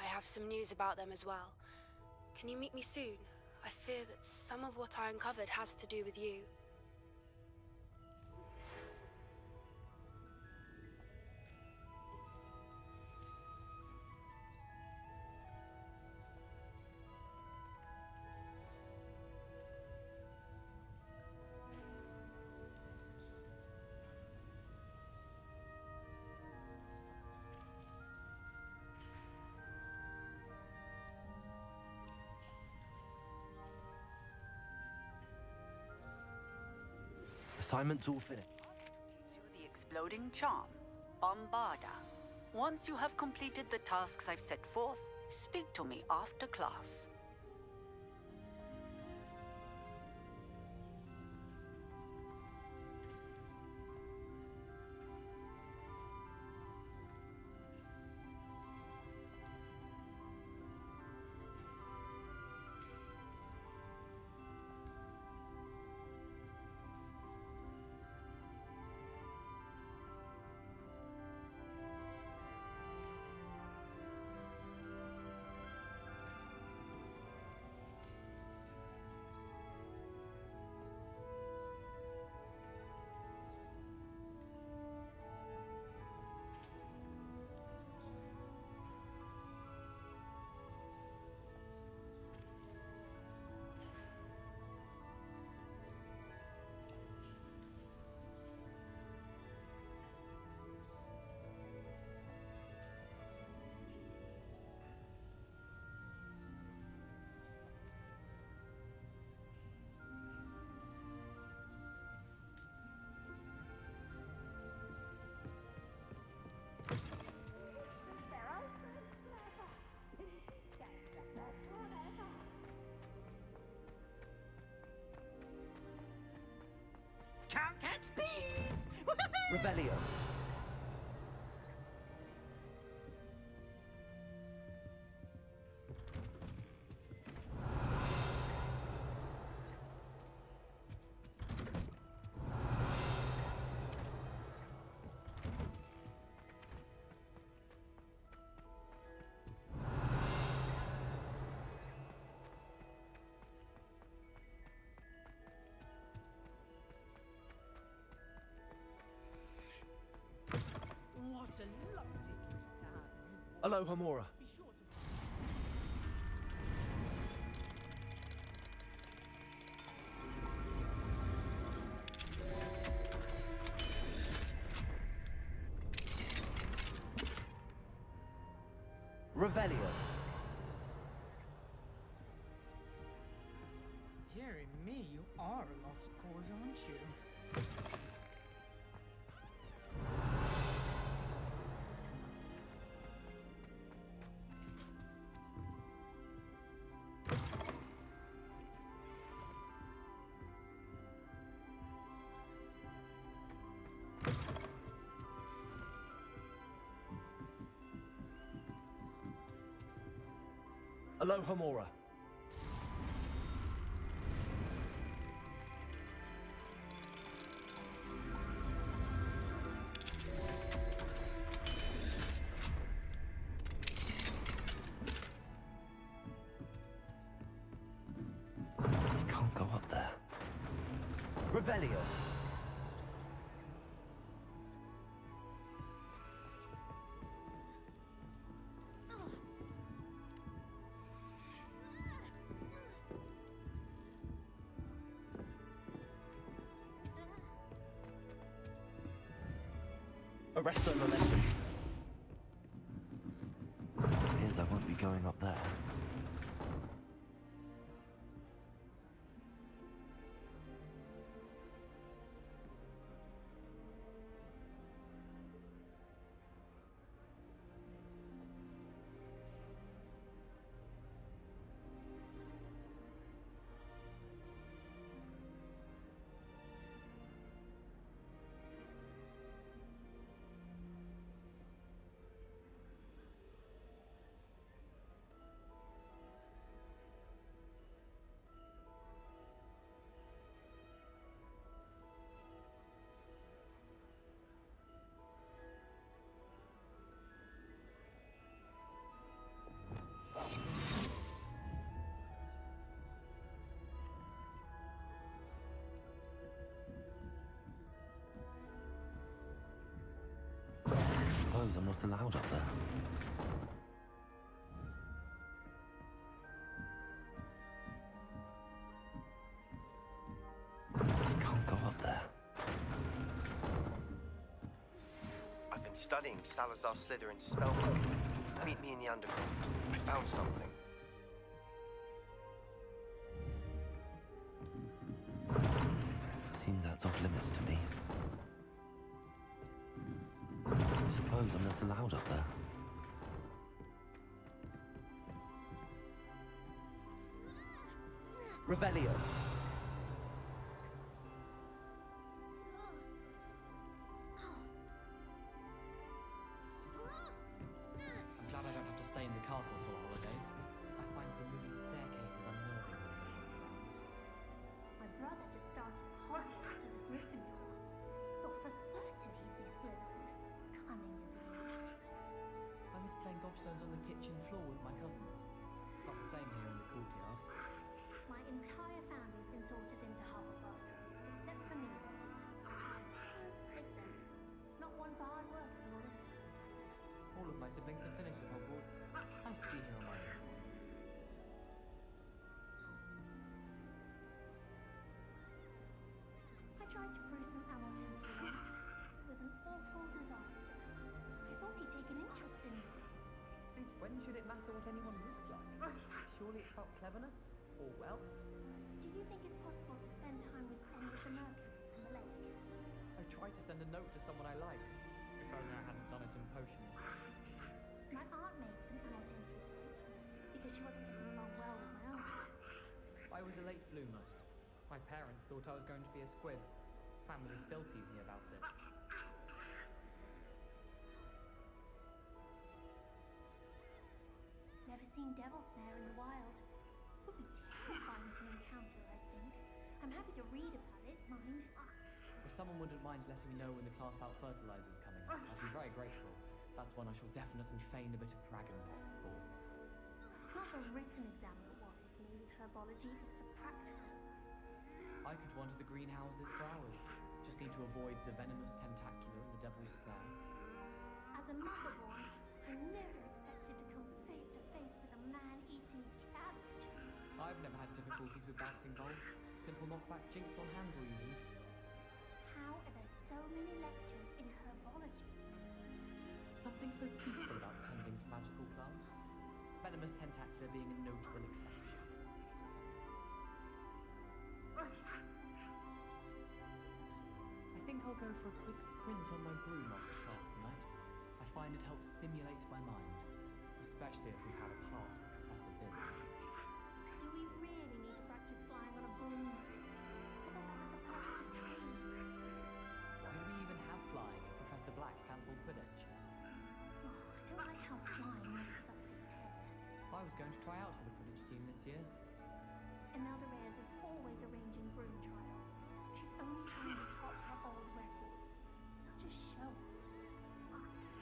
I have some news about them as well. Can you meet me soon? I fear that some of what I uncovered has to do with you. Assignment's all finished. Teach you the exploding charm, Bombarda. Once you have completed the tasks I've set forth, speak to me after class. Can't catch bees! Revelio. Aloha Mora. Revelio. Dearie me, you are a lost cause, aren't you? Aloha Mora. We can't go up there. Revelio. Arrest the momentum. Appears I won't be going up there. Suppose I'm not allowed up there. I can't go up there. I've been studying Salazar Slytherin's spellbook. Meet me in the Undercroft. I found something. Seems that's off limits to me. I suppose I'm not allowed up there. Revelio. I'm glad I don't have to stay in the castle for the holidays. I find the moving staircases unnerving. My brother just started at Hogwarts as a Gryffindor. Thought for certain he'd be Slytherin, cunning as he is. I miss playing gobstones on the kitchen floor with my cousins. Not the same here in the courtyard. My entire family's been sorted into Hufflepuff, except for me. Makes sense. Not one for hard work, if you're honest. All of my siblings have finished at Hogwarts. Nice to be here on my own. I tried to brew some Amortentia once. It was an awful disaster. I thought he'd take an interest in me. Since when should it matter what anyone looks like? Surely it's about cleverness or wealth? Do you think it's possible to spend time with any of the mercury and the lake? I tried to send a note to someone I like. If only I hadn't done it in potions. My aunt made some Amortentia once, because she wasn't getting along well with my uncle. I was a late bloomer. My parents thought I was going to be a squib. Family still tease me about it. Never seen devil snare in the wild. Would be terrifying to encounter, I think. I'm happy to read about it, mind. If someone wouldn't mind letting me know when the class bout fertilizer is coming up, I'd be very grateful. That's one I shall definitely feign a bit of dragon pox for. It's not the written exam that worries me with herbology, it's the practical. I could wander the greenhouses for hours. Just need to avoid the venomous tentacular and the devil's snare. As As a motherborn, I never expected to come face to face with a man-eating cabbage. I've never had difficulties with bouncing balls. Simple knockback jinx on hands all you need. How are there so many lectures in herbology? Something so peaceful about tending to magical plants. Venomous tentacular being a notable exception. I think I'll go for a quick sprint on my broom after class tonight. I find it helps stimulate my mind, especially if we've had a class with Professor Binns. Do we really need to practice flying on a broom? I thought that was the purpose of training. Why do we even have flying if Professor Black cancelled Quidditch? Oh, I don't like how flying messes up your head. I was going to try out for the Quidditch team this year. Imelda Reyes is always arranging broom trials. She's only trying to top her old records. Such a show.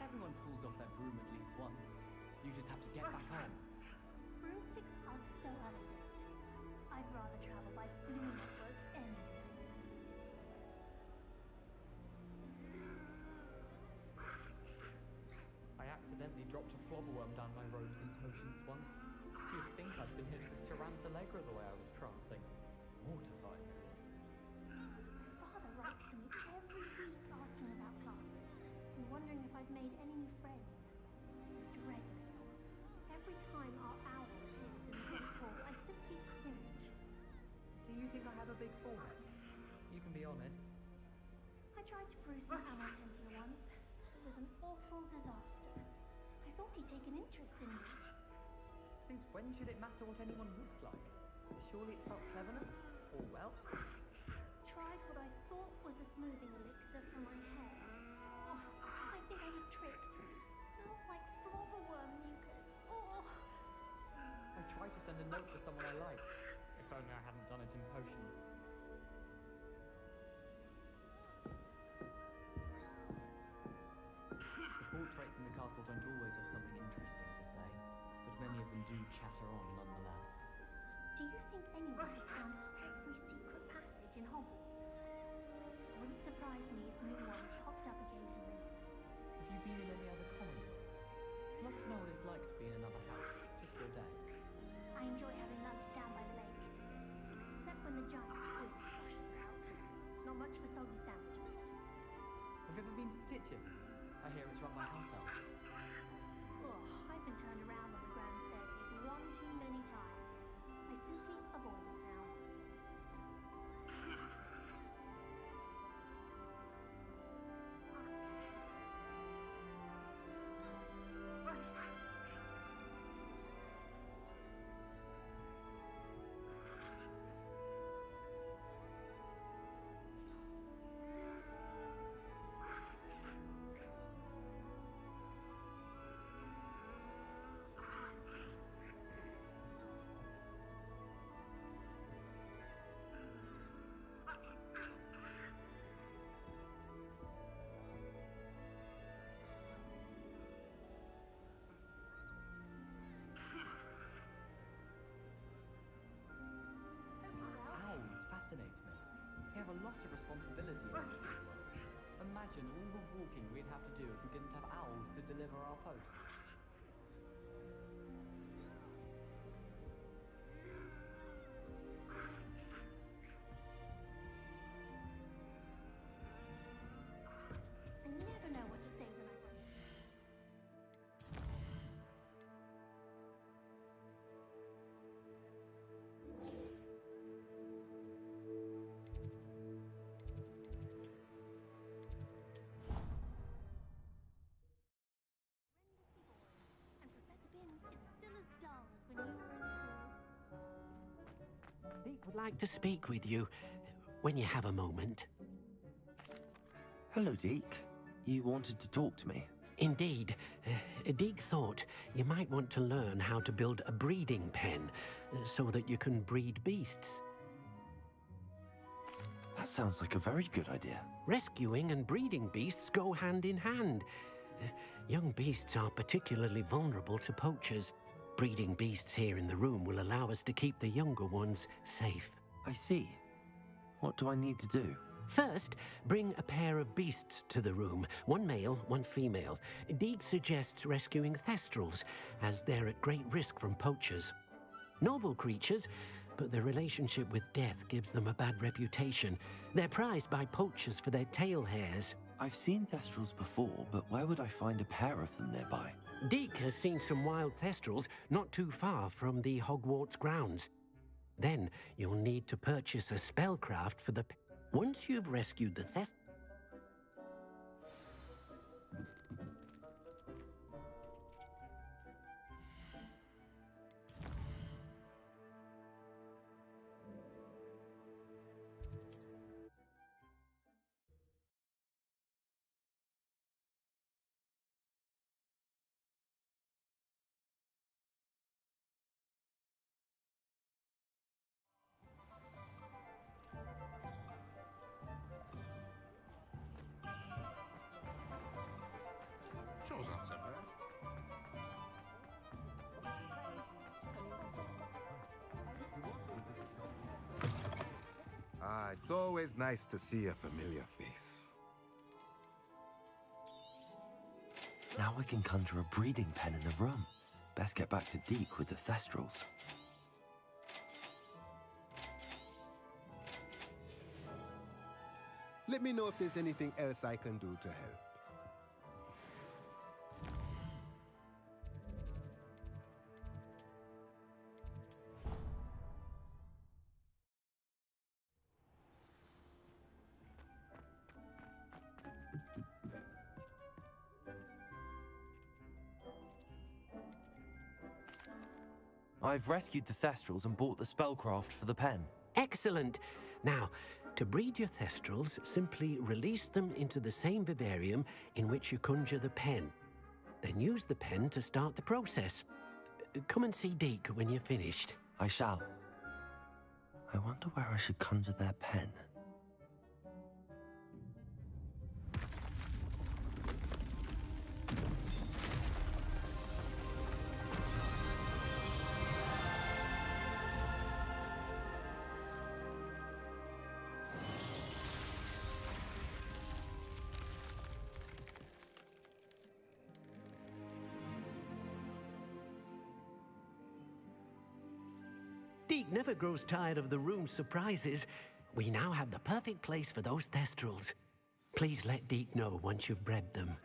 Everyone pulls off their broom at least once. You just have to get back on. Broomsticks are so elegant. I'd rather travel by flea network any day. I accidentally dropped a flobberworm down my robes and potions once. You'd think I'd been hit with Tarantalegra the way I was prancing. Mortifying it was. My father writes to me every week asking about classes and wondering if I've made any new friends. Dread mail. Every time our owl appears in the front hall, I simply cringe. Do you think I have a big forehead? You can be honest. I tried to brew some Alotentia once. It was an awful disaster. I thought he'd take an interest in me. Since when should it matter what anyone looks like? Surely it's about cleverness? Or wealth? Tried what I thought was a smoothing elixir for my hair. Oh, I think I was tricked. Smells like flobberworm mucus. Oh! I tried to send a note to someone I like. If only I hadn't done it in potions. The portraits in the castle don't always have something interesting to say, but many of them do chatter on nonetheless. Do you think anyone has found every secret passage in Hogwarts? It wouldn't surprise me if new ones popped up occasionally. Have you been in any other common rooms? I'd love to know what it's like to be in another house, just for a day. I enjoy having lunch down by the lake. Except when the giant squid splashes about. Not much for soggy sandwiches. Have you ever been to the kitchens? I hear it's run by house elves. Oh, I've been turned around on the grand staircase one too many times. I simply avoid it now. Owls fascinate me. They have a lot of responsibility in this world. Imagine all the walking we'd have to do if we didn't have owls to deliver our post. I never know what to say when I run. And Professor Binns is still as dull as when you were in school. Deek would like to speak with you when you have a moment. Hello, Deke. You wanted to talk to me? Indeed. Deek thought you might want to learn how to build a breeding pen so that you can breed beasts. That sounds like a very good idea. Rescuing and breeding beasts go hand in hand. Young beasts are particularly vulnerable to poachers. Breeding beasts here in the room will allow us to keep the younger ones safe. I see. What do I need to do? First, bring a pair of beasts to the room. One male, one female. Deek suggests rescuing thestrals, as they're at great risk from poachers. Noble creatures, but their relationship with death gives them a bad reputation. They're prized by poachers for their tail hairs. I've seen thestrals before, but where would I find a pair of them nearby? Deek has seen some wild thestrals not too far from the Hogwarts grounds. Then you'll need to purchase a spellcraft for the... Once you've rescued the thest... Sure's not so bad. Ah, it's always nice to see a familiar face. Now I can conjure a breeding pen in the room. Best get back to Deek with the thestrals. Let me know if there's anything else I can do to help. I've rescued the thestrals and bought the spellcraft for the pen. Excellent! Now, to breed your thestrals, simply release them into the same vivarium in which you conjure the pen. Then use the pen to start the process. Come and see Deek when you're finished. I shall. I wonder where I should conjure their pen. Deek never grows tired of the room's surprises. We now have the perfect place for those thestrals. Please let Deek know once you've bred them.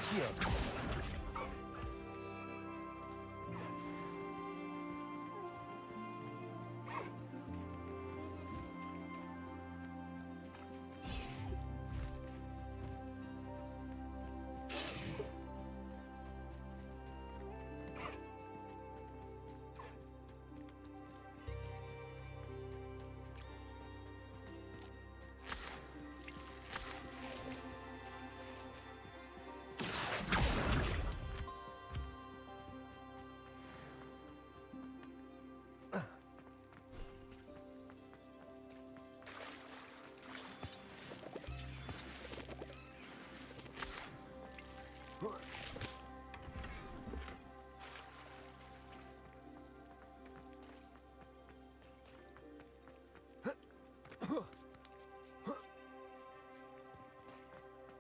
Accio.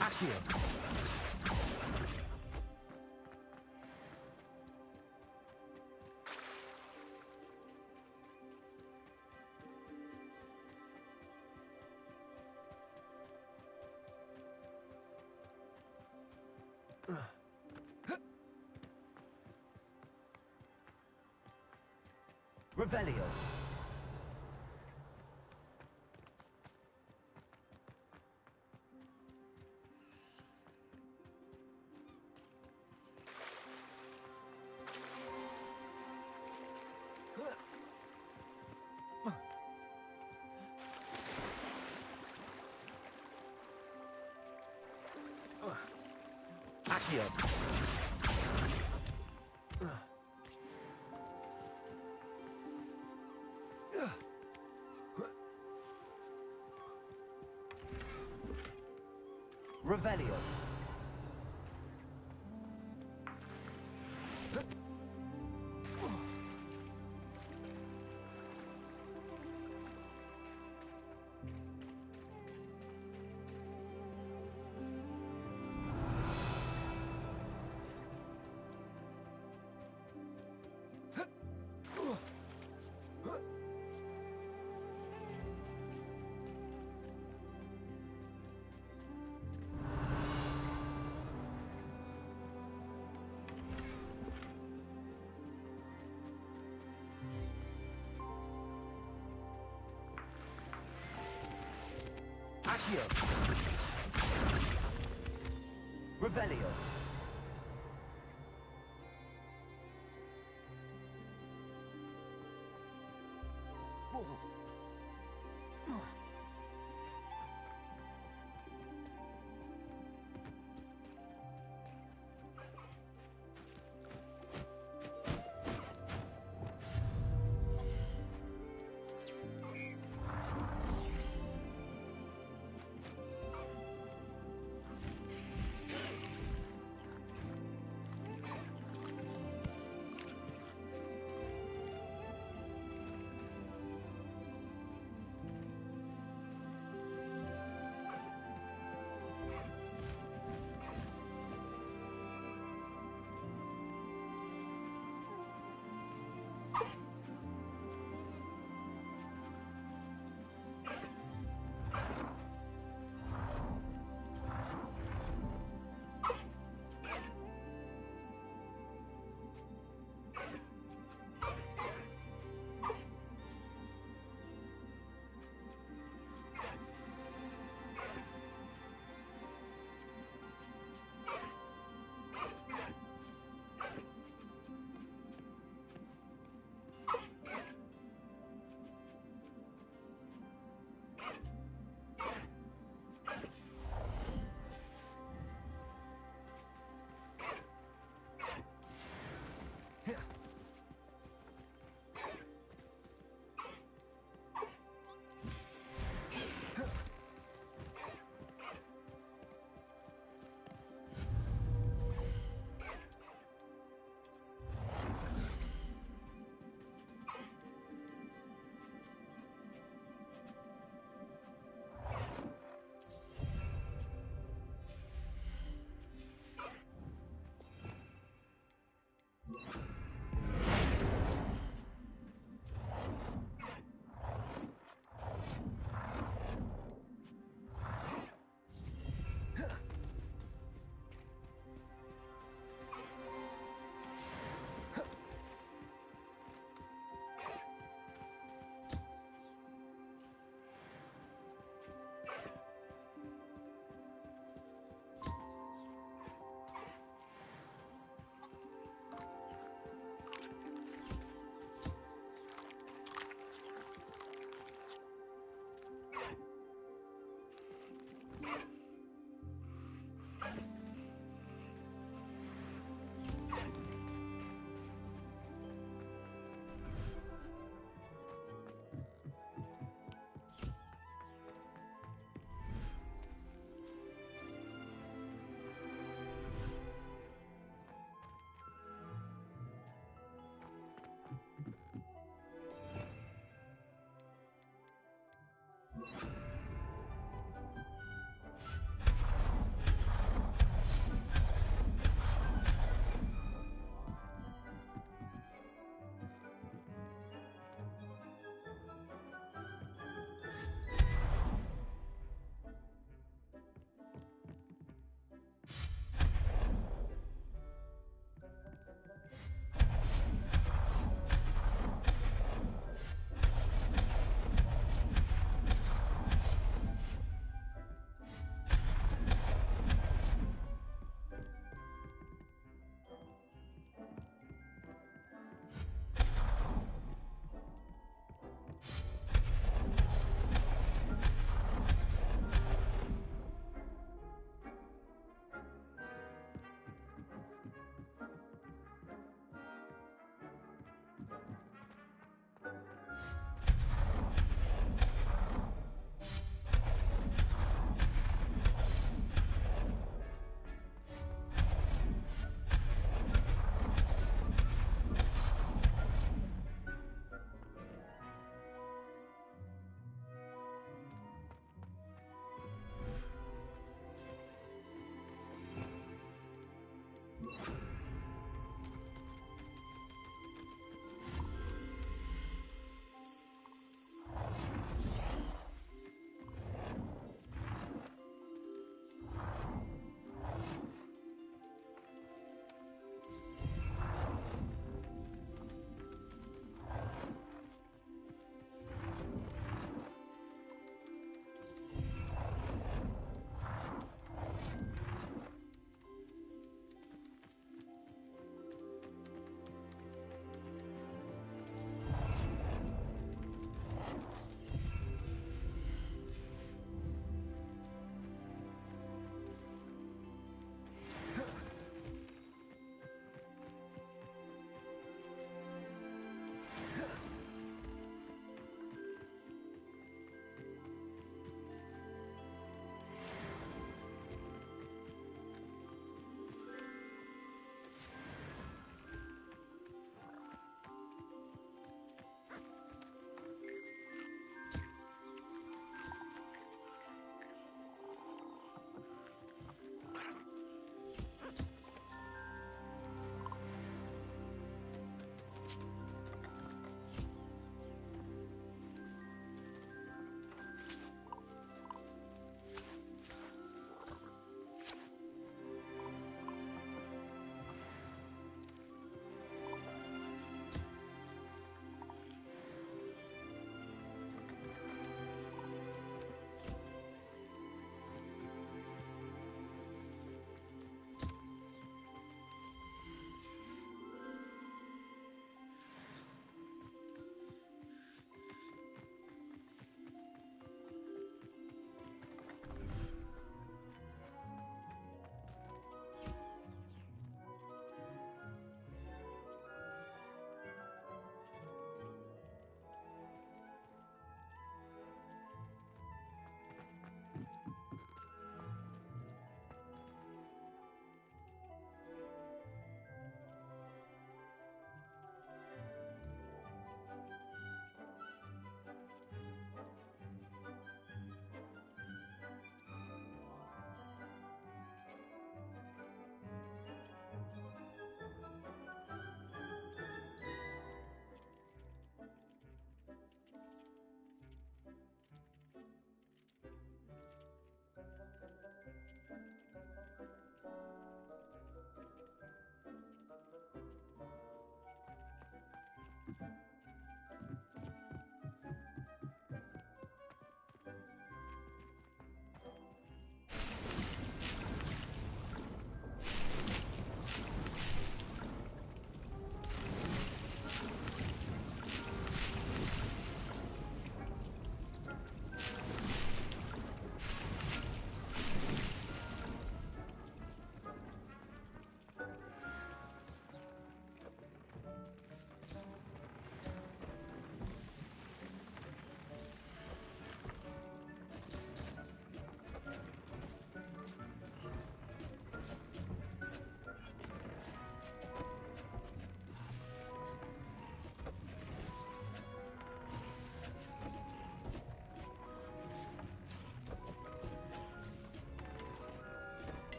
Accio. Revelio. Accio. Revelio. Accio. Revelio.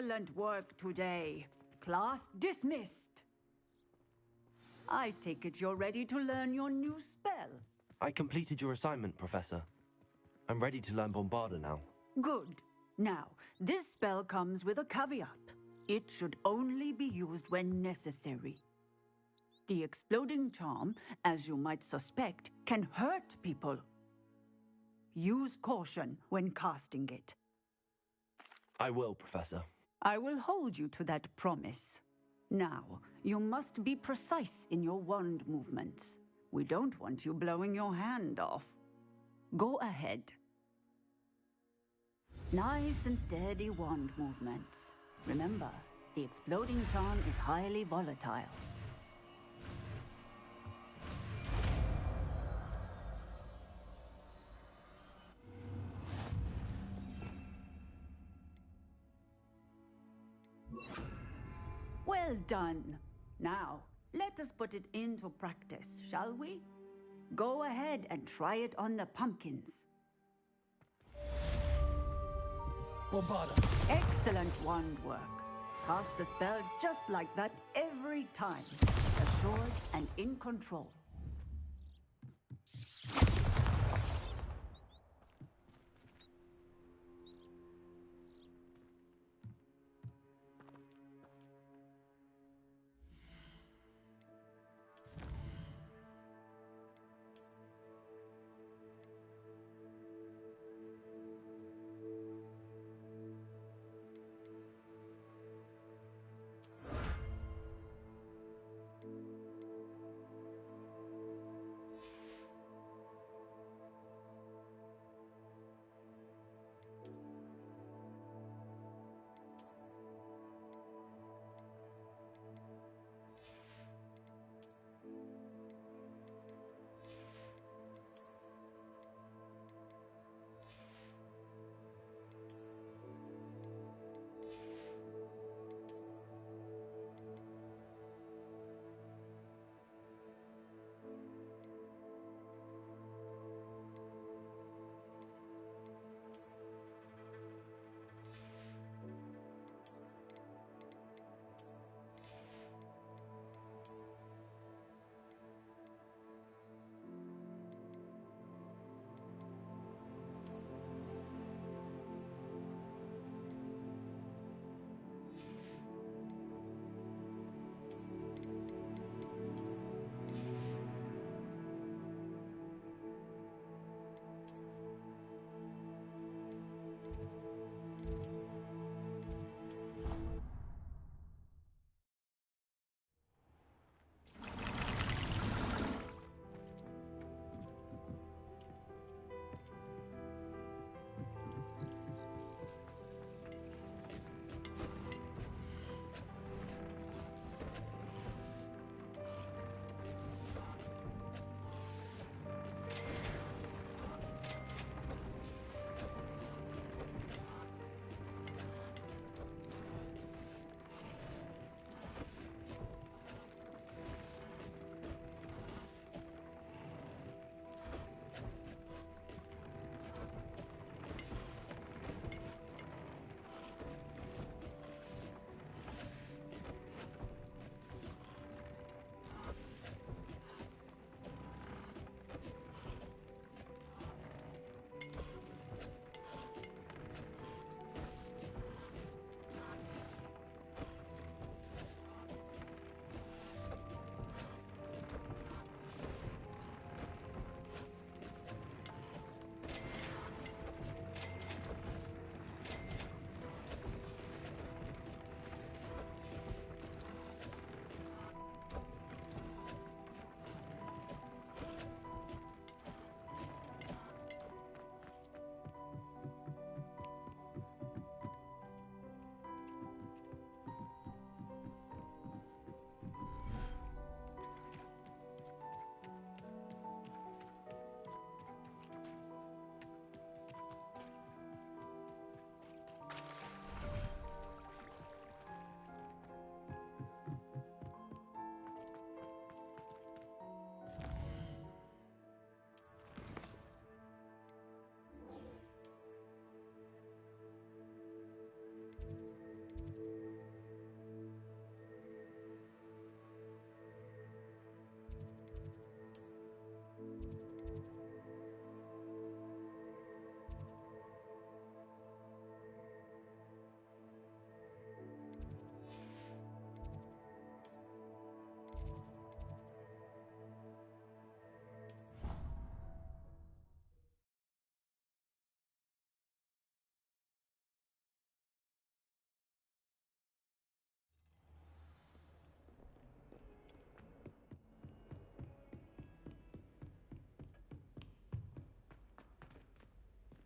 Excellent work today. Class dismissed. I take it you're ready to learn your new spell. I completed your assignment, Professor. I'm ready to learn Bombarda now. Good. Now, this spell comes with a caveat. It should only be used when necessary. The exploding charm, as you might suspect, can hurt people. Use caution when casting it. I will, Professor. I will hold you to that promise. Now, you must be precise in your wand movements. We don't want you blowing your hand off. Go ahead. Nice and steady wand movements. Remember, the exploding charm is highly volatile. Well done. Now, let us put it into practice, shall we? Go ahead and try it on the pumpkins. Bombarda. Excellent wand work. Cast the spell just like that every time. Assured and in control.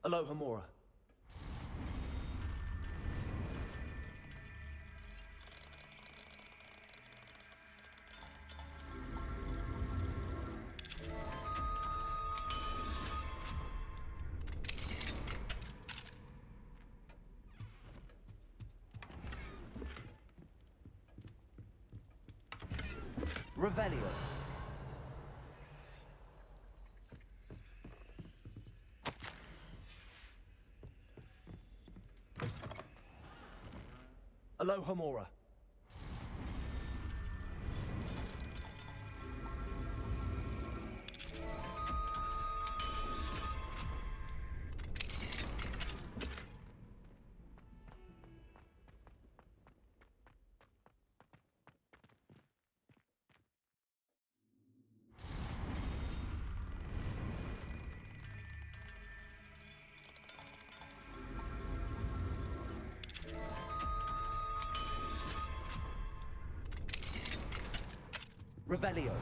Alohomora. Revelio. Alohomora. Revelio.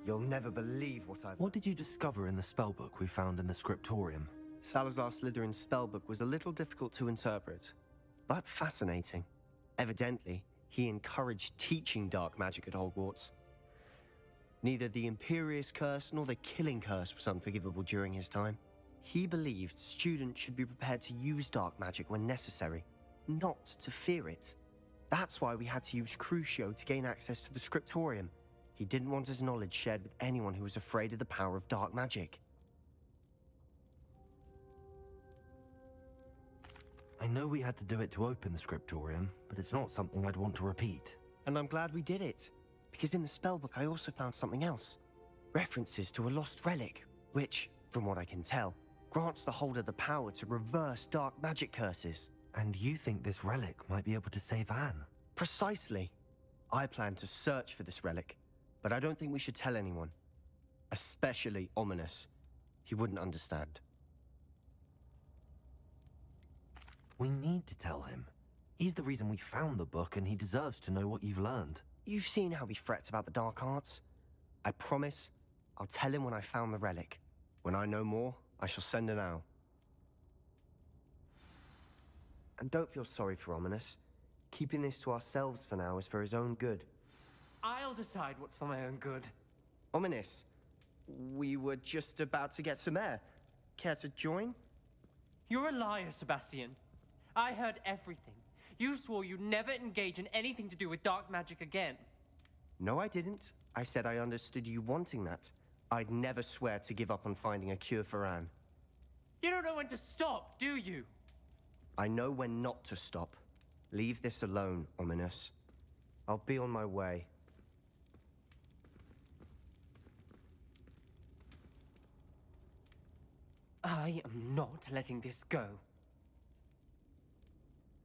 You'll never believe what I've... What did you discover in the spellbook we found in the scriptorium? Salazar Slytherin's spellbook was a little difficult to interpret, but fascinating. Evidently, he encouraged teaching dark magic at Hogwarts. Neither the Imperious Curse nor the Killing Curse was unforgivable during his time. He believed students should be prepared to use dark magic when necessary, not to fear it. That's why we had to use Crucio to gain access to the scriptorium. He didn't want his knowledge shared with anyone who was afraid of the power of dark magic. I know we had to do it to open the scriptorium, but it's not something I'd want to repeat. And I'm glad we did it, because in the spellbook I also found something else. References to a lost relic, which, from what I can tell, grants the holder the power to reverse dark magic curses. And you think this relic might be able to save Anne? Precisely. I plan to search for this relic, but I don't think we should tell anyone. Especially Ominous. He wouldn't understand. We need to tell him. He's the reason we found the book, and he deserves to know what you've learned. You've seen how he frets about the dark arts. I promise I'll tell him when I found the relic. When I know more, I shall send an owl. And don't feel sorry for Ominous. Keeping this to ourselves for now is for his own good. I'll decide what's for my own good. Ominous, we were just about to get some air. Care to join? You're a liar, Sebastian. I heard everything. You swore you'd never engage in anything to do with dark magic again. No, I didn't. I said I understood you wanting that. I'd never swear to give up on finding a cure for Anne. You don't know when to stop, do you? I know when not to stop. Leave this alone, Ominous. I'll be on my way. I am not letting this go.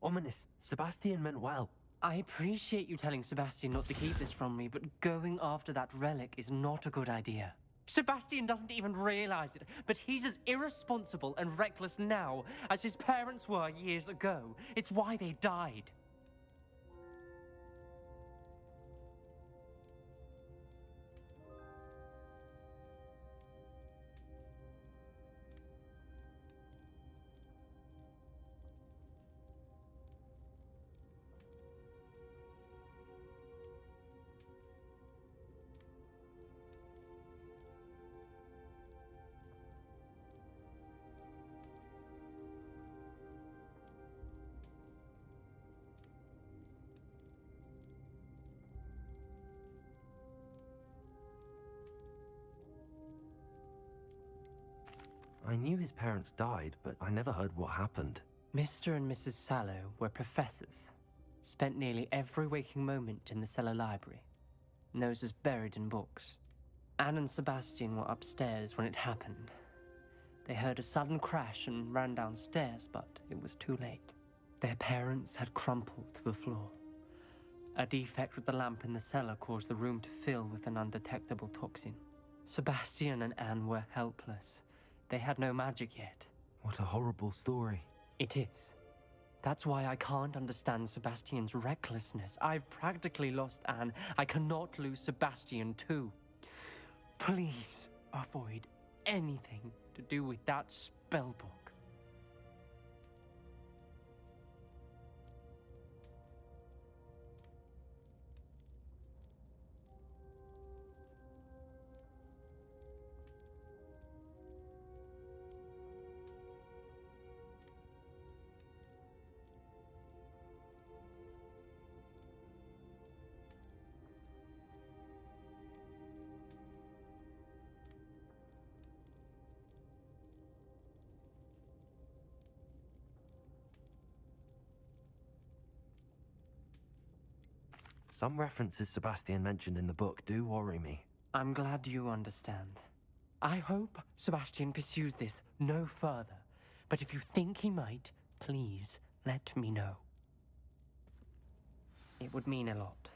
Ominous, Sebastian meant well. I appreciate you telling Sebastian not to keep this from me, but going after that relic is not a good idea. Sebastian doesn't even realize it, but he's as irresponsible and reckless now as his parents were years ago. It's why they died. I knew his parents died, but I never heard what happened. Mr. and Mrs. Sallow were professors. Spent nearly every waking moment in the cellar library. Noses buried in books. Anne and Sebastian were upstairs when it happened. They heard a sudden crash and ran downstairs, but it was too late. Their parents had crumpled to the floor. A defect with the lamp in the cellar caused the room to fill with an undetectable toxin. Sebastian and Anne were helpless. They had no magic yet. What a horrible story. It is. That's why I can't understand Sebastian's recklessness. I've practically lost Anne. I cannot lose Sebastian too. Please avoid anything to do with that spellbook. Some references Sebastian mentioned in the book do worry me. I'm glad you understand. I hope Sebastian pursues this no further. But if you think he might, please let me know. It would mean a lot.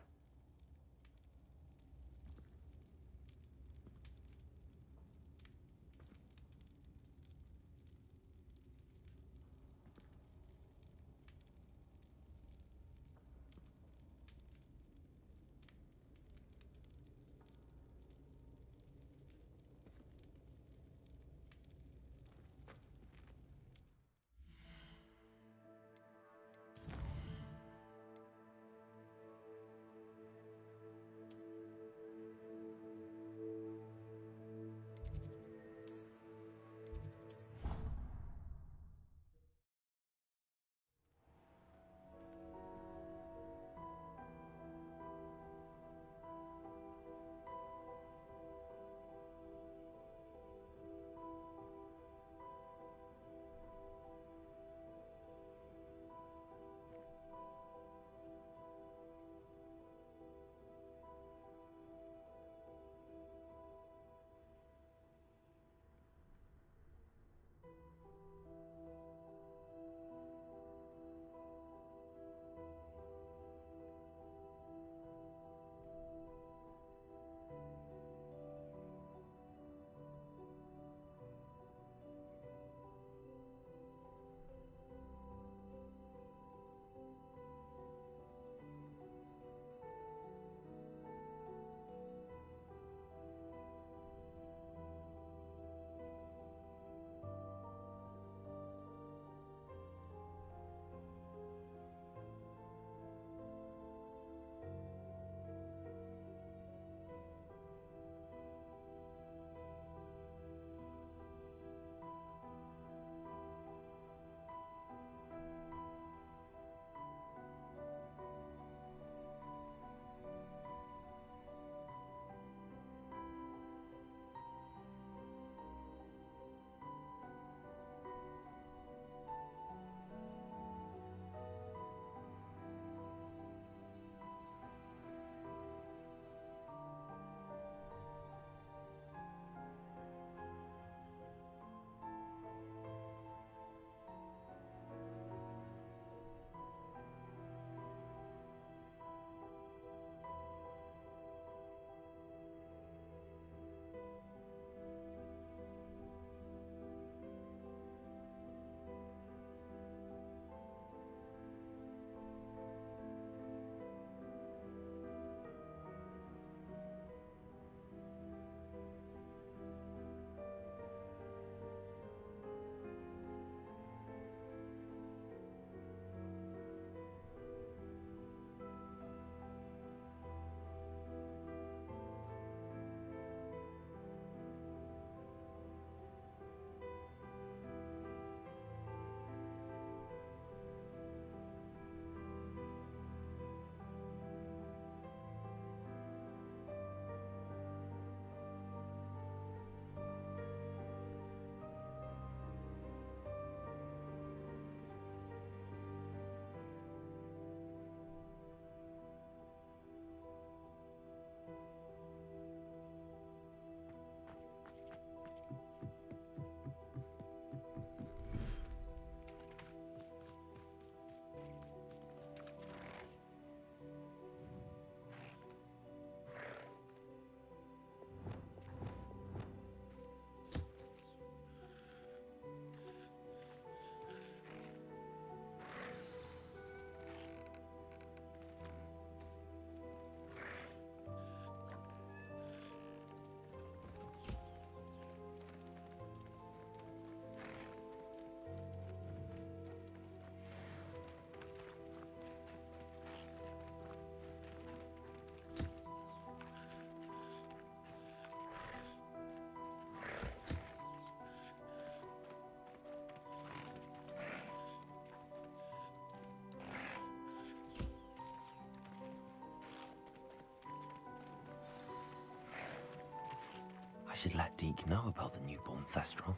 should let Deke know about the newborn Thestral.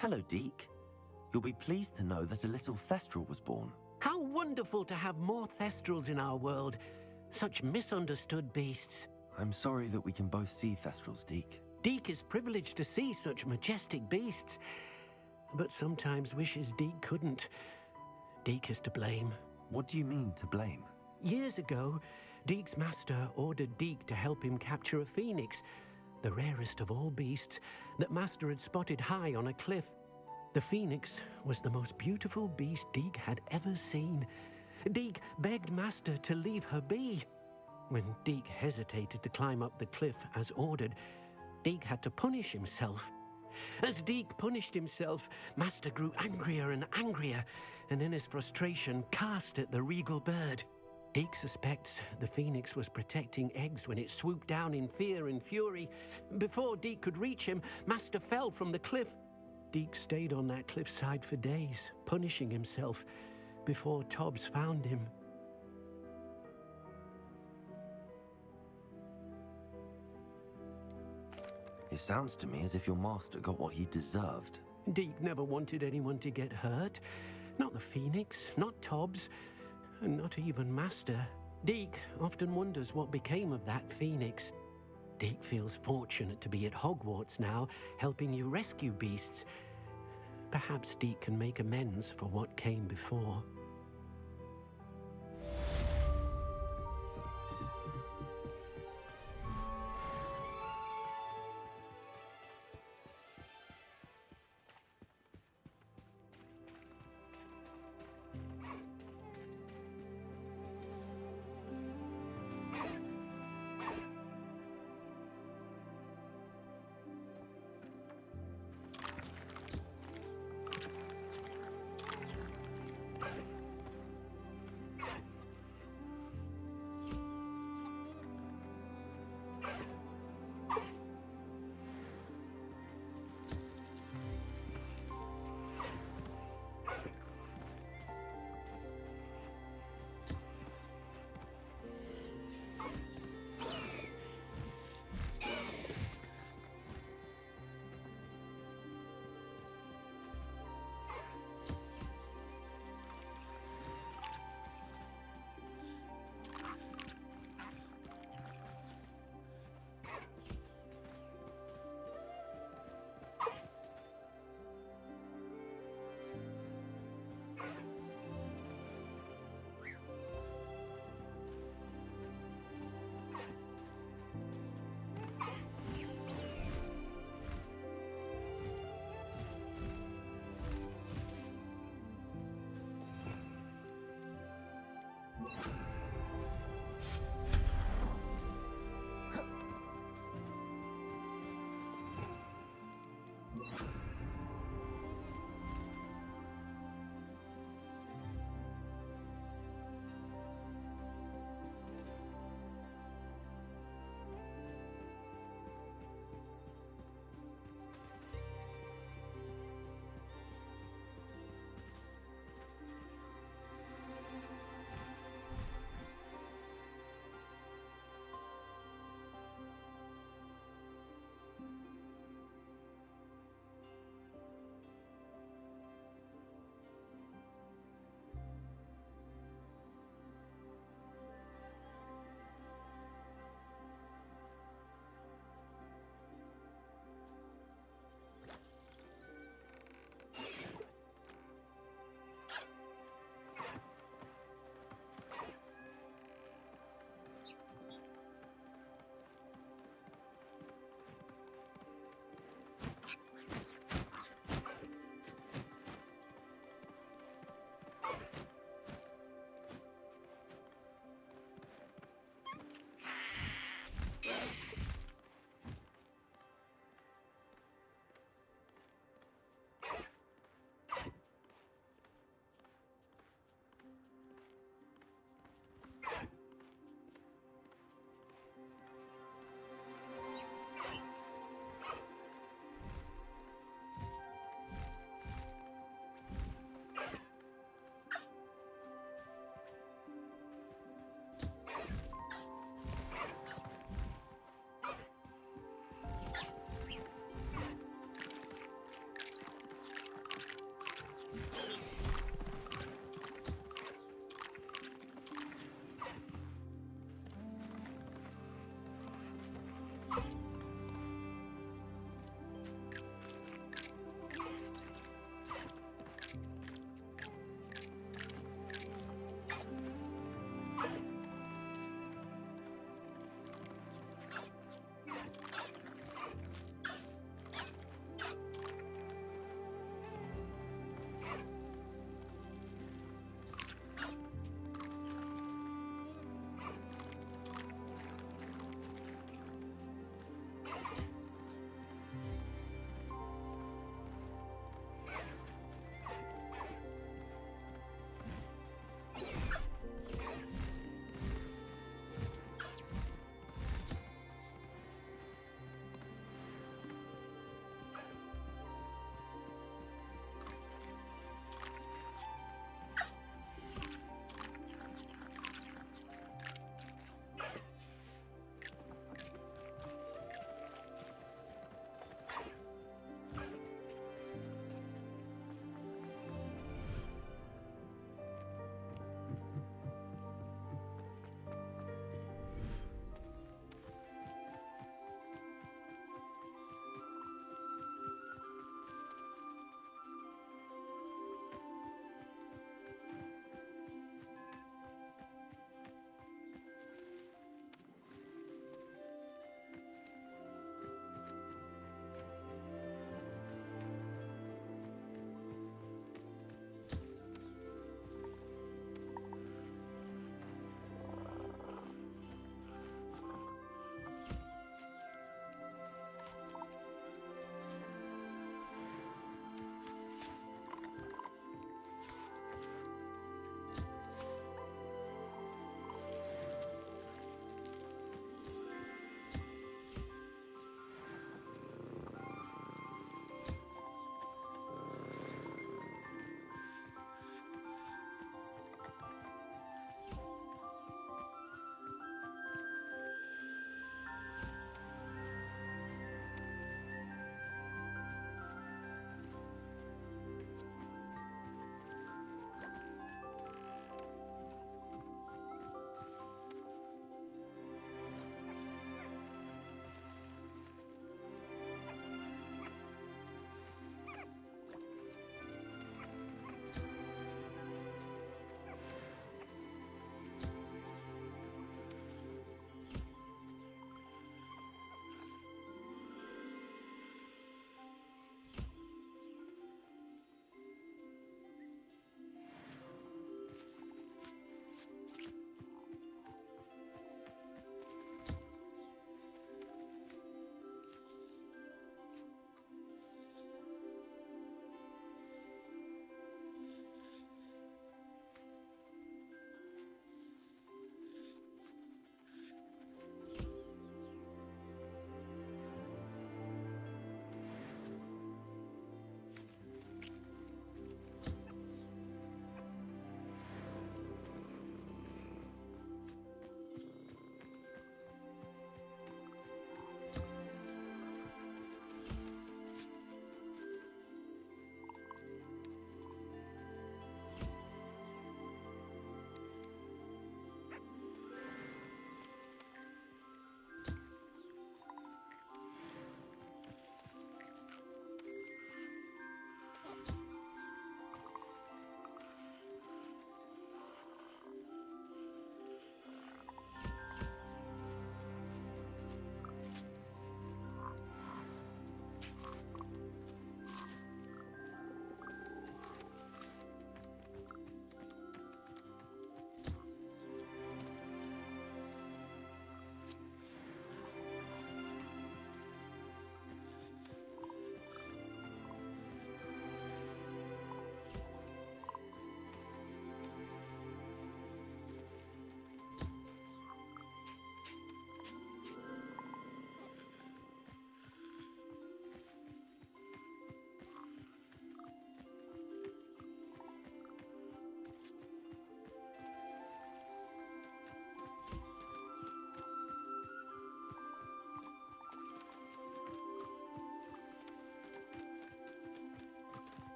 Hello, Deke. You'll be pleased to know that a little Thestral was born. How wonderful to have more Thestrals in our world. Such misunderstood beasts. I'm sorry that we can both see Thestrals, Deke. Deke is privileged to see such majestic beasts, but sometimes wishes Deke couldn't. Deke is to blame. What do you mean, to blame? Years ago, Deke's master ordered Deke to help him capture a phoenix, the rarest of all beasts, that Master had spotted high on a cliff. The phoenix was the most beautiful beast Deke had ever seen. Deke begged Master to leave her be. When Deke hesitated to climb up the cliff as ordered, Deke had to punish himself. As Deke punished himself, Master grew angrier and angrier, and in his frustration cast at the regal bird. Deke suspects the phoenix was protecting eggs when it swooped down in fear and fury. Before Deke could reach him, Master fell from the cliff. Deke stayed on that cliffside for days, punishing himself, before Tobbs found him. It sounds to me as if your master got what he deserved. Deke never wanted anyone to get hurt. Not the phoenix, not Tobbs, and not even Master. Deke often wonders what became of that phoenix. Deke feels fortunate to be at Hogwarts now, helping you rescue beasts. Perhaps Deke can make amends for what came before.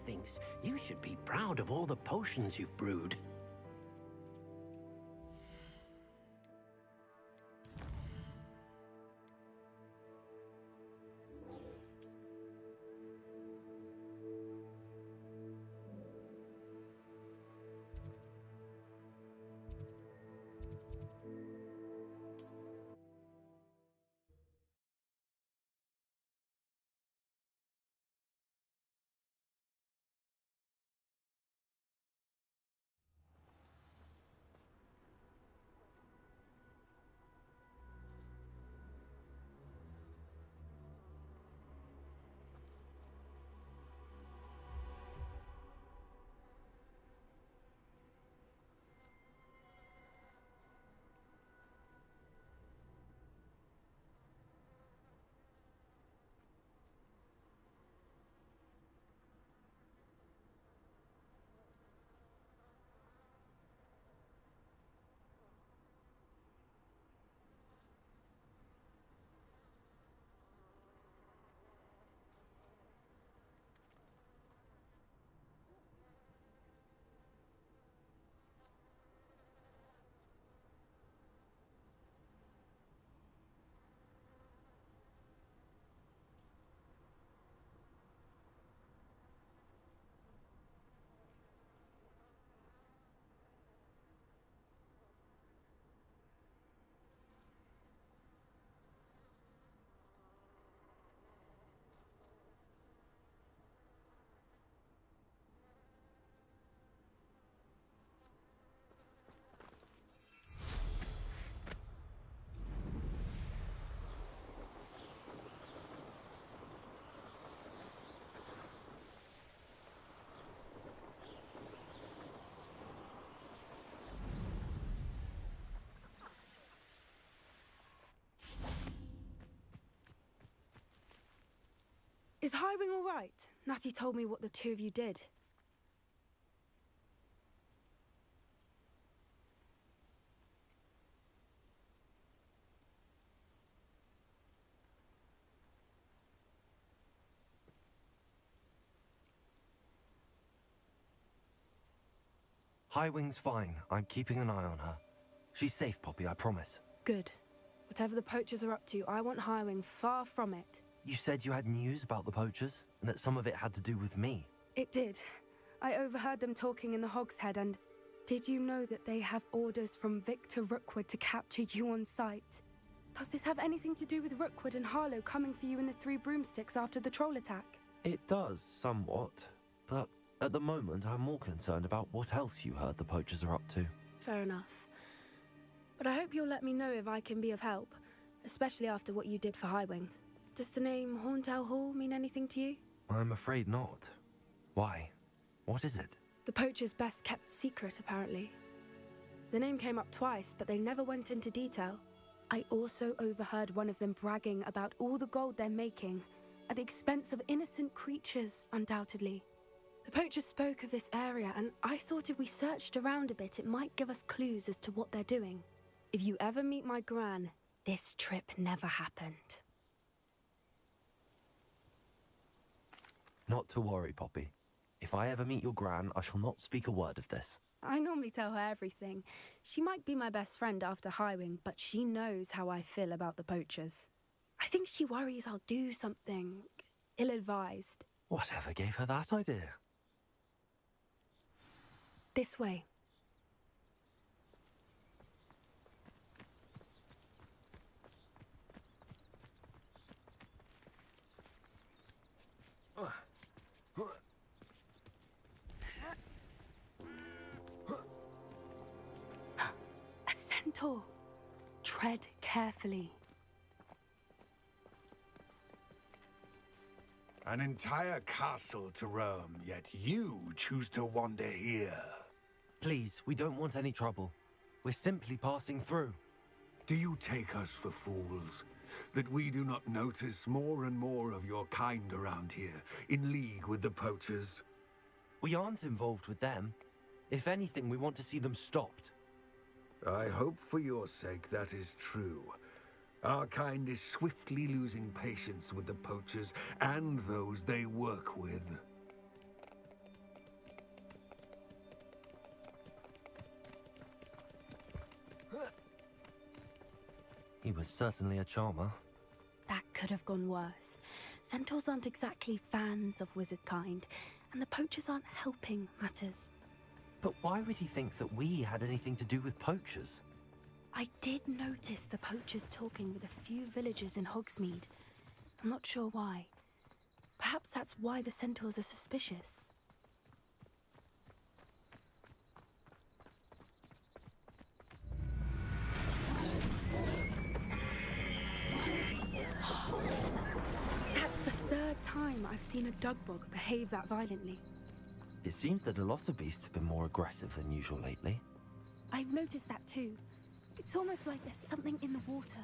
thinks you should be proud of all the potions you've brewed. Is Highwing all right? Natty told me what the two of you did. Highwing's fine. I'm keeping an eye on her. She's safe, Poppy, I promise. Good. Whatever the poachers are up to, I want Highwing far from it. You said you had news about the poachers, and that some of it had to do with me. It did. I overheard them talking in the Hogshead, and did you know that they have orders from Victor Rookwood to capture you on sight? Does this have anything to do with Rookwood and Harlow coming for you in the Three Broomsticks after the troll attack? It does, somewhat. But at the moment, I'm more concerned about what else you heard the poachers are up to. Fair enough. But I hope you'll let me know if I can be of help, especially after what you did for Highwing. Does the name Horntail Hall mean anything to you? I'm afraid not. Why? What is it? The poacher's best kept secret, apparently. The name came up twice, but they never went into detail. I also overheard one of them bragging about all the gold they're making, at the expense of innocent creatures, undoubtedly. The poachers spoke of this area, and I thought if we searched around a bit, it might give us clues as to what they're doing. If you ever meet my gran, this trip never happened. Not to worry, Poppy. If I ever meet your gran, I shall not speak a word of this. I normally tell her everything. She might be my best friend after Highwing, but she knows how I feel about the poachers. I think she worries I'll do something ill-advised. Whatever gave her that idea? This way. A centaur. Tread carefully. An entire castle to roam, yet you choose to wander here. Please, we don't want any trouble. We're simply passing through. Do you take us for fools? That we do not notice more and more of your kind around here, in league with the poachers? We aren't involved with them. If anything, we want to see them stopped. I hope for your sake that is true. Our kind is swiftly losing patience with the poachers and those they work with. He was certainly a charmer. That could have gone worse. Centaurs aren't exactly fans of wizard kind, and the poachers aren't helping matters. But why would he think that we had anything to do with poachers? I did notice the poachers talking with a few villagers in Hogsmeade. I'm not sure why. Perhaps that's why the centaurs are suspicious. That's the third time I've seen a dugbog behave that violently. It seems that a lot of beasts have been more aggressive than usual lately. I've noticed that too. It's almost like there's something in the water.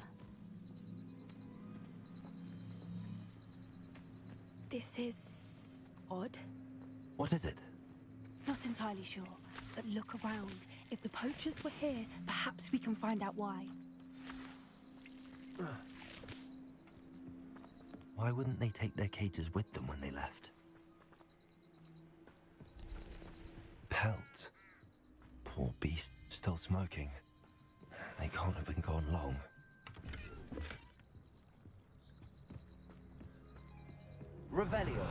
This is odd. What is it? Not entirely sure, but look around. If the poachers were here, perhaps we can find out why. Why wouldn't they take their cages with them when they left? Pelts. Poor beast, still smoking. They can't have been gone long. Revelio.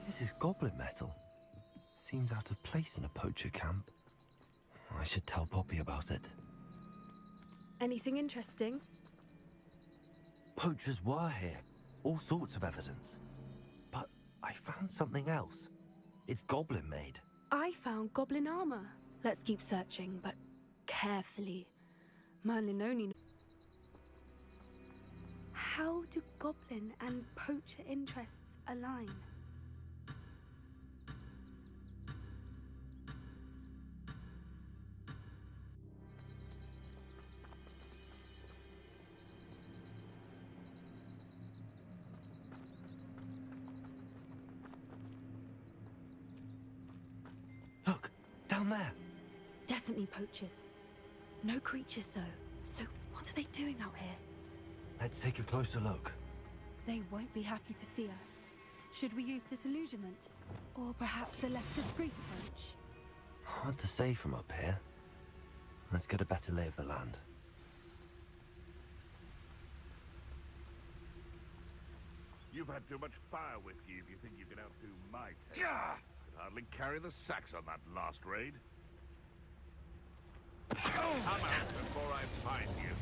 This is goblin metal. Seems out of place in a poacher camp. I should tell Poppy about it. Anything interesting? Poachers were here. All sorts of evidence. But I found something else. It's goblin made. I found goblin armor. Let's keep searching, but carefully. Merlin only. How do goblin and poacher interests align? Look, down there. Definitely poachers. No creatures, though. So what are they doing out here? Let's take a closer look. They won't be happy to see us. Should we use disillusionment? Or perhaps a less discreet approach? Hard to say from up here. Let's get a better lay of the land. You've had too much fire whiskey if you think you can outdo my taste. Could hardly carry the sacks on that last raid. Come out before I find you.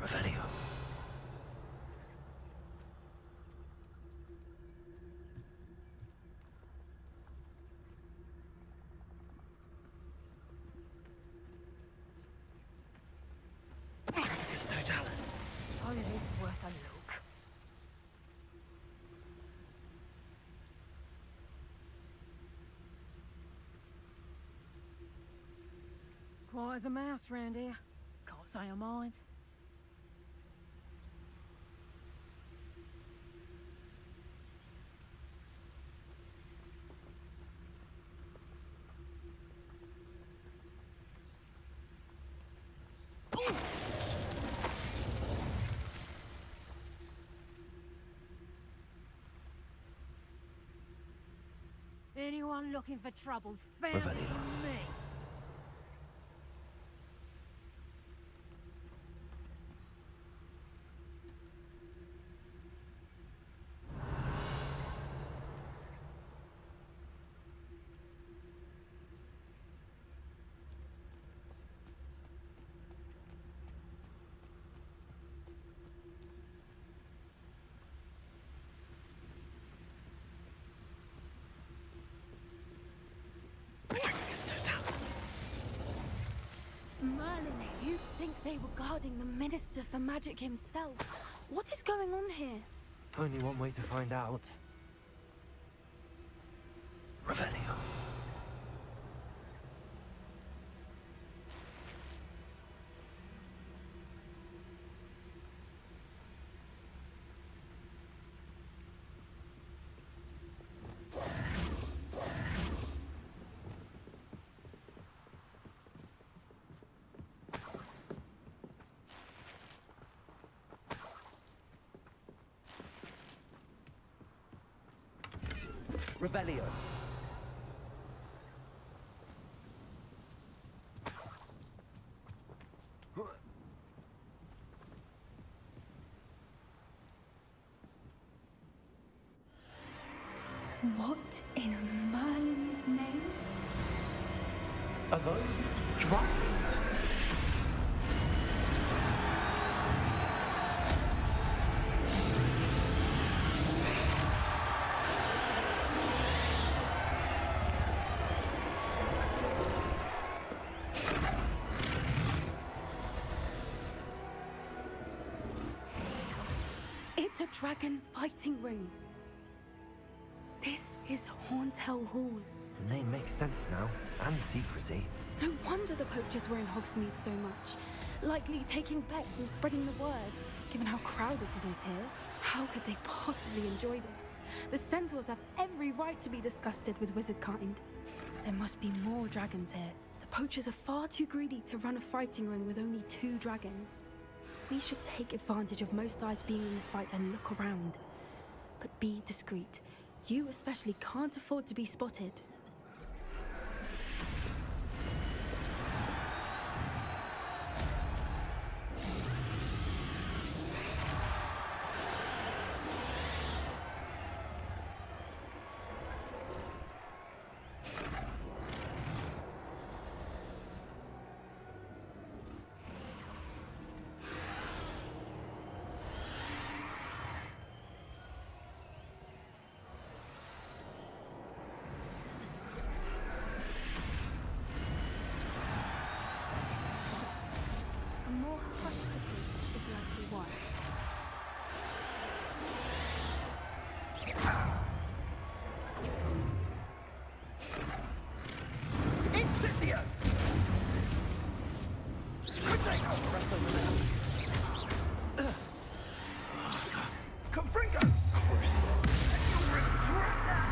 Revelio. Trafficus Totalis. Oh, it is worth a look. Quiet as a mouse round here. Can't say I mind. Anyone looking for trouble's found Revelio. me. Trafficus Totalis. You'd think they were guarding the Minister for Magic himself. What is going on here? Only one way to find out. Revelio. Revelio. What in Merlin's name? Are those dragons? It's a dragon fighting ring. This is Hauntel Hall. The name makes sense now, and secrecy. No wonder the poachers were in Hogsmeade so much. Likely taking bets and spreading the word, given how crowded it is here. How could they possibly enjoy this? The centaurs have every right to be disgusted with wizardkind. There must be more dragons here. The poachers are far too greedy to run a fighting ring with only 2 dragons. We should take advantage of most eyes being in the fight and look around. But be discreet. You especially can't afford to be spotted. A more hushed approach is likely wise. Incipio! We take out the rest of them. Confringo! Crucial. You'll regret that!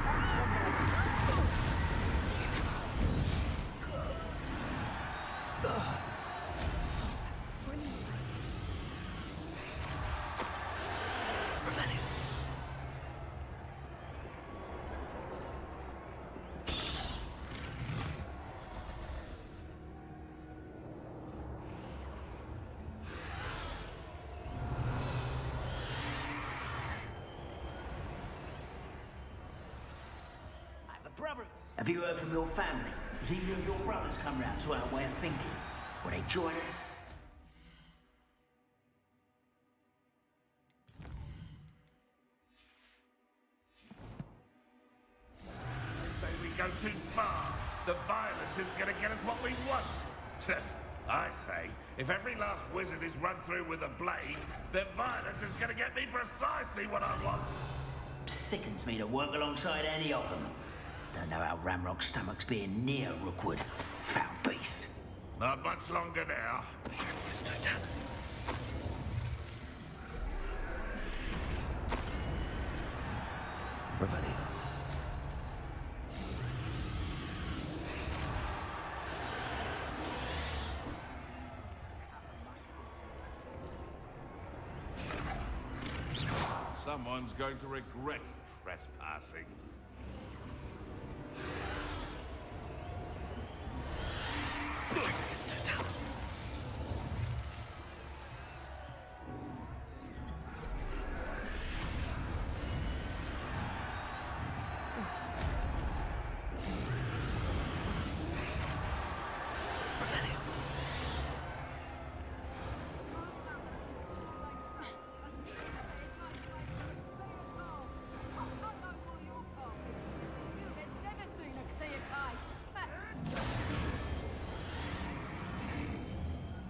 Brother, Have you heard from your family? Has either of your brothers come round to our way of thinking? Will they join us? If we go too far, the violence isn't going to get us what we want. I say, if every last wizard is run through with a blade, then violence is going to get me precisely what I want. Sickens me to work alongside any of them. Don't know how Ramrock's stomach's being near Rookwood. Foul beast. Not much longer now. Revelio. Someone's going to regret trespassing.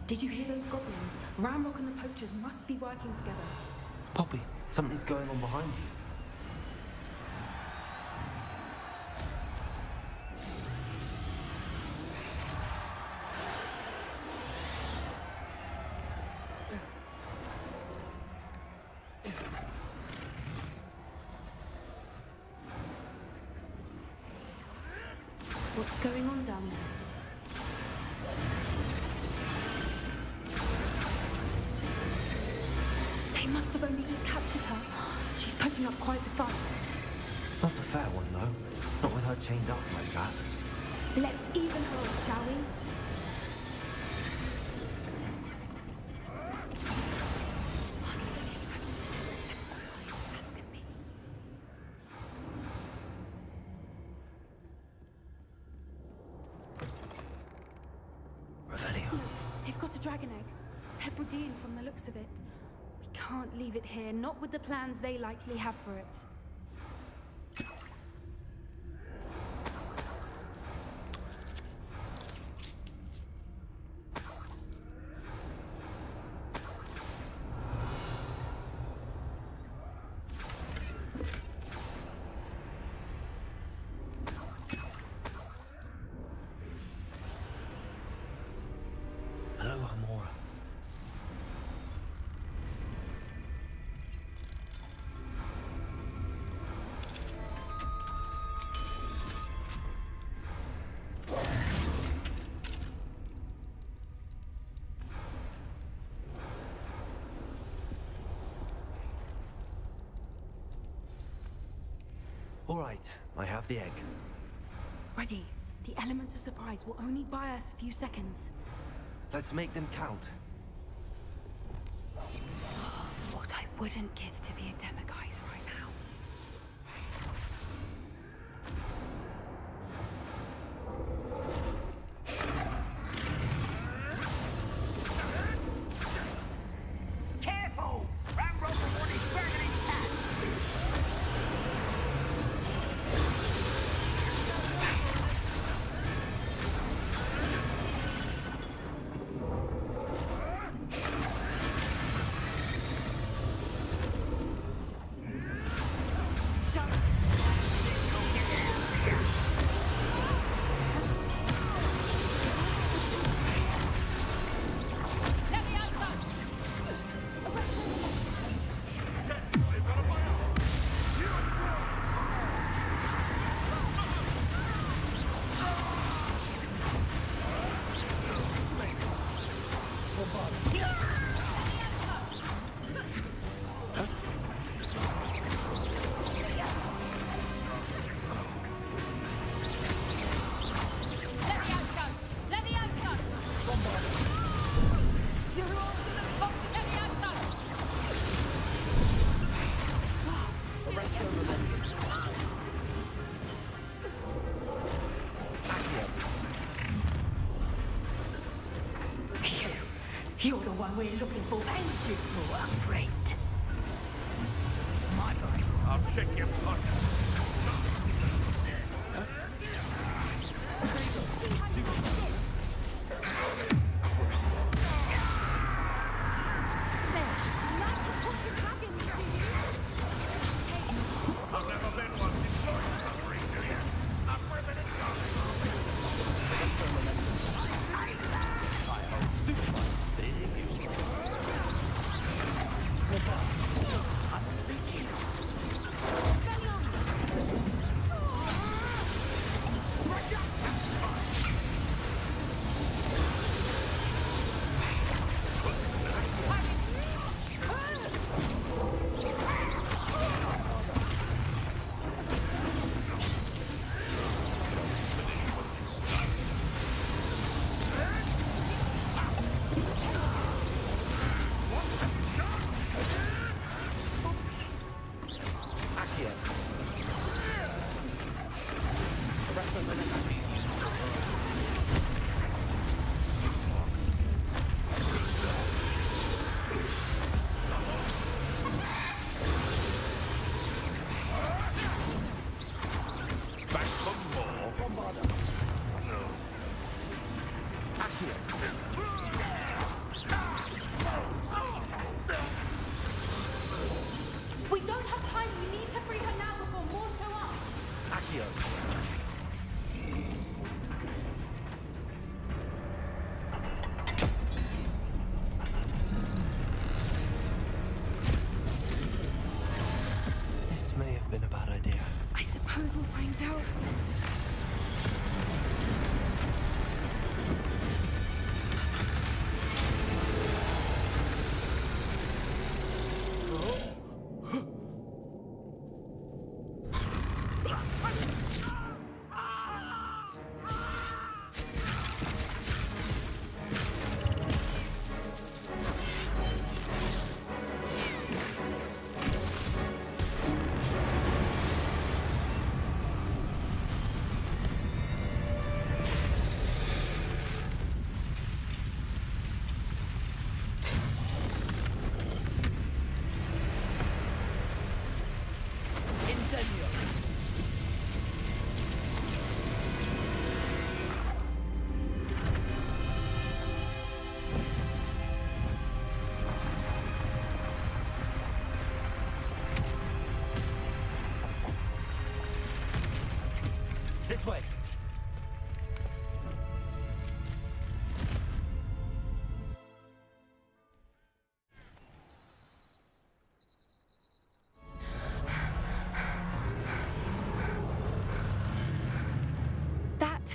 Did you hear those goblins? Ramrock and the poachers must be working together. Poppy, something's going on behind you. What's going on down there? They must have only just captured her. She's putting up quite the fight. Not a fair one, though. Not with her chained up like that. Let's even her up, shall we? They've got a dragon egg. Hebridean from the looks of it. We can't leave it here, not with the plans they likely have for it. Hello, Amora. All right, I have the egg. Ready. The element of surprise will only buy us a few seconds. Let's make them count. What I wouldn't give to be a demiguise right now. Careful! Ramrock will want his dragon intact! You're the one we're looking for, ain't you, poor friend? My boy. I'll check your foot. I've never been one. Sword suffering, do you? I'm ripping and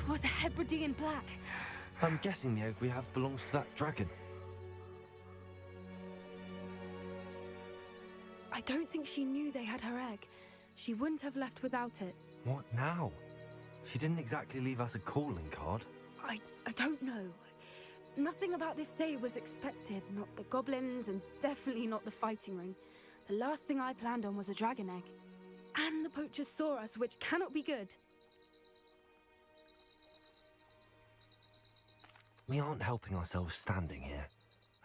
was a Hebridean black. I'm guessing the egg we have belongs to that dragon. I don't think she knew they had her egg. She wouldn't have left without it. What now? She didn't exactly leave us a calling card. I don't know. Nothing about this day was expected. Not the goblins, and definitely not the fighting ring. The last thing I planned on was a dragon egg. And the poachers saw us, which cannot be good. We aren't helping ourselves standing here.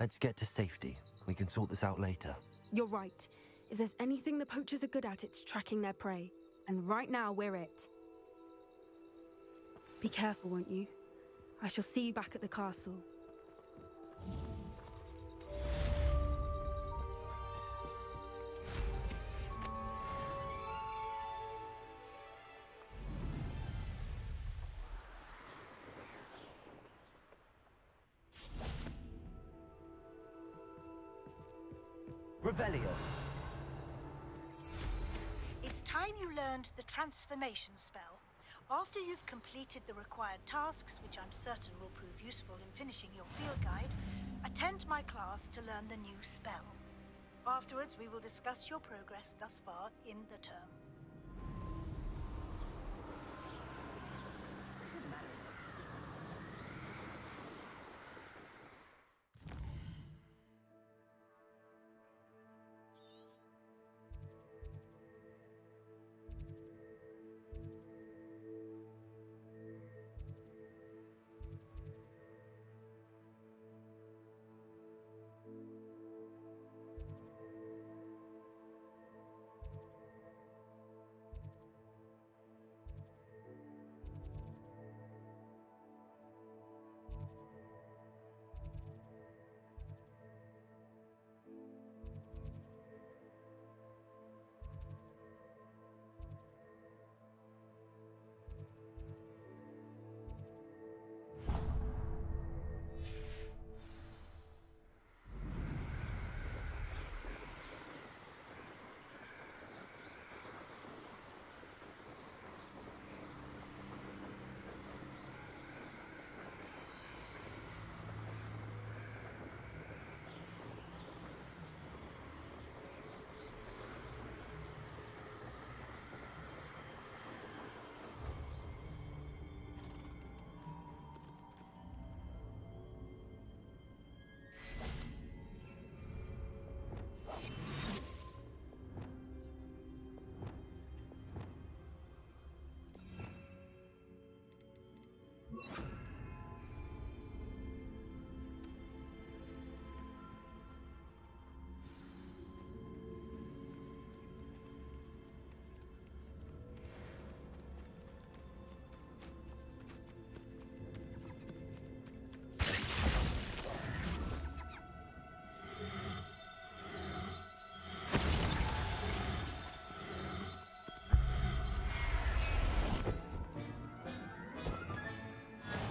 Let's get to safety. We can sort this out later. You're right. If there's anything the poachers are good at, it's tracking their prey. And right now, we're it. Be careful, won't you? I shall see you back at the castle. Revelio. It's time you learned the transformation spell. After you've completed the required tasks, which I'm certain will prove useful in finishing your field guide, attend my class to learn the new spell. Afterwards, we will discuss your progress thus far in the term.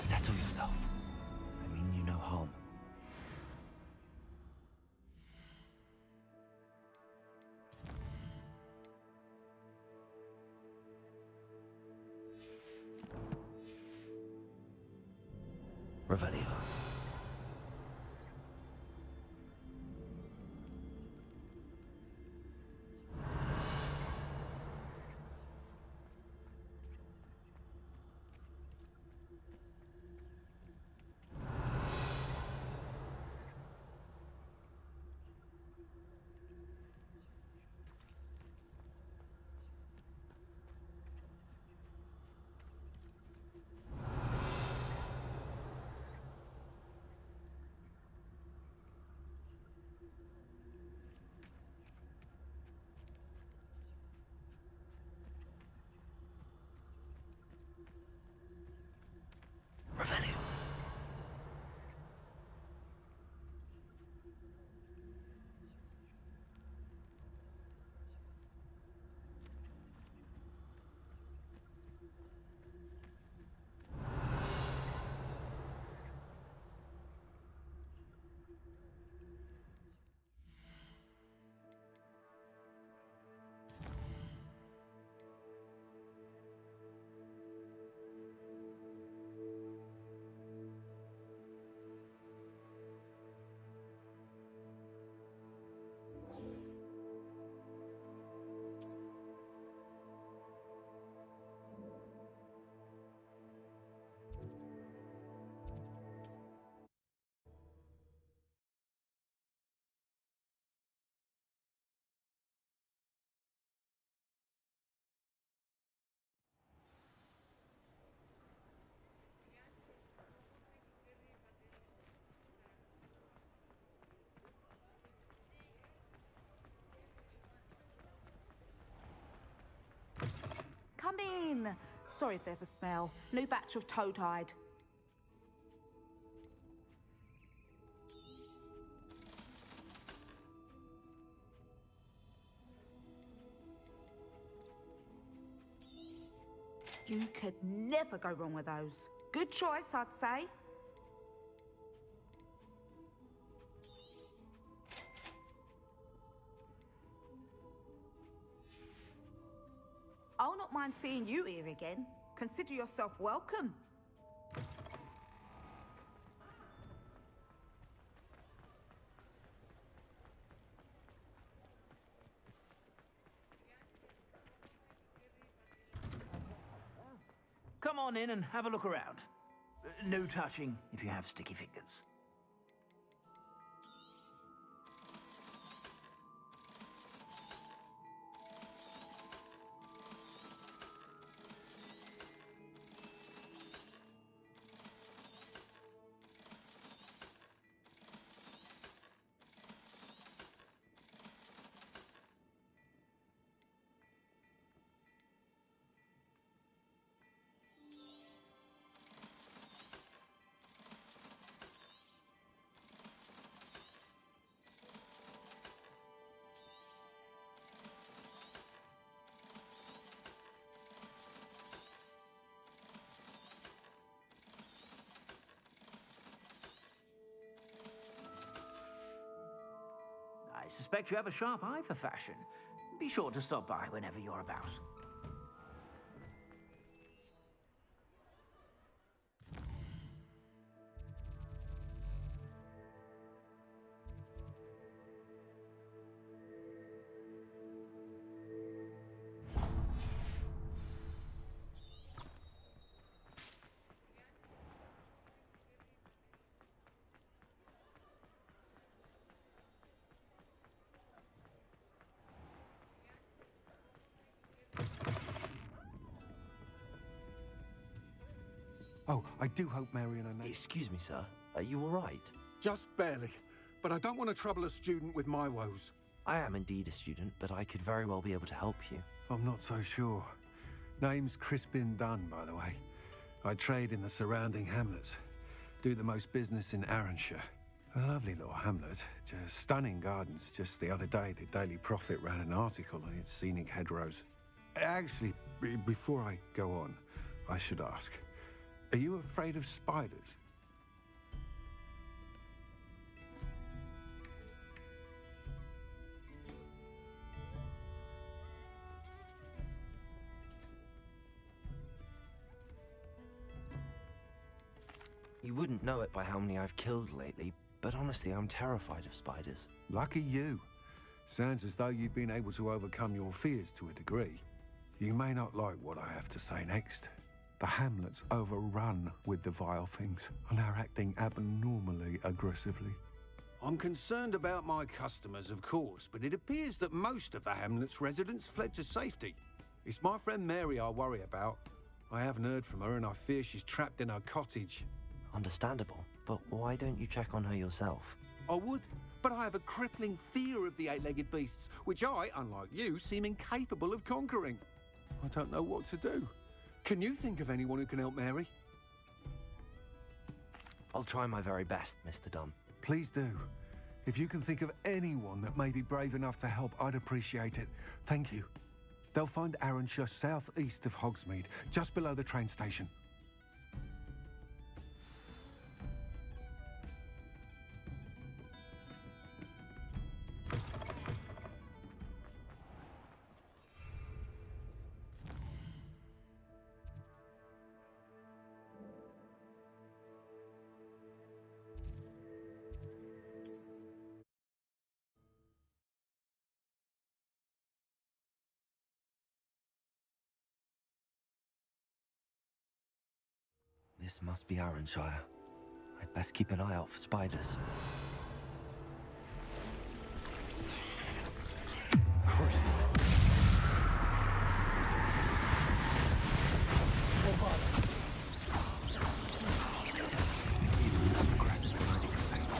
Settle yourself. I mean you no harm. Revelio. Come in. Sorry if there's a smell. New batch of toad-hide. You could never go wrong with those. Good choice, I'd say. I'll not mind seeing you here again. Consider yourself welcome. Come on in and have a look around. No touching if you have sticky fingers. I suspect you have a sharp eye for fashion. Be sure to stop by whenever you're about. Oh, I do hope Mary and her... Excuse me, sir. Are you all right? Just barely. But I don't want to trouble a student with my woes. I am indeed a student, but I could very well be able to help you. I'm not so sure. Name's Crispin Dunn, by the way. I trade in the surrounding hamlets. Do the most business in Arranshire. A lovely little hamlet. Just stunning gardens. Just the other day, the Daily Prophet ran an article on its scenic hedgerows. Actually, before I go on, I should ask. Are you afraid of spiders? You wouldn't know it by how many I've killed lately, but honestly, I'm terrified of spiders. Lucky you. Sounds as though you've been able to overcome your fears to a degree. You may not like what I have to say next. The hamlet's overrun with the vile things, and are acting abnormally aggressively. I'm concerned about my customers, of course, but it appears that most of the hamlet's residents fled to safety. It's my friend Mary I worry about. I haven't heard from her, and I fear she's trapped in her cottage. Understandable, but why don't you check on her yourself? I would, but I have a crippling fear of the eight-legged beasts, which I, unlike you, seem incapable of conquering. I don't know what to do. Can you think of anyone who can help Mary? I'll try my very best, Mr. Dunn. Please do. If you can think of anyone that may be brave enough to help, I'd appreciate it. Thank you. They'll find Arranshire southeast of Hogsmeade, just below the train station. This must be Arranshire. I'd best keep an eye out for spiders. Cruising. Even more aggressive than I'd expect.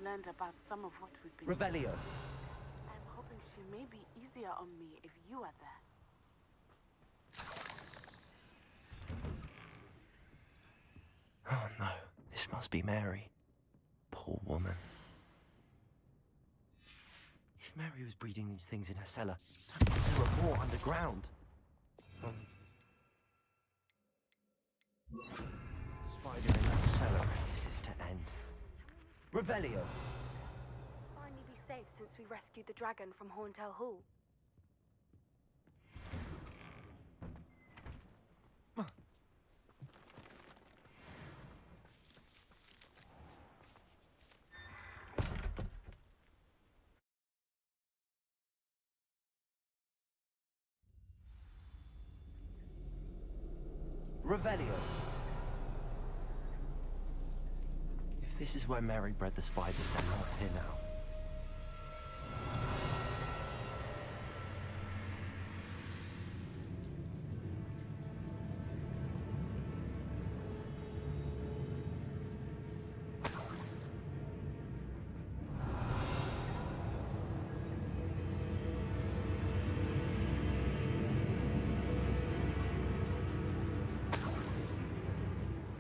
learned about some of what we've been Revelio. I'm hoping she may be easier on me if you are there. Oh no, this must be Mary. Poor woman. If Mary was breeding these things in her cellar, how was there a more underground? Spider in that cellar if this is to end. Revelio. Finally be safe since we rescued the dragon from Horntail Hall. Revelio. If this is where Mary bred the spiders, they're not here now.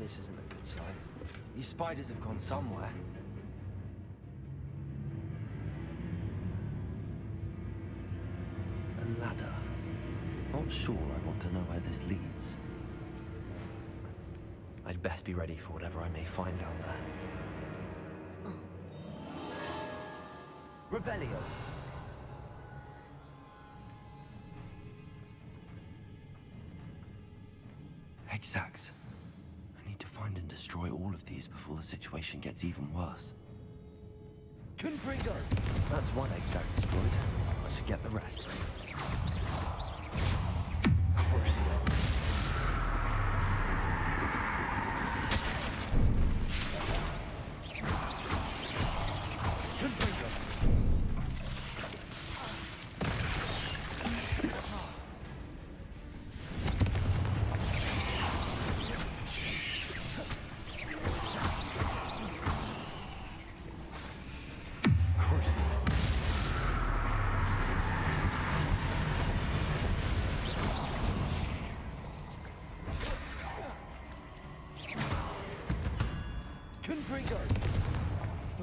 This isn't a good sign. These spiders have gone somewhere. A ladder. Not sure I want to know where this leads. I'd best be ready for whatever I may find down there. Revelio. Exacts. I need to find and destroy all of these before the situation gets even worse. Confringo! That's one exact destroyed. I should get the rest. Crucio.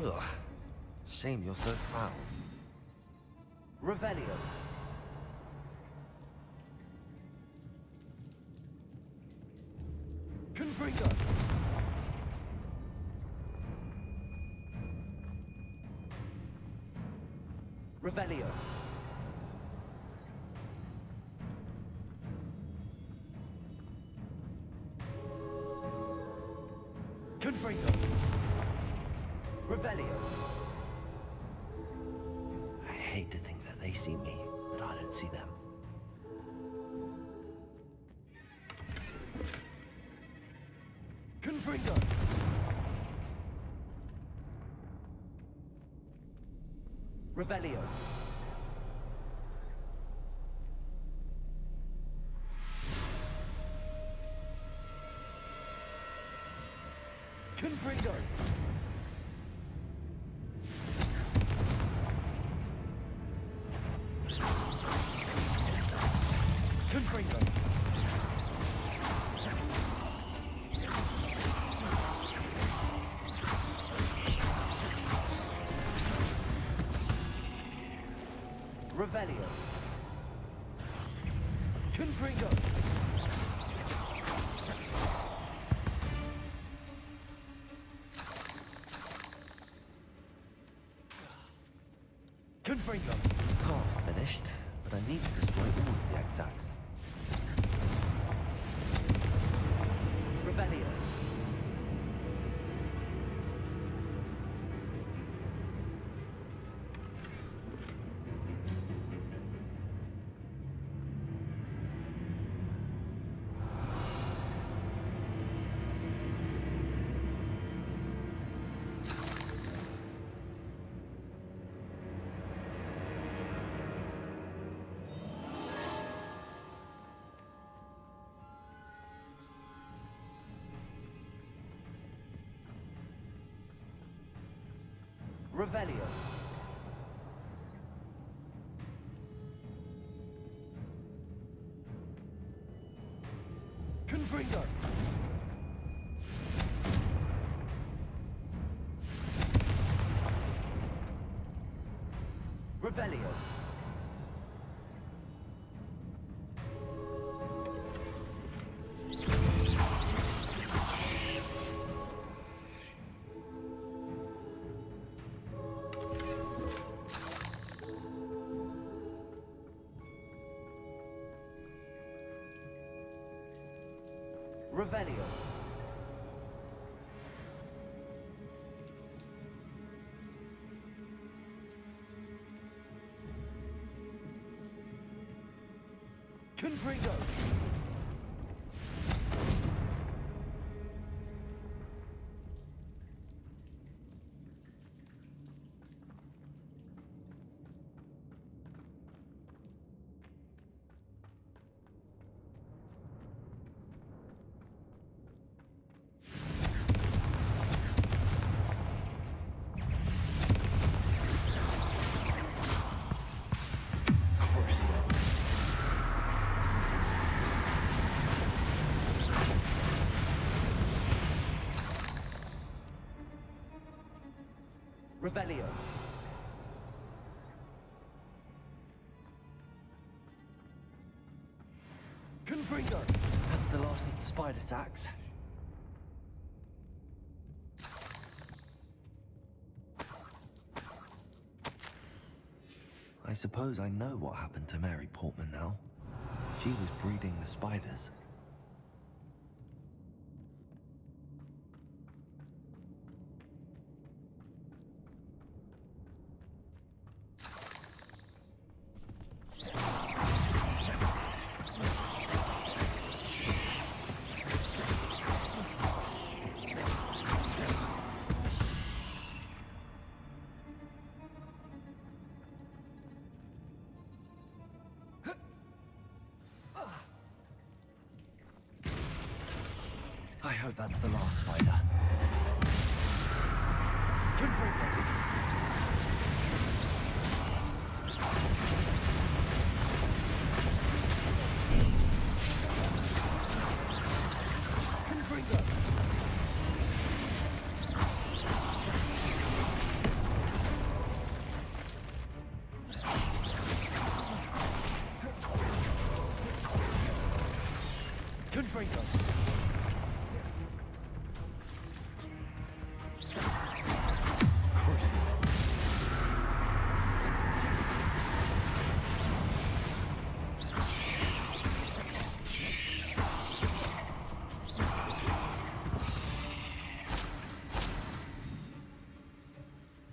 Ugh. Shame you're so foul. Revelio. Confringo. Revelio. Confringo. Revelio. I hate to think that they see me, but I don't see them. Confringo. Revelio. Confringo. Confringo. Revelio. Confringo. Confringo. Half finished, but I need to destroy all of the exacts. Revelio. Revelio. Confringo. Revelio. Revelio. Confringo. Revelio. Confringo. That's the last of the spider sacks. I suppose I know what happened to Mary Portman now. She was breeding the spiders. I hope that's the last spider. Confringo. Confringo. Confringo.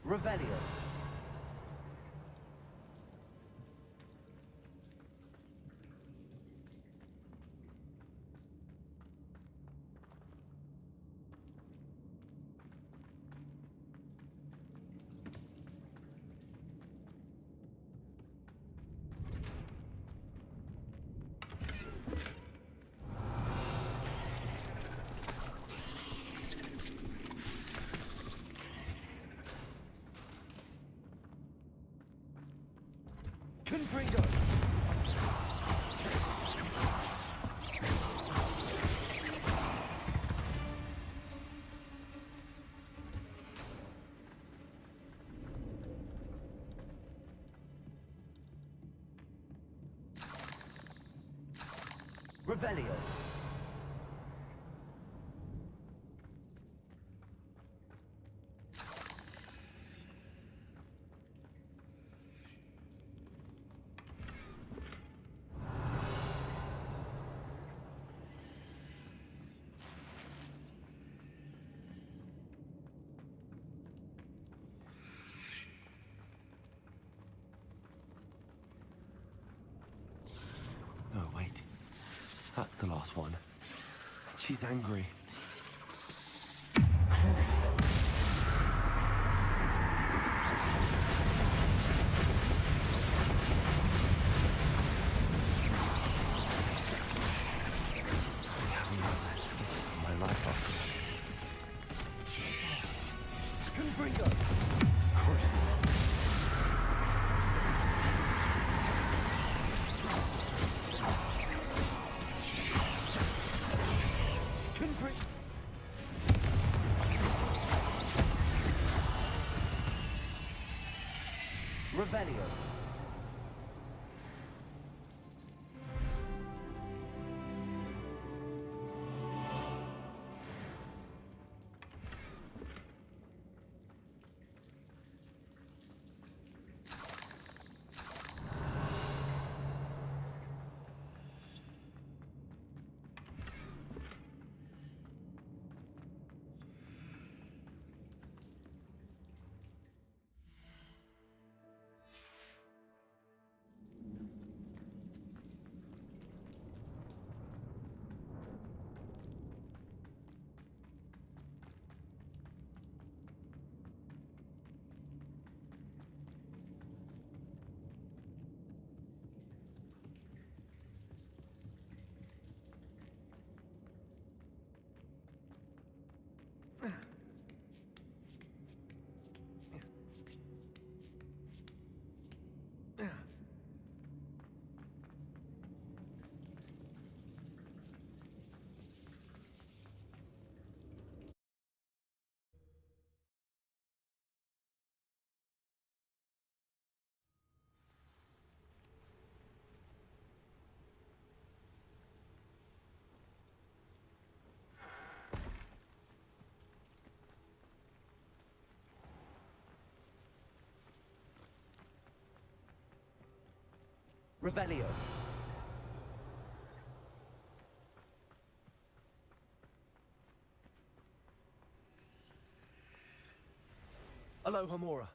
Revelio. Confringo. Revelio. No, wait. That's the last one. She's angry. My life after. Confringo. Cruise. free. Revelio. Revelio. Aloha Mora.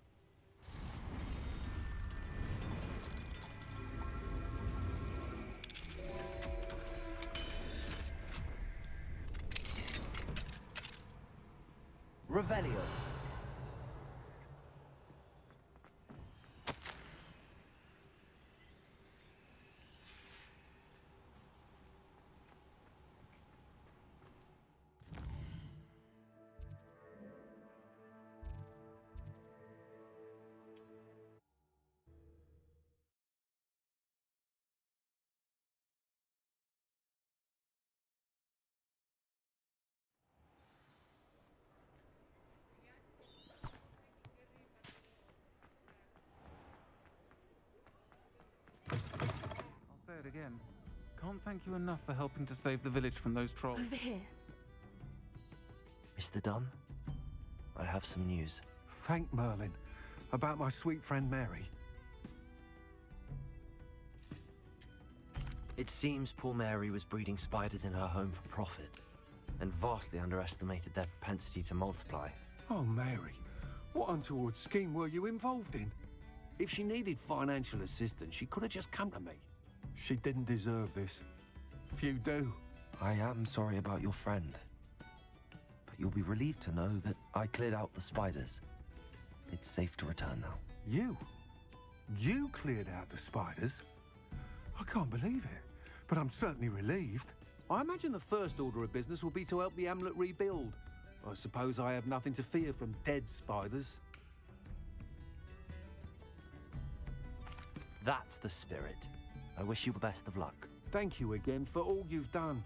Revelio. Say it again. Can't thank you enough for helping to save the village from those trolls. Over here. Mr. Dunn, I have some news. Thank Merlin. About my sweet friend Mary. It seems poor Mary was breeding spiders in her home for profit, and vastly underestimated their propensity to multiply. Oh, Mary. What untoward scheme were you involved in? If she needed financial assistance, she could have just come to me. She didn't deserve this. Few do. I am sorry about your friend, but you'll be relieved to know that I cleared out the spiders. It's safe to return now. You? You cleared out the spiders? I can't believe it, but I'm certainly relieved. I imagine the first order of business will be to help the amulet rebuild. I suppose I have nothing to fear from dead spiders. That's the spirit. I wish you the best of luck. Thank you again for all you've done.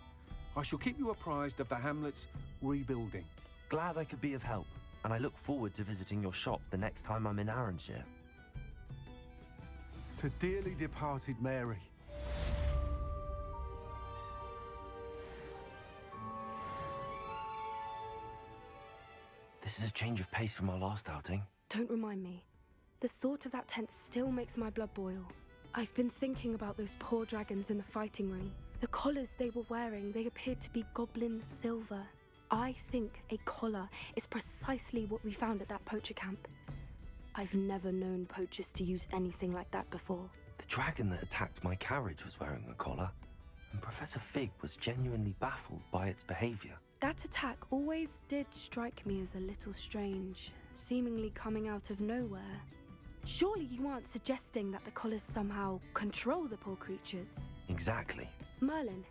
I shall keep you apprised of the hamlet's rebuilding. Glad I could be of help, and I look forward to visiting your shop the next time I'm in Arranshire. To dearly departed Mary. This is a change of pace from our last outing. Don't remind me. The thought of that tent still makes my blood boil. I've been thinking about those poor dragons in the fighting ring. The collars they were wearing, they appeared to be goblin silver. I think a collar is precisely what we found at that poacher camp. I've never known poachers to use anything like that before. The dragon that attacked my carriage was wearing a collar, and Professor Fig was genuinely baffled by its behavior. That attack always did strike me as a little strange, seemingly coming out of nowhere. Surely you aren't suggesting that the collars somehow control the poor creatures? Exactly. Merlin,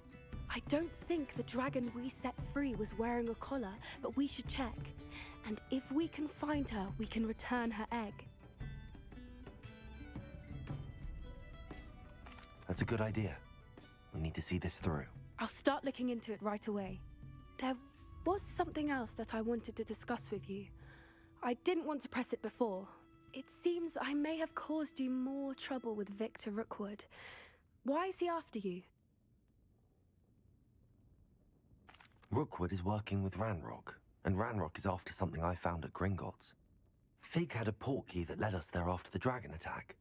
I don't think the dragon we set free was wearing a collar, but we should check. And if we can find her, we can return her egg. That's a good idea. We need to see this through. I'll start looking into it right away. There was something else that I wanted to discuss with you. I didn't want to press it before. It seems I may have caused you more trouble with Victor Rookwood. Why is he after you? Rookwood is working with Ranrock, and Ranrock is after something I found at Gringotts. Fig had a portkey that led us there after the dragon attack.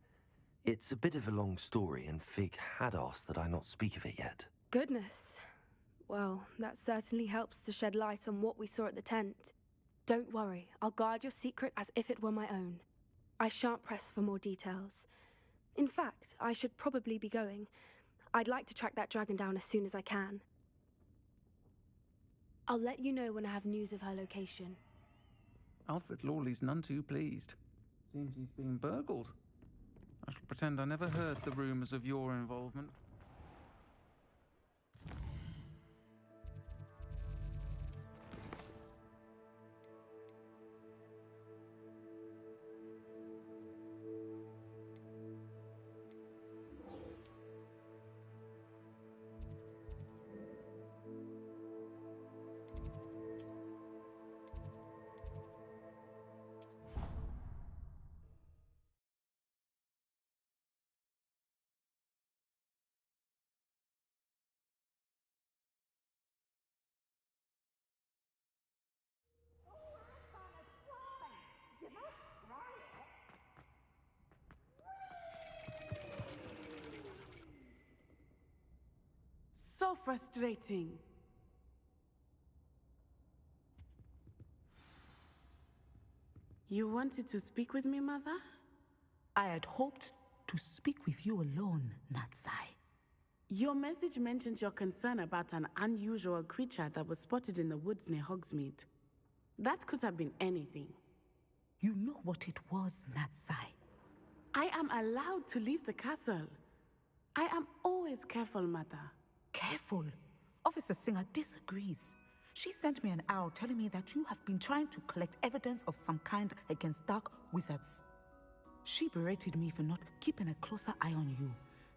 It's a bit of a long story, and Fig had asked that I not speak of it yet. Goodness. Well, that certainly helps to shed light on what we saw at the tent. Don't worry, I'll guard your secret as if it were my own. I shan't press for more details. In fact, I should probably be going. I'd like to track that dragon down as soon as I can. I'll let you know when I have news of her location. Alfred Lawley's none too pleased. Seems he's been burgled. I shall pretend I never heard the rumors of your involvement. So frustrating. You wanted to speak with me, Mother? I had hoped to speak with you alone, Natsai. Your message mentioned your concern about an unusual creature that was spotted in the woods near Hogsmeade. That could have been anything. You know what it was, Natsai. I am allowed to leave the castle. I am always careful, Mother. Careful? Officer Singer disagrees. She sent me an owl telling me that you have been trying to collect evidence of some kind against dark wizards. She berated me for not keeping a closer eye on you,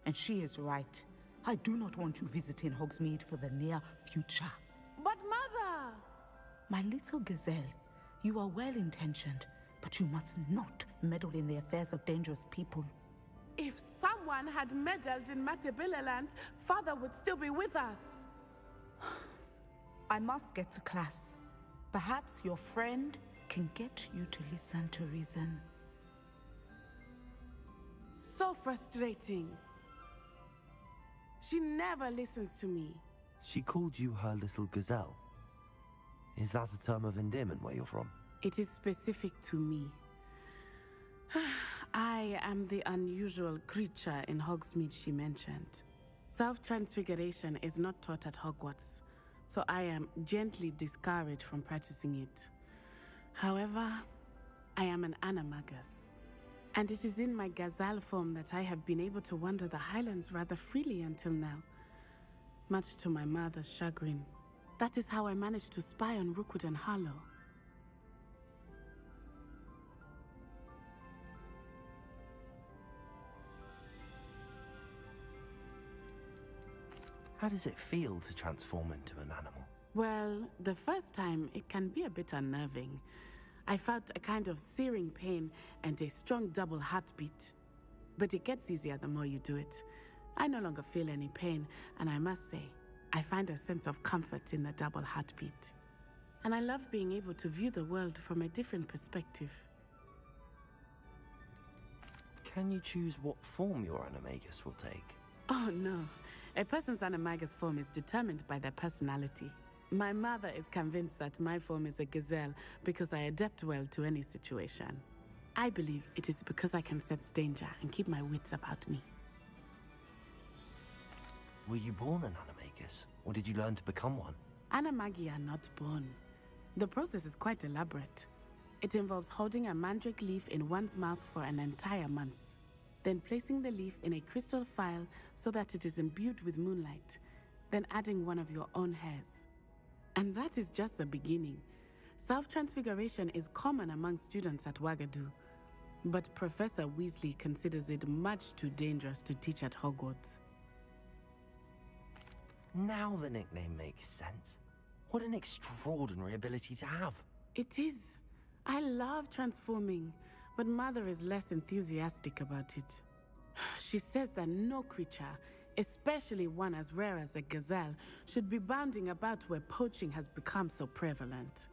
and she is right. I do not want you visiting Hogsmeade for the near future. But Mother! My little gazelle, you are well-intentioned, but you must not meddle in the affairs of dangerous people. If someone had meddled in Matabeleland, Father would still be with us. I must get to class. Perhaps your friend can get you to listen to reason. So frustrating. She never listens to me. She called you her little gazelle. Is that a term of endearment where you're from? It is specific to me. I am the unusual creature in Hogsmeade she mentioned. Self-transfiguration is not taught at Hogwarts, so I am gently discouraged from practicing it. However, I am an animagus, and it is in my gazelle form that I have been able to wander the Highlands rather freely until now, much to my mother's chagrin. That is how I managed to spy on Rookwood and Harlow. How does it feel to transform into an animal? Well, the first time, it can be a bit unnerving. I felt a kind of searing pain and a strong double heartbeat. But it gets easier the more you do it. I no longer feel any pain, and I must say, I find a sense of comfort in the double heartbeat. And I love being able to view the world from a different perspective. Can you choose what form your animagus will take? Oh no. A person's animagus form is determined by their personality. My mother is convinced that my form is a gazelle because I adapt well to any situation. I believe it is because I can sense danger and keep my wits about me. Were you born an animagus, or did you learn to become one? Animagi are not born. The process is quite elaborate. It involves holding a mandrake leaf in one's mouth for an entire month, then placing the leaf in a crystal phial so that it is imbued with moonlight, then adding one of your own hairs. And that is just the beginning. Self-transfiguration is common among students at Wagadu, but Professor Weasley considers it much too dangerous to teach at Hogwarts. Now the nickname makes sense. What an extraordinary ability to have. It is. I love transforming, but Mother is less enthusiastic about it. She says that no creature, especially one as rare as a gazelle, should be bounding about where poaching has become so prevalent.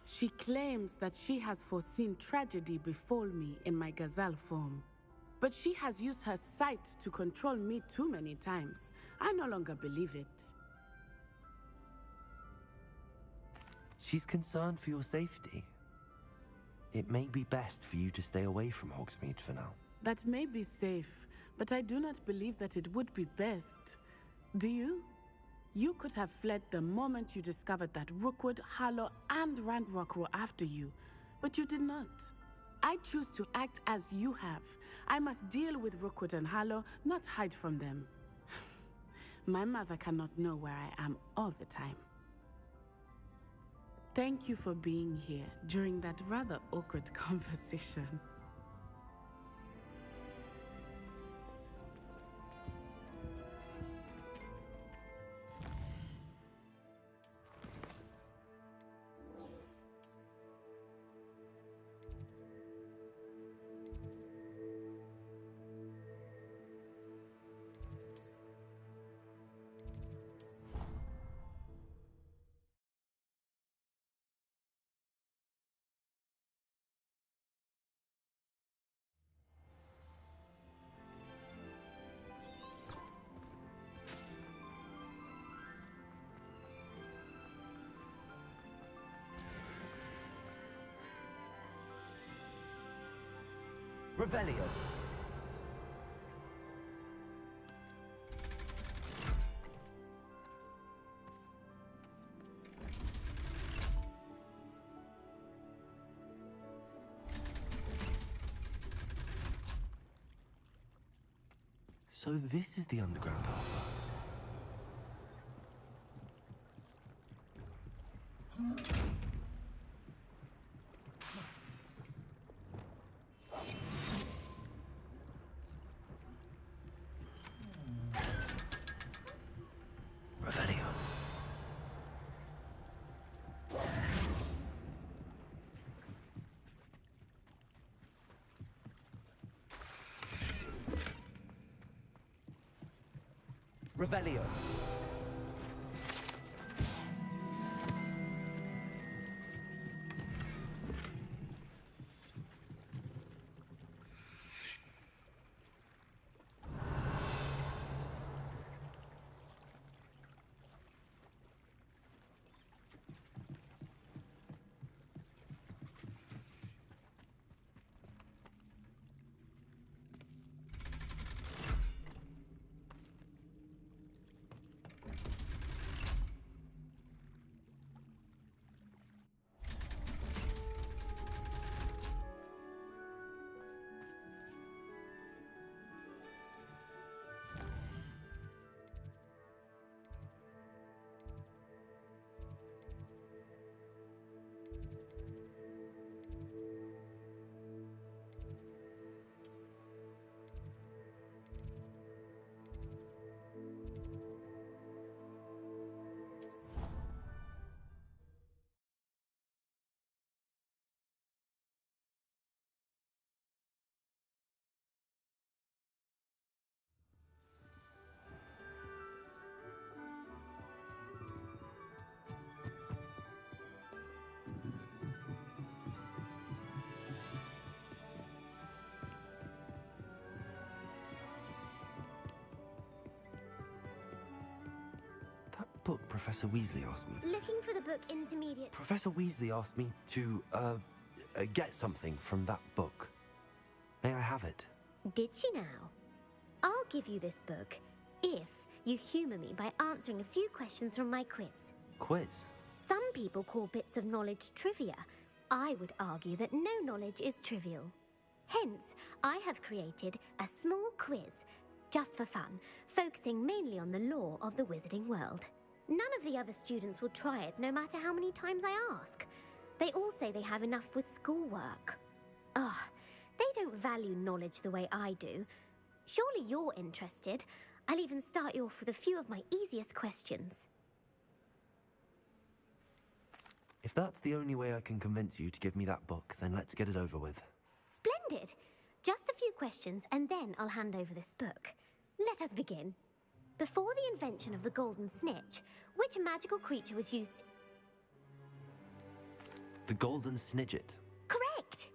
She claims that she has foreseen tragedy befall me in my gazelle form. But she has used her sight to control me too many times. I no longer believe it. She's concerned for your safety. It may be best for you to stay away from Hogsmeade for now. That may be safe, but I do not believe that it would be best. Do you? You could have fled the moment you discovered that Rookwood, Harlow, and Ranrock were after you, but you did not. I choose to act as you have. I must deal with Rookwood and Harlow, not hide from them. My mother cannot know where I am all the time. Thank you for being here during that rather awkward conversation. Revelio. So this is the underground harbor. Revelio. Revelio. Book Professor Weasley asked me. Looking for the book Intermediate. Professor Weasley asked me to, get something from that book. May I have it? Did she now? I'll give you this book if you humour me by answering a few questions from my quiz. Quiz? Some people call bits of knowledge trivia. I would argue that no knowledge is trivial. Hence, I have created a small quiz, just for fun, focusing mainly on the lore of the wizarding world. None of the other students will try it, no matter how many times I ask. They all say they have enough with schoolwork. Ugh, they don't value knowledge the way I do. Surely you're interested. I'll even start you off with a few of my easiest questions. If that's the only way I can convince you to give me that book, then let's get it over with. Splendid! Just a few questions, and then I'll hand over this book. Let us begin. Before the invention of the golden snitch, which magical creature was used... The golden snidget. Correct!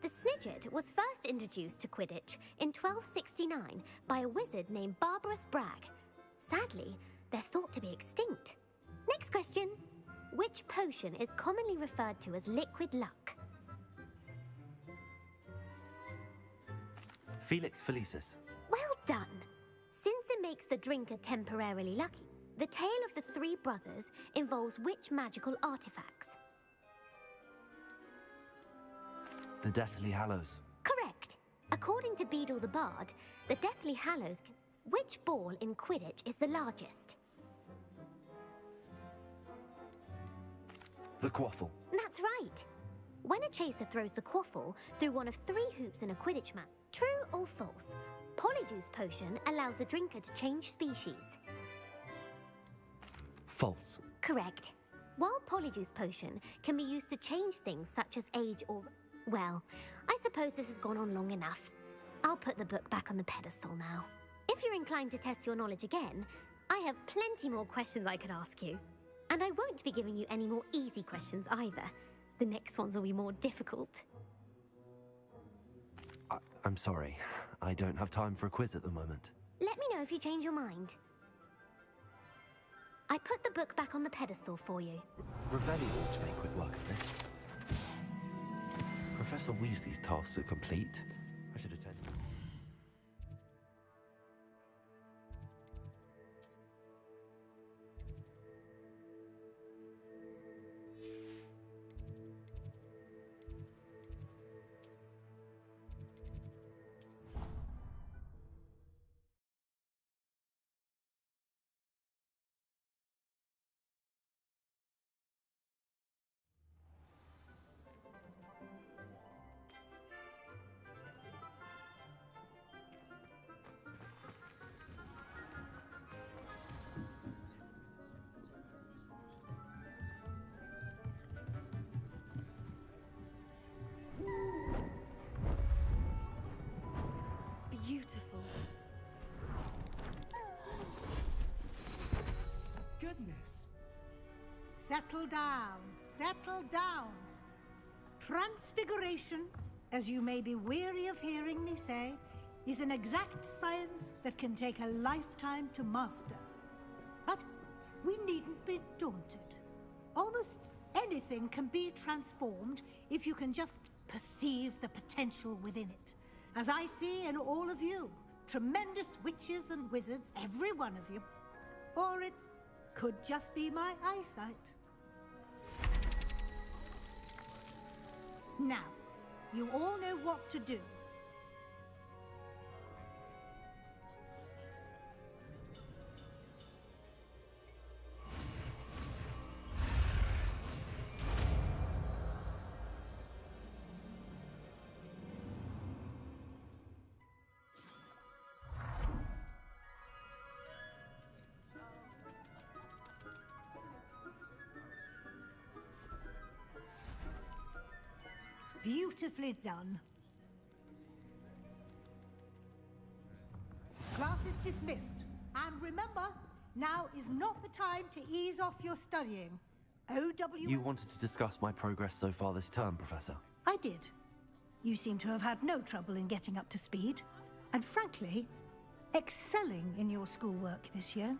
The snidget was first introduced to Quidditch in 1269 by a wizard named Barbarous Bragg. Sadly, they're thought to be extinct. Next question. Which potion is commonly referred to as liquid luck? Felix Felicis. Well done! Since it makes the drinker temporarily lucky, the tale of the three brothers involves which magical artifacts? The Deathly Hallows. Correct! According to Beadle the Bard, the Deathly Hallows can... Which ball in Quidditch is the largest? The Quaffle. That's right! When a chaser throws the quaffle through one of 3 hoops in a Quidditch match, true or false, Polyjuice Potion allows the drinker to change species. False. Correct. While Polyjuice Potion can be used to change things such as age or... Well, I suppose this has gone on long enough. I'll put the book back on the pedestal now. If you're inclined to test your knowledge again, I have plenty more questions I could ask you. And I won't be giving you any more easy questions either. The next ones will be more difficult. I'm sorry. I don't have time for a quiz at the moment. Let me know if you change your mind. I put the book back on the pedestal for you. Ravelli ought to make quick work of this. Professor Weasley's tasks are complete. I should attend. Beautiful. Goodness. Settle down. Settle down. Transfiguration, as you may be weary of hearing me say, is an exact science that can take a lifetime to master. But we needn't be daunted. Almost anything can be transformed if you can just perceive the potential within it. As I see in all of you, tremendous witches and wizards, every one of you. Or it could just be my eyesight. Now, you all know what to do. Beautifully done. Class is dismissed. And remember, now is not the time to ease off your studying. O.W. You wanted to discuss my progress so far this term, Professor. I did. You seem to have had no trouble in getting up to speed. And frankly, excelling in your schoolwork this year.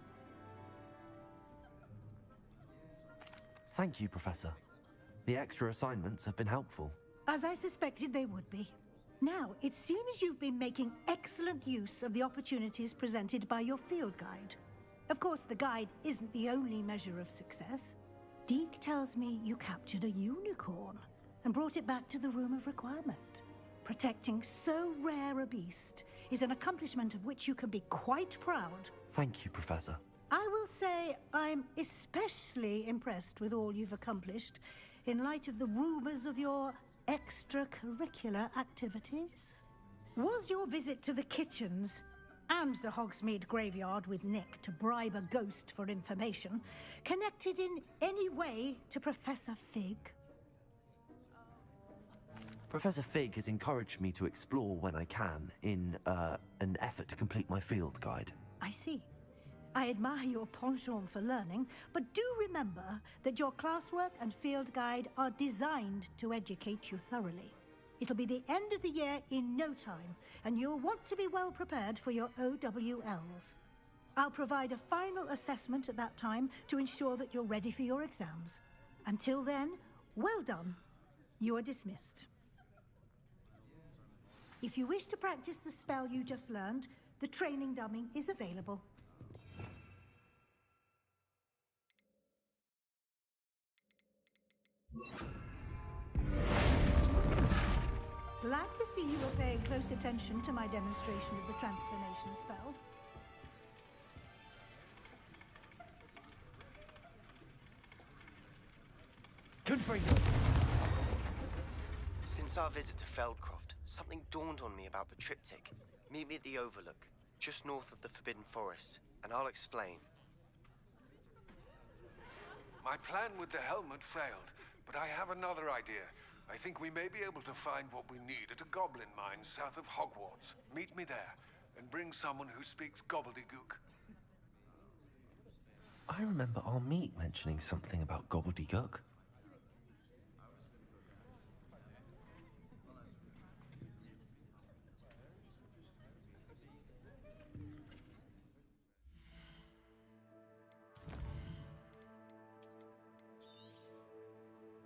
Thank you, Professor. The extra assignments have been helpful. As I suspected they would be. Now, it seems you've been making excellent use of the opportunities presented by your field guide. Of course, the guide isn't the only measure of success. Deke tells me you captured a unicorn and brought it back to the Room of Requirement. Protecting so rare a beast is an accomplishment of which you can be quite proud. Thank you, Professor. I will say I'm especially impressed with all you've accomplished in light of the rumors of your extracurricular activities. Was your visit to the kitchens and the Hogsmeade graveyard with Nick to bribe a ghost for information, connected in any way to Professor Fig? Professor Fig has encouraged me to explore when I can in an effort to complete my field guide. I see. I admire your penchant for learning, but do remember that your classwork and field guide are designed to educate you thoroughly. It'll be the end of the year in no time, and you'll want to be well prepared for your OWLs. I'll provide a final assessment at that time to ensure that you're ready for your exams. Until then, well done. You are dismissed. If you wish to practice the spell you just learned, the training dummy is available. Glad to see you were paying close attention to my demonstration of the transformation spell. Confringo! Since our visit to Feldcroft, something dawned on me about the triptych. Meet me at the Overlook, just north of the Forbidden Forest, and I'll explain. My plan with the helmet failed, but I have another idea. I think we may be able to find what we need at a goblin mine south of Hogwarts. Meet me there, and bring someone who speaks gobbledygook. I remember our meet mentioning something about gobbledygook.